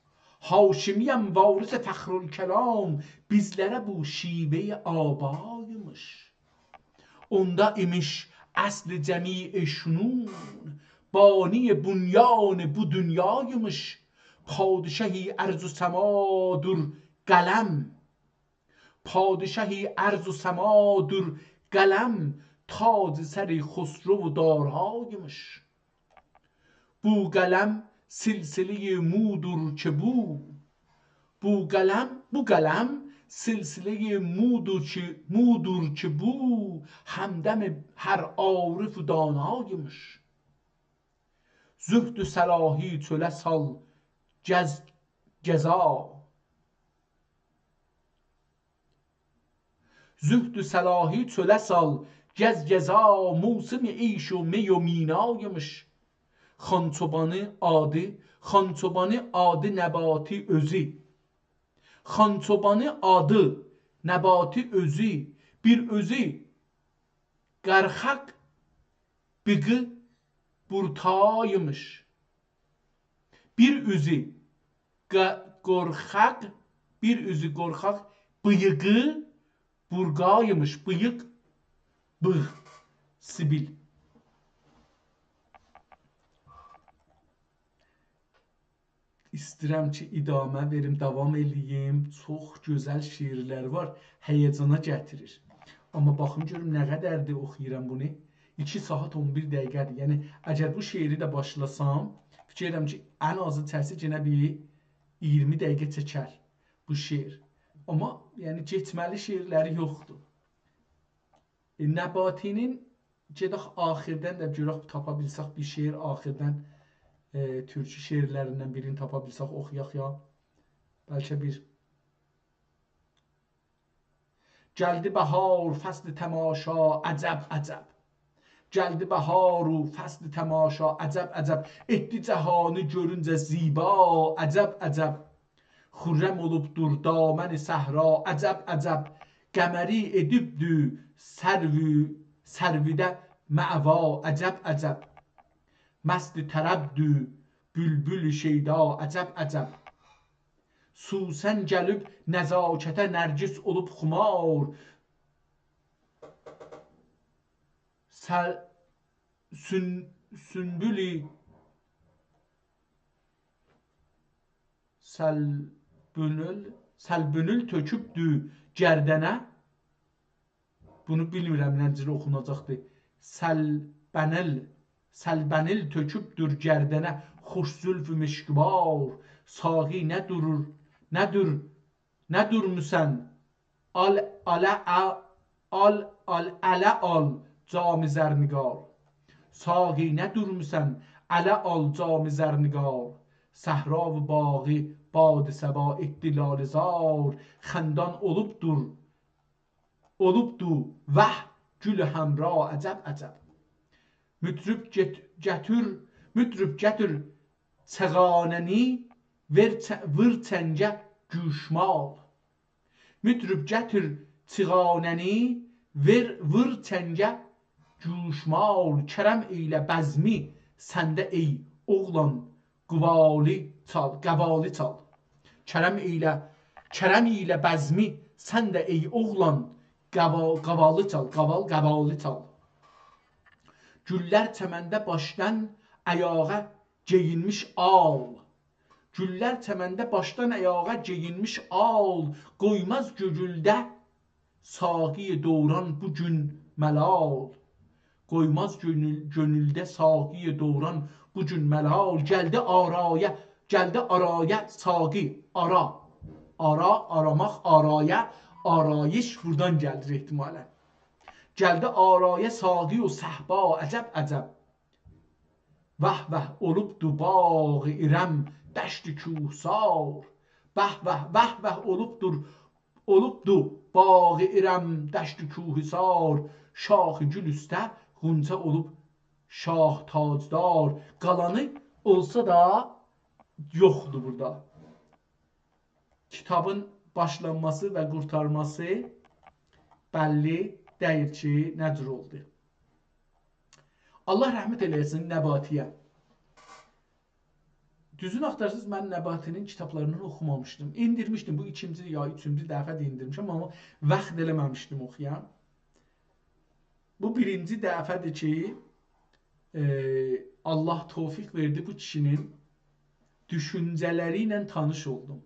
Haşimiyəm varis fəxrülkelam, bizlərə bu şivə abaymış. Onda imiş əsl cəmi şunun, bani bunyan bu dünyaymış. Padişahi ərz-ü səmadır qələm, padişahi ərz-ü səmadır qələm, tac sər-i xسرو دارهایmış. Bu qələm silsile-i mudur ki bu qələm silsile-i mudur ki bu همدم hər عارف و دانایmış. Zühd-ü səlahi çölə sal cəza, zühd-ü səlahi çölə sal cəza, موسم عیش و می و مینایmış. Xançobanı adı nəbati özü, xançobanı adı nəbati özü, bir özü qərxaq bığı burtaymış. Bir üzü qorxaq bıyığı burqaymış. Bıyıq, bığ, sibil. İstəyirəm ki, idamə verim, davam eləyim. Çox gözəl şeirlər var, həyəcana gətirir. Amma baxım görüm nə qədərdir oxuyuram bunu. 2 saat 11 dəqiqədir. Yəni, əgər bu şeiri də başlasam, fikir edirəm ki, ən azı təsi yenə bir 20 dəqiqə çəkər bu şeir. Amma yəni, getməli şeirləri yoxdur. Nəbatinin gedək axirdən də görək tapa bilsək bir şeir axirdən türkü şeirlərindən birini tapa bilsək oxuyaq ya. Bəlkə bir. Gəldi bəhar fəsl təmaşa, əcəb, əcəb. Gəldi bəhar u fəsl təmaşa, əcəb, əcəb. Etdi cəhanı görüncə ziba, əcəb, əcəb. Xürrəm olubdur daməni səhra, əcəb, əcəb. Qəməri edibdü sərvidə məva, əcəb, əcəb. Məst tərəbdü bülbül şeyda, əcəb, əcəb. Susən gəlib nəzakətə nərgis olub xumar, səlbünül tökübdü gərdənə. Bunu bilmirəm necə oxunacaqdır. Səlbənil tökübdür gərdənə, xoş zülfü mişkvar. Saqi nə durmusən? Ələ al cam-ı zərniqar. Saqi nə durmusən? Ələ al cam-ı zərniqar. Səhra və bağı bad səba etdi lalezar. Xəndan olubdur vəh gül həmra, əcəb, əcəb. Mütrüb gətir çəğanəni, vır çəngə güşmal. Mütrüb gətir çəğanəni, vır çəngə güşmal. Kərəm eylə bəzmi səndə ey oğlan, qavalı çal. Kərəm ilə bəzmi səndə ey oğlan, qavalı çal, qavalı çal. Güllər çəməndə başdan ayağa geyinmiş al. Güllər çəməndə başdan ayağa geyinmiş al. Qoymaz gönüldə saqi dövran bu gün məlal. Qoymaz gönüldə saqi dövran bu gün məlal. Gəldi araya saqi, aramaq, araya, arayiş buradan gəldir ehtimalən. Gəldi araya saqi o səhba, əcəb, əcəb. Vəh vəh olubdu bağı irəm dəşti kuhsar. Vəh vəh olubdu bağı irəm dəşti kuhsar. Şaxı gül üstəğunca olub şah tacdar. Qalanı olsa da yoxdur burada. Kitabın başlanması və qurtarması bəlli deyir ki, necür oldu. Allah rəhmət eləsin Nəbatiyə. Düzünü axtarsınız, mən Nəbatinin kitablarını oxumamışdım. İndirmişdim, bu ikinci ya üçüncü dəfə də indirmişəm, amma vaxt eləməmişdim oxuyam. Bu birinci dəfədir ki, Allah tövfiq verdi, bu kişinin düşüncələri ilə tanış oldum.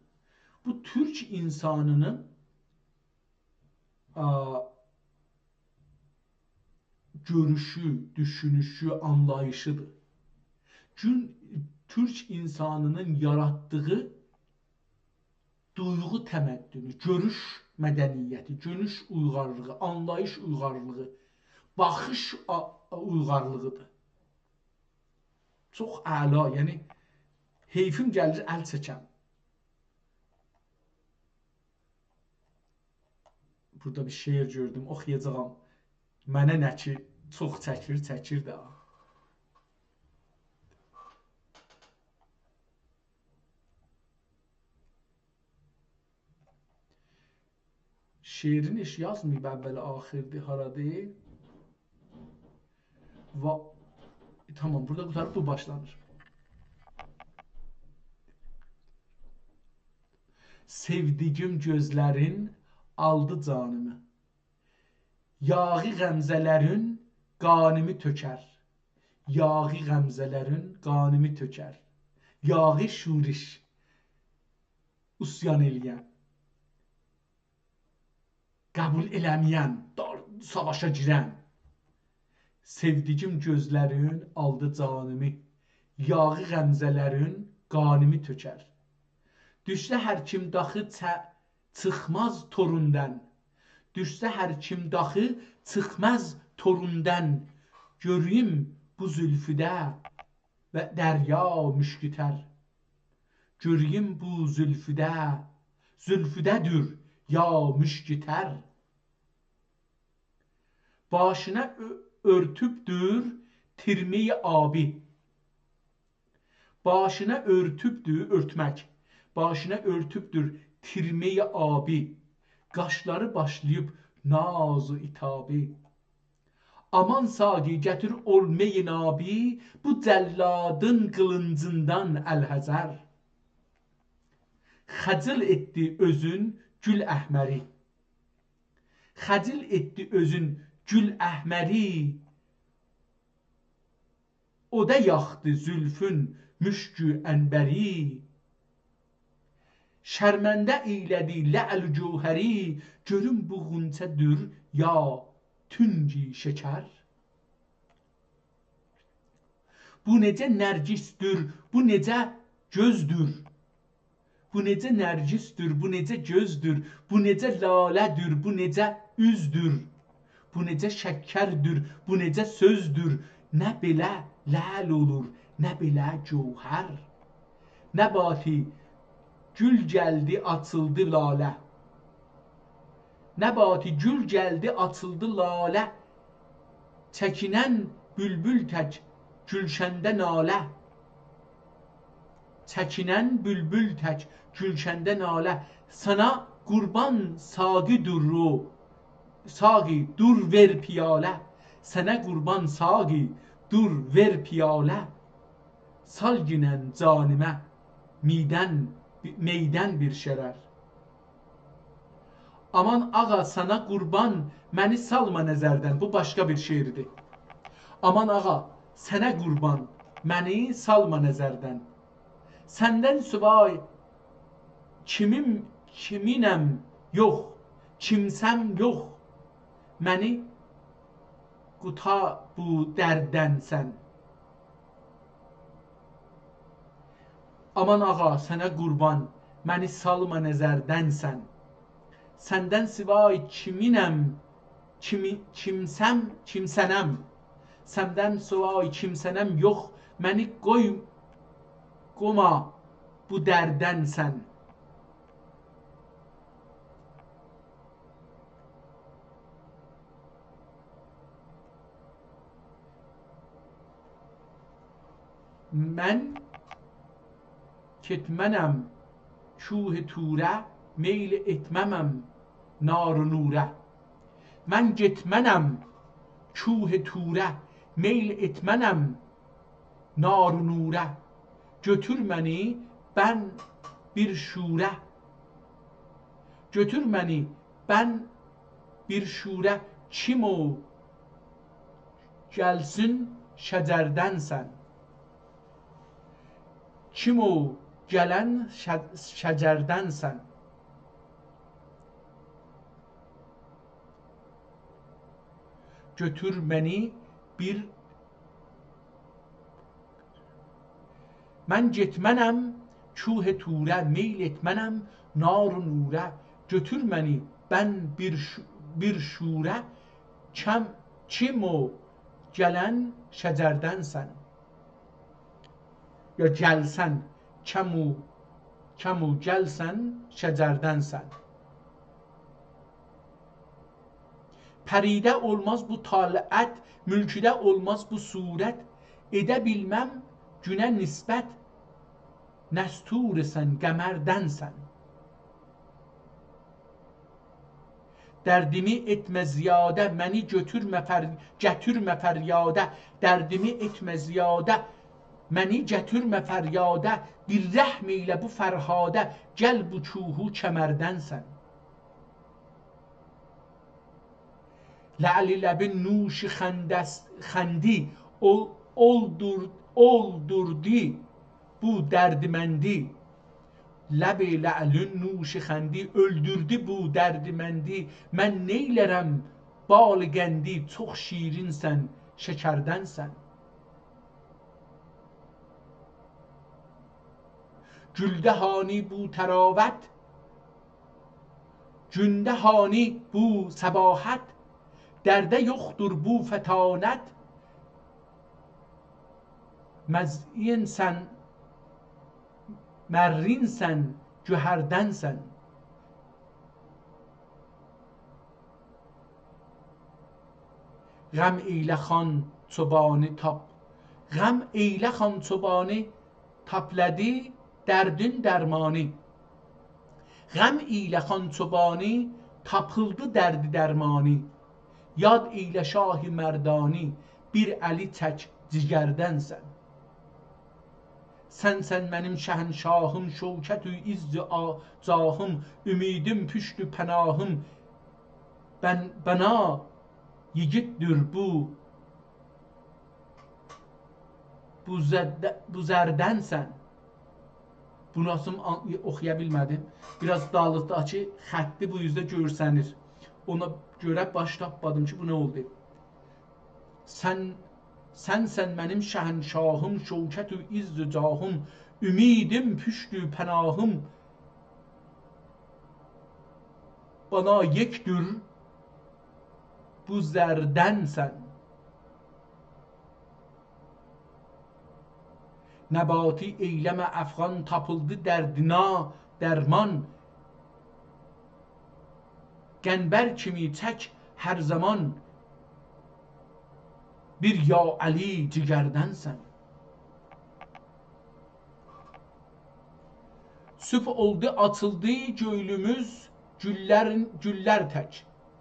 Bu Türk insanının görüşü, düşünüşü, anlayışıdır. Türk insanının yarattığı duyğu təməddünü, görüş mədəniyyəti, görüş uyğarlığı, anlayış uyğarlığı, baxış uyğarlığıdır. Çox əla, yəni heyfim gəlir əl çəkəm. Burada bir şeir gördüm, oxuyacağam. Mənə nə ki çox çəkir də. Şeirini heç yazmayıb əvvəli axirdi, haradır. Tamam, burada qutarıb bu başlanır. Sevdiğim gözlərin aldı canımı. Yağı qəmzələrin qanımı tökər. Yağı qəmzələrin qanımı tökər. Yağı şuriş usyan eləyən. Qəbul eləməyən, savaşa girən. Sevdiğim gözlərin aldı canımı. Yağı qəmzələrin qanımı tökər. Düşsə hər kim daxı çıxmaz torundan. Düşsə hər kim daxı çıxmaz torundan. Göreyim bu zülfüdə və dərya müşkütər. Göreyim bu zülfüdədir ya müşkütər. Başına örtübdür tirmeyi abi. Başına örtübdür, örtmək. Başına örtübdür tirmeyi abi. Qaşları başlayıb naz-ı itabi. Aman saqi gətir olmeyin abi. Bu cəlladın qılıncından əlhəzər. Xəcil etdi özün gül əhməri. Xəcil etdi özün gül əhməri. O da yaxdı zülfün müşkü ənbəri. Şərməndə eylədi lə'l cövhəri. Görün buğuncədir ya tünci şəkər. Bu necə nərcisdir, bu necə gözdür. Bu necə nərcisdir, bu necə gözdür. Bu necə lalədir, bu necə üzdür. Bu necə şəkərdir, bu necə sözdür. Nə belə ləl olur, nə belə cövhər. Nəbati gül gəldi, açıldı lalə. Nəbati gül gəldi, açıldı lalə. Çəkinən bülbül tək gülşəndə nalə. Çəkinən bülbül tək gülşəndə nalə. Sana qurban saqi durru. Saqi dur ver piyalə. Sənə qurban saqi dur ver piyalə. Sal ginən canimə meydən bir şərər. Aman ağa sana qurban məni salma nəzərdən. Bu başqa bir şeirdir. Aman ağa sənə qurban məni salma nəzərdən. Səndən süvay kiminəm yox, kimsəm yox. Məni quta bu dərdən sən. Aman ağa sənə qurban məni salma nəzərdən sən. Səndən sivay kiminəm, kimsənəm. Səndən sivay kimsənəm yox. Məni qoyma bu dərdən sən. Mən ketmənəm küh turə, meyl etməməm nar nurə. Mən getmənəm küh turə, meyl etmənəm nar nurə. götür məni ben bir şure. Götür məni ben bir şure. Kim o gəlsin şəcərdənsən. Kim o gələn şəcərdənsən. Götür məni bir mən getmənəm küh turə, meyl etmənəm nar و nurə. Götür məni ben bir şure. Kim o gələn şəcərdənsən. Ya gəlsən, kəmu gəlsən şəcərdənsən. Pəridə olmaz bu talət, mülküdə olmaz bu surət. Edə bilməm günə nisbət, nəstursən, qəmərdənsən. Dərdimi etmə ziyadə, məni gətirmə fəryadə. Dərdimi etmə ziyadə, məni gətirmə fəryadə. Bir rəhm eylə bu fərhadə, gəl bu çuhu kəmərdənsən. La'li ləbin nuşi xəndi, oldurdi bu dərdiməndi. Ləb la'lün nuşi xəndi, öldürdü bu dərdiməndi. Mən neylərəm bal qəndi, çox şirinsən, şəkərdənsən. Güldə hani bu təravət, gündə hani bu səbahət. Dərdə yoxdur bu fətanət. Məziyinsən, mərrinsən, cöhərdənsən. Ғəm eylə xan çobanı tap. Ғəm eylə xan çobanı taplədi dərdin dərmanı. Ғəm eylə xan çobanı tapıldı dərdi dərmanı. Yad eylə şahi mərdani, bir əli tək cigərdənsən. Sənsən mənim şəhənşahım, şövkət-ü izz-i cahım, ümidim püşt-ü pənahım. Bəna yigiddir bu zərdənsən. Bunu oxuya bilmədim. Biraz dalıqdakı xətti bu yüzdə görsənir. Ona görə baş tapmadım ki, bu nə oldu? Sənsən mənim şəhənşahım, şövkət-ü izz-i cahım, ümidim püşt-ü pənahım. Bana yekdür bu zərdənsən. Nəbati eyləmə əfğan, tapıldı dərdina dərman. Qənbər kimi tək hər zaman, bir ya Ali cigərdənsən. Sübh oldu açıldı göylümüz, güllər tək.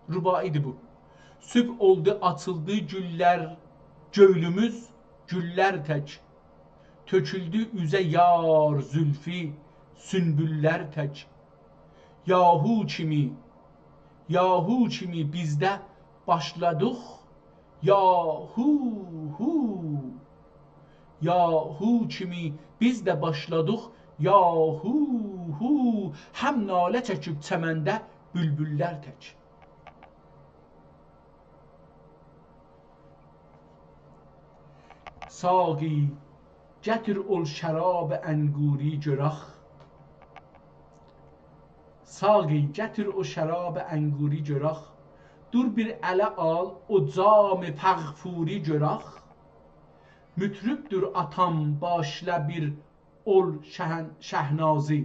Rubaidir bu. Sübh oldu açıldı göylümüz, güllər tək. Töküldü üzə yar zülfi, sünbüllər tək. Yahu kimi bizdə başladıq. Yahu kimi biz də başladıq. Yahu həm nalə çəkib çəməndə bülbüllər tək. Saqi gətir ol şərab ənguri cıraq. Saqi gətir o şərab ənguri cıraq. Dur bir ələ al o cam-ı pəğfuri cıraq. Mütrübdür atam başla bir ol şəhnazi.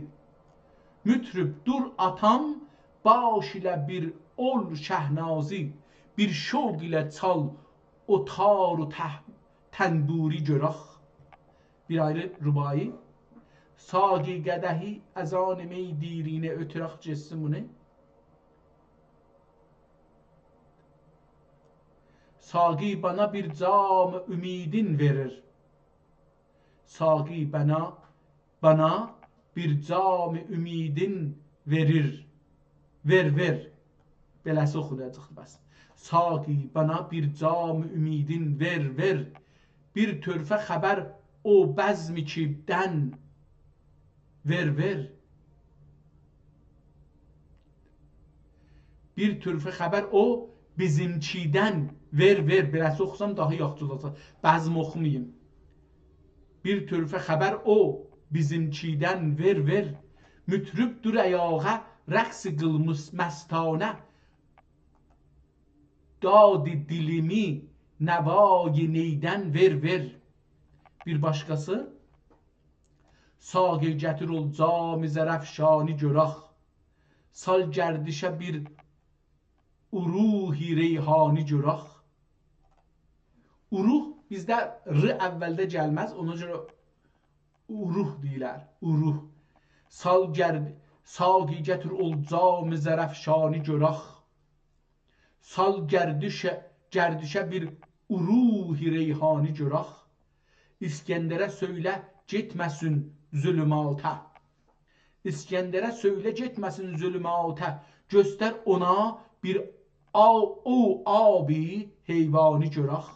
Mütrüb dur atam baş ilə bir ol şəhnazi. Bir şövq ilə çal o tar-ı tənburi cıraq. Bir ayrı rubai. Saqi qədəhi əzan mi dirinə ötüraq cessimuni. Saqi bana bir cam ümidin verir. Saqi bana bana bir cam ümidin verir. Ver. Beləsi oxunacaq bəs. Saqi bana bir cam ümidin ver. Bir törfə xəbər o bəzmi kibdən ver. Bir törfə xəbər o bizimkidən ver. Beləsi oxusam daha yaxşı olacaq. Bəzm oxumayım. Bir törfə xəbər o bizimkidən ver. Mütrübdür əyağa rəqs qılmış məstanə. Dadi dilimi nəvai neydən ver. Bir başqası. Saqi gətir ol cam-ı zərəfşani görək. Sal gərdişə bir uruhi reyhani görək. Uruh bizdə r əvvəldə gəlməz. Ona görə uruh deyilər. Uruh. Saqi gətir ol cam-ı zərəfşani görək. Sal gərdişə bir uruhi reyhani görək. İskəndərə söylə getməsin zülümata. İskəndərə söylə getməsin zülümata. Göstər ona bir abi heyvani görək.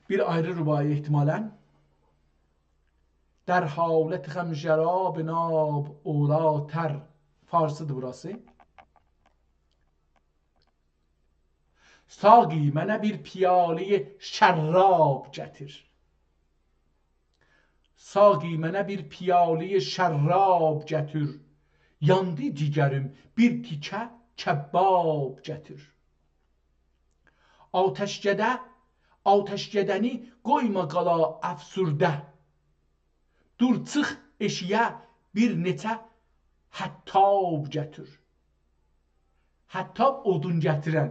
Bir ayrı rübai ihtimalən. در حالت غم جراب ناب اولاتر. Farsıdır burası. Saqi mənə bir piyaləyə şərrab gətir. Saqi mənə bir piyaləyə şərrab gətir. Yandı digərim bir tikə kəbbab gətir. Atəşgədəni qoyma qala əfsurdə. Dur çıx eşiyə bir neçə həttab gətir. Həttab odun gətirən.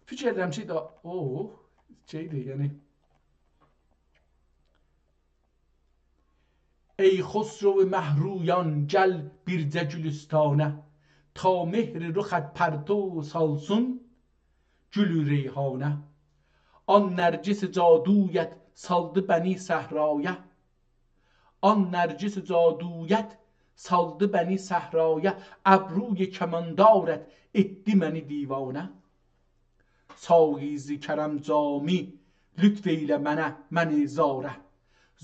Fikir edirəm şey də şeydir, yəni ey xosrو مهرویان gəl bircə gülüstanə ta mehr rüxət pərto salsun gülü reyhanə. An nərcis caduyət saldı bəni səhraya. An nərcis caduyət saldı bəni səhraya. Əbruy kəmandarət etdi məni divanə. Sağizi kərəm cami lütf eylə mənə zarə.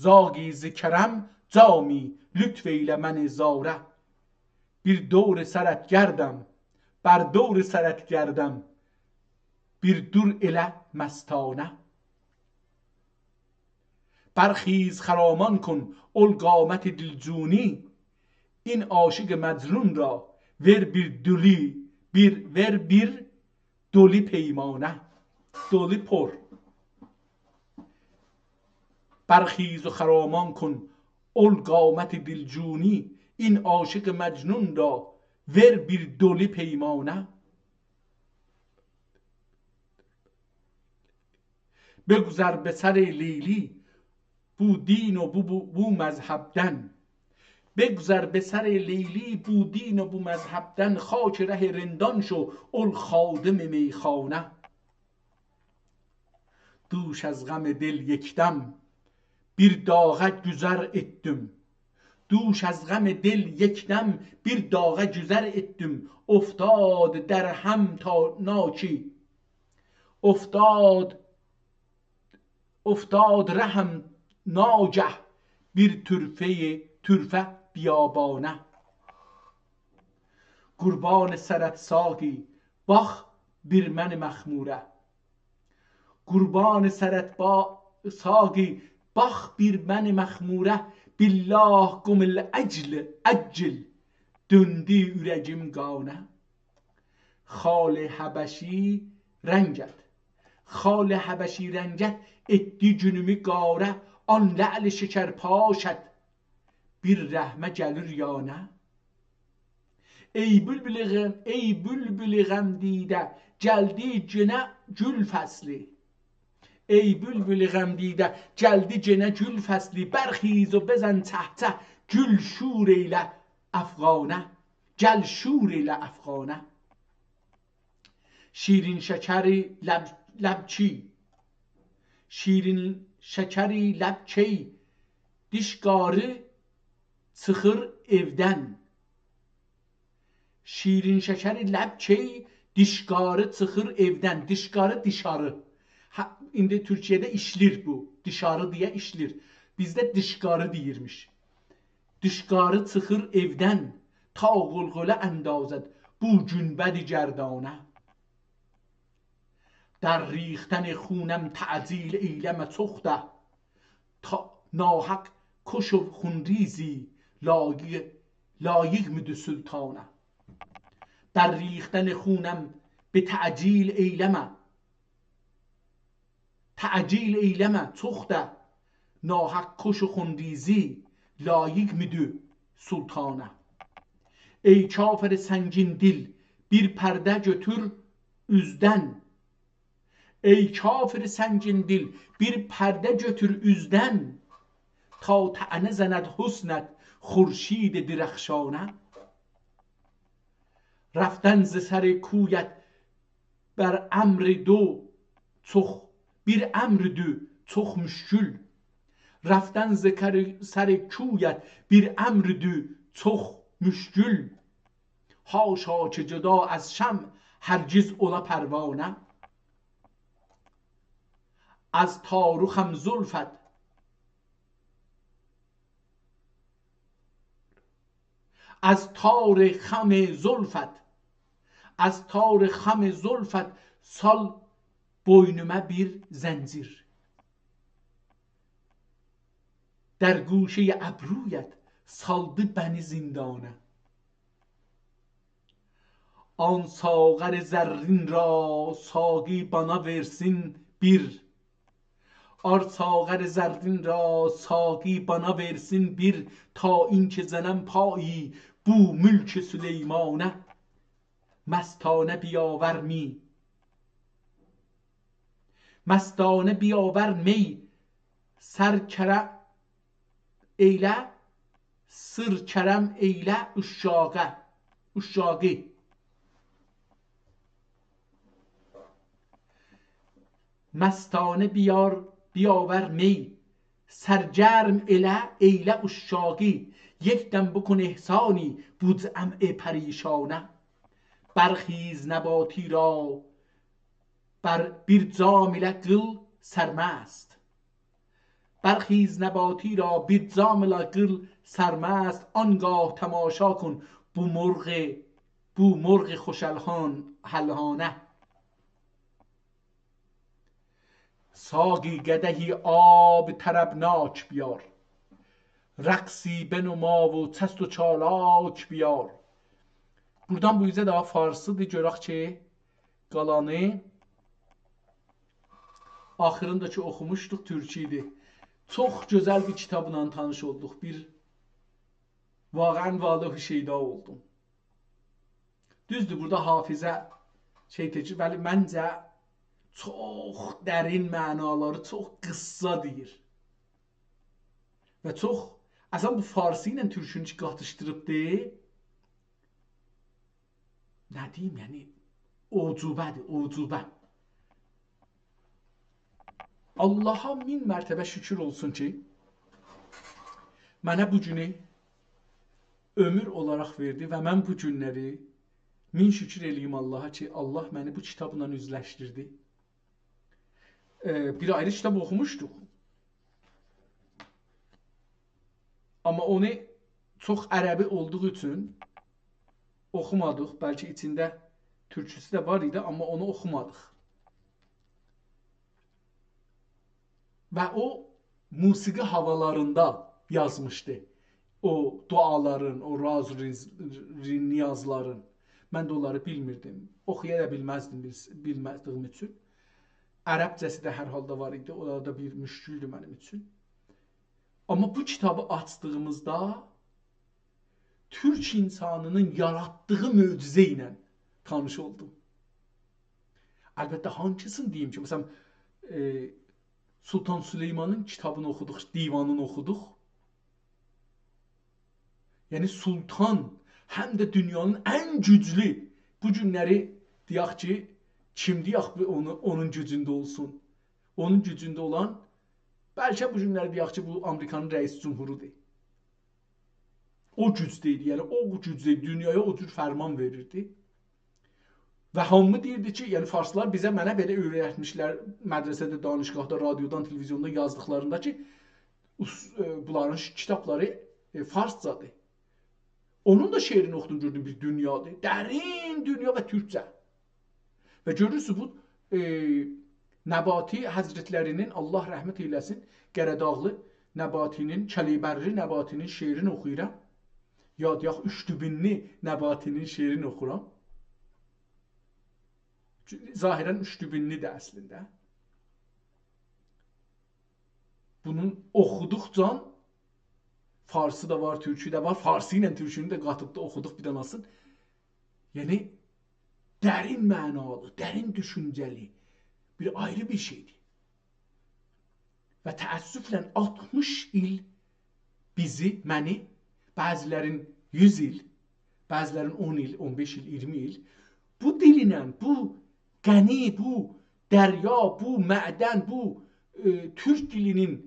Zağizi kərəm cami lütf eylə mənə zarə. Bir dor sərət gərdəm, bər dor sərət gərdəm. Bir dur elə məstanə. برخیز خرامان کن القامت دلجونی. این عاشق مجنون را ور bir doli پیمانه. doli پر. برخیز و خرامان کن القامت دلجونی. این عاشق مجنون را ور bir doli پیمانه. بگذر به سر لیلی bu din و bu مذهبدن. بگذر به سر لیلی bu din و bu مذهبدن. خاک ره رندان شو ال خادم میخانه. دوش از غم دل یکدم bir dağa güzər etdim. دوش از غم دل یکدم bir dağa güzər etdim. افتاد در هم تا ناکی. افتاد رهم ناگه bir türfə biyabana. Qurban sərət saqi bax bir məni məxmurə. Qurban sərət saqi bax bir məni məxmurə. Billah qumil əcl döndü ürəgim qanə. Xal Həbəşi rəngət etdi günümü qarə. An la'l şeker paşet bir rəhmə gəlir yana. Ey bülbül غم دیده gəldi genə gül fəsli. Ey bülbül غم دیده gəldi genə gül fəsli. Bərxiz و بزن تحتə gül şur eylə əfqanə. Gəl şur eylə əfqanə. şirin şəkəri ləbçi, şirin şəkəri ləbçi, dişqarı çıxır evdən. Şirin şəkəri ləbçi, dişqarı çıxır evdən. Dişqarı dışarı. İndi Türkiyədə işlir bu. Dışarı deyə işlir. Bizdə dişqarı deyirmiş. Dişqarı çıxır evdən. Ta qulqulə əndazət bu günbədi gərdana. در ریختن خونم تعجیل ایلم چخته تا ناحق کش و خونریزی لایق müdü سلطانه. در ریختن خونم به تعجیل ایلمه تعجیل ایلمه چخته ناحق کش و خونریزی لایق müdü سلطانه. ای kafir سنگین dil bir pərdə götür üzdən. Ey kafir سنگین dil bir pərdə götür üzdən. تا طعنه زند حسنت خورشید درخشانه. رفتن ز سر کویت بر امر دو bir emrdü çok müşkül. Raftan سر کویت bir emrdü çok müşkül. haşa که جدا از شمع هرگز ola پروانه. از تار و خم زلفت از تار خم زلفت sal boynuma bir zincir. در گوشه ابرویت saldı beni zindana. آن ساغر زرین را ساقی bana versin bir. آن ساغر زرین را ساقی bana versin bir. تا اینکه زنم پایی bu mülk Süleyman'a. مستانه بیاور می مستانه بیاور می سرکرم eylə sır kərəm eylə uşşağı. مستانه بیاور می سرگرم eylə uşşağı. یک دم بکن احسانی بود جمع پریشانه. برخیز نباتی را بر bir cam ilə qıl sərməst. برخیز نباتی را bir cam ilə qıl sərməst. آنگاه تماشا کن bu مرغ خوش الحانه. ساقی قدحی آب طربناک بیار. رقصی بنما و çəst و çalak بیار. Buradan bu yüzə daha farsıdır. Görək ki, qalanı axırındakı oxumuşduq, türkü idi. Çox gözəl bir kitabla tanış olduq. Bir vaqən valeh şeyda oldum. Düzdür, burada hafizə şeytəcə, bəli məncə çox dərin mənaları, çox qıssa deyir. Və çox, əslən bu farsı ilə türkünü qatışdırıbdır. Nə deyim, yəni ucubədir, ucubə. Allaha min mərtəbə şükür olsun ki, mənə bu günü ömür olaraq verdi və mən bu günləri min şükür eləyim Allaha ki, Allah məni bu kitabla üzləşdirdi. Bir ayrı kitab oxumuşduq. Amma onu çox ərəbi olduğu üçün oxumadıq. Bəlkə içində türküsü də var idi, amma onu oxumadıq. Və o musiqi havalarında yazmışdı. O duaların, o raz niyazların. Mən də onları bilmirdim. Oxuya da bilməzdiyim üçün. Ərəbcəsi də hər halda var idi. O da bir müşküldür mənim üçün. Amma bu kitabı açdığımızda Türk insanının yaratdığı möcüzə ilə tanış oldum. Əlbəttə, hangisini deyim ki, məsələn, Sultan Süleymanın kitabını oxuduq, divanını oxuduq. Yəni, Sultan həm də dünyanın ən güclü, bu günləri deyək ki, Kim deyək onun gücündə olsun? Onun gücündə olan, bəlkə bu günlər deyək ki, bu Amerikanın rəis cümhurudur. O gücdə idi, yəni o gücdə dünyaya o cür fərman verirdi. Və hamı deyirdi ki, yəni farslar mənə belə öyrətmişlər mədrəsədə, danışqahda, radiodan, televizyonda yazdıqlarında ki, bunların kitabları farscadır. Onun da şeirini oxudum, gördüm bir dünyadır. Dərin dünya və türkcə. Və görürsünüz bu Nəbati Həzrətlərinin, Allah rəhmət eyləsin, Qərədağlı Nəbatinin, Kəlibərli Nəbatinin şeirini oxuyuram. Ya deyək, Üçdübinli Nəbatinin şeirini oxuram. Zahirən Üçdübinlidir əslində. Bunun oxuduqca farsı da var, türkü də var. Farsı ilə türkünü də qatıb da oxuduq bir danasın. Yəni, dərin mənalı, dərin düşüncəli bir ayrı bir şeydir. Və təəssüflə 60 il bizi, məni, bəzilərin 100 il, bəzilərin 10 il, 15 il, 20 il bu dilinlə, bu qəni, bu dərya, bu mədən, bu türk dilinin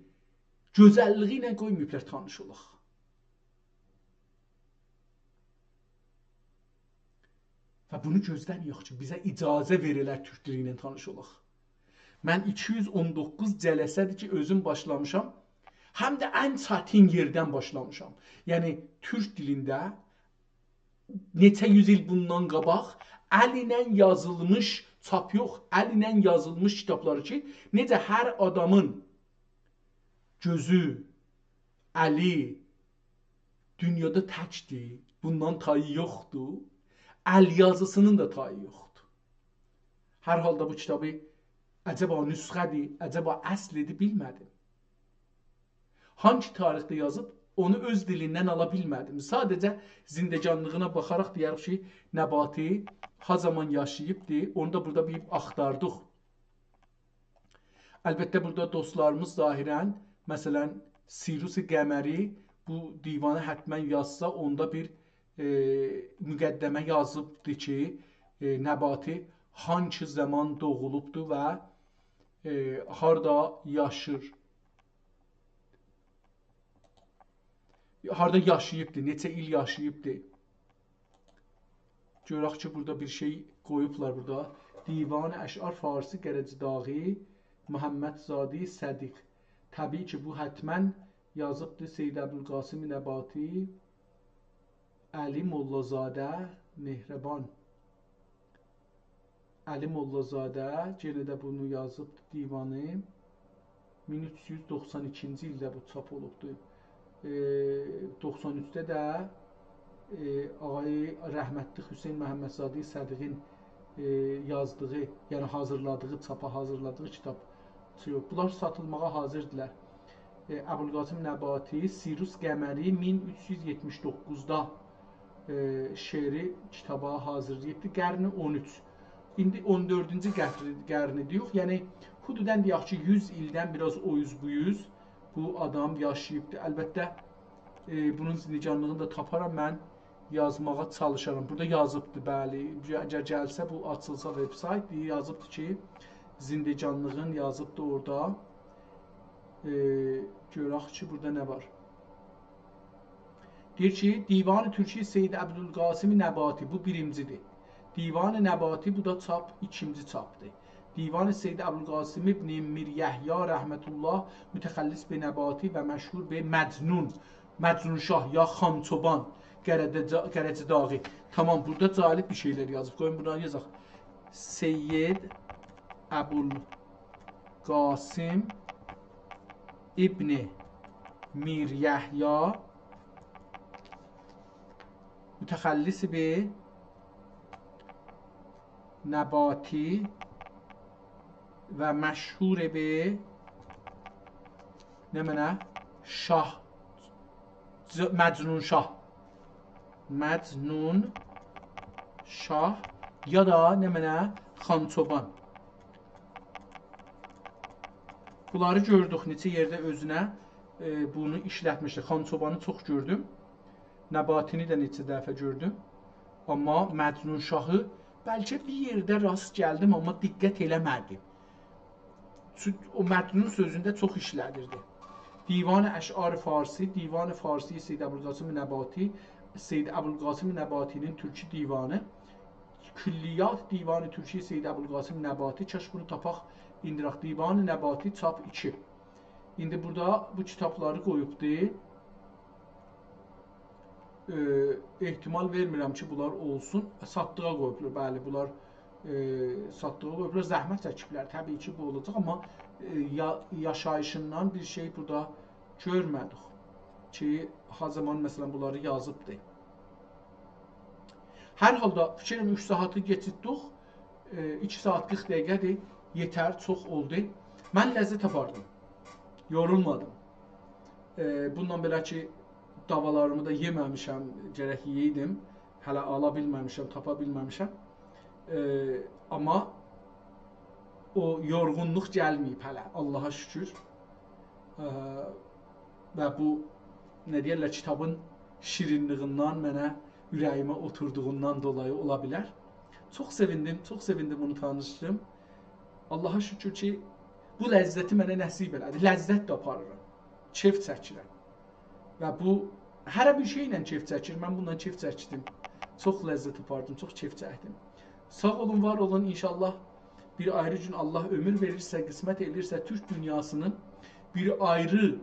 gözəlliyi ilə qoymayıblar tanış olaq. Və bunu gözləməyək ki, bizə icazə verirlər türk dili ilə tanış olaq. Mən 219 cələsədir ki, özüm başlamışam. Həm də ən çətin yerdən başlamışam. Yəni, türk dilində neçə yüz il bundan qabaq əl ilə yazılmış, çap yox, əl ilə yazılmış kitabları ki, necə hər adamın gözü, əli dünyada təkdir, bundan tayı yoxdur, əl yazısının da tayı yoxdur. Hər halda bu kitabı əcəba nüsxədir, əcəba əslidir, bilmədim. Hangi tarixdə yazıb, onu öz dilindən ala bilmədim. Sadəcə zindəcanlığına baxaraq deyərək ki, Nəbati ha zaman yaşayıbdır, onu da burada bir axtardıq. Əlbəttə, burada dostlarımız zahirən, məsələn, Sirus-i Qəməri bu divanı hətmən yazsa, onda bir müqəddəmə yazıbdır ki, Nəbati hangi zaman doğulubdur və harada yaşır. Harada yaşayıbdır, neçə il yaşayıbdır. Görək ki, burada bir şey qoyublar burada. Divan-ı Əş'ar Farsi Qərəcidağı Muhammedzadi Sədiq. Təbii ki, bu hətmən yazıbdır Seyyid Əbülqasım Nəbati, Əli Mollazadə Mehriban. Əli Mollazadə yenə də bunu yazıbdır divanı. 1392-ci ildə bu çap olubdur. 93-də də ağay rəhmətli Hüseyn Məhəmmədzadi Sədiqin yazdığı, yəni hazırladığı, çapa hazırladığı kitab çıxıyor. Bunlar satılmağa hazırdılar. Əbülqasım Nəbati Sirus Qəməri 1379-da şeiri kitaba hazırlayıbdır. Qərni 13. İndi 14-cü qərni deyirik. Yəni, hududən deyək ki, 100 ildən biraz o yüz bu yüz bu adam yaşayıbdır. Əlbəttə, bunun zindicanlığını da taparam, mən yazmağa çalışaram. Burada yazıbdır, bəli. Əgər gəlsə, bu açılsa websayt, yazıbdır ki, zindicanlığın yazıbdır orada. Görək ki, burada nə var? Deyir ki, Divan-ı Türkiyə Seyyid Əbdülqasım Nəbati, bu birincidir. Divan-ı Nəbati, bu da çap, ikinci çapdır. Divan-ı Seyyid Əbülqasım ibn Mir Yəhya rəhmətullah mütəxəllis be Nəbati və məşhur be Məcnun, Məcnunşah ya Xançoban Qərəcidağı. Tamam, burada calib bir şeylər yazıb. Qoyun buradan yazaq. Seyyid Əbülqasım ibn Mir Yəhya mütəxəllis be Nəbati və məşhur be nə mənə? Şah, Məcnun Şah. Məcnun Şah ya da nə mənə? Xançoban. Bunları gördük, neçə yerdə özünə bunu işlətmişdir. Xançobanı çox gördüm. Nəbatini də neçə dəfə gördüm. Amma Məcnun Şahı bəlkə bir yerdə rast gəldim, amma diqqət eləmədim. O mətnun sözündə çox işlədirdi. Divan Əş'ar Farsi, Divan Farsi Seyyid Əbülqasım Nəbati, Seyyid Əbülqasım Nəbatinin türkü divanı, Külliyat Divanı Türkiye Seyyid Əbülqasım Nəbati, kaş bunu tapaq, indiraq. Divanı Nəbati çap 2. İndi burada bu kitabları qoyubdur. Ehtimal vermirəm ki, bunlar olsun. Satdığa qoyublar, bəli, bunlar satdığa qoyublar, zəhmət çəkiblər. Təbii ki, bu olacaq, amma yaşayışından bir şey burada görmədik ki, ha zaman məsələn bunları yazıbdır. Hər halda fikrim 3 saatı keçirdik. 2 saat 40 dəqiqədir. Yetər, çox oldu. Mən ləzzət apardım. Yorulmadım. Bundan belə ki, davalarımı da yeməmişəm, gərək yeydim. Hələ ala bilməmişəm, tapa bilməmişəm. Amma o yorğunluq gəlməyib hələ, Allaha şükür. Və bu, nə deyərlər, kitabın şirinliğindən mənə ürəyimə oturduğundan dolayı ola bilər. Çox sevindim bunu tanışdım. Allaha şükür ki, bu ləzzəti mənə nəsib elədi. Ləzzət də aparıram, keyf çəkirəm. Və bu, hərə bir şeylə keyf çəkir, mən bundan keyf çəkdim. Çox ləzzət apardım, çox keyf çəkdim. Sağ olun, var olun, inşallah bir ayrı gün Allah ömür verirsə, qismət edirsə, Türk dünyasının bir ayrı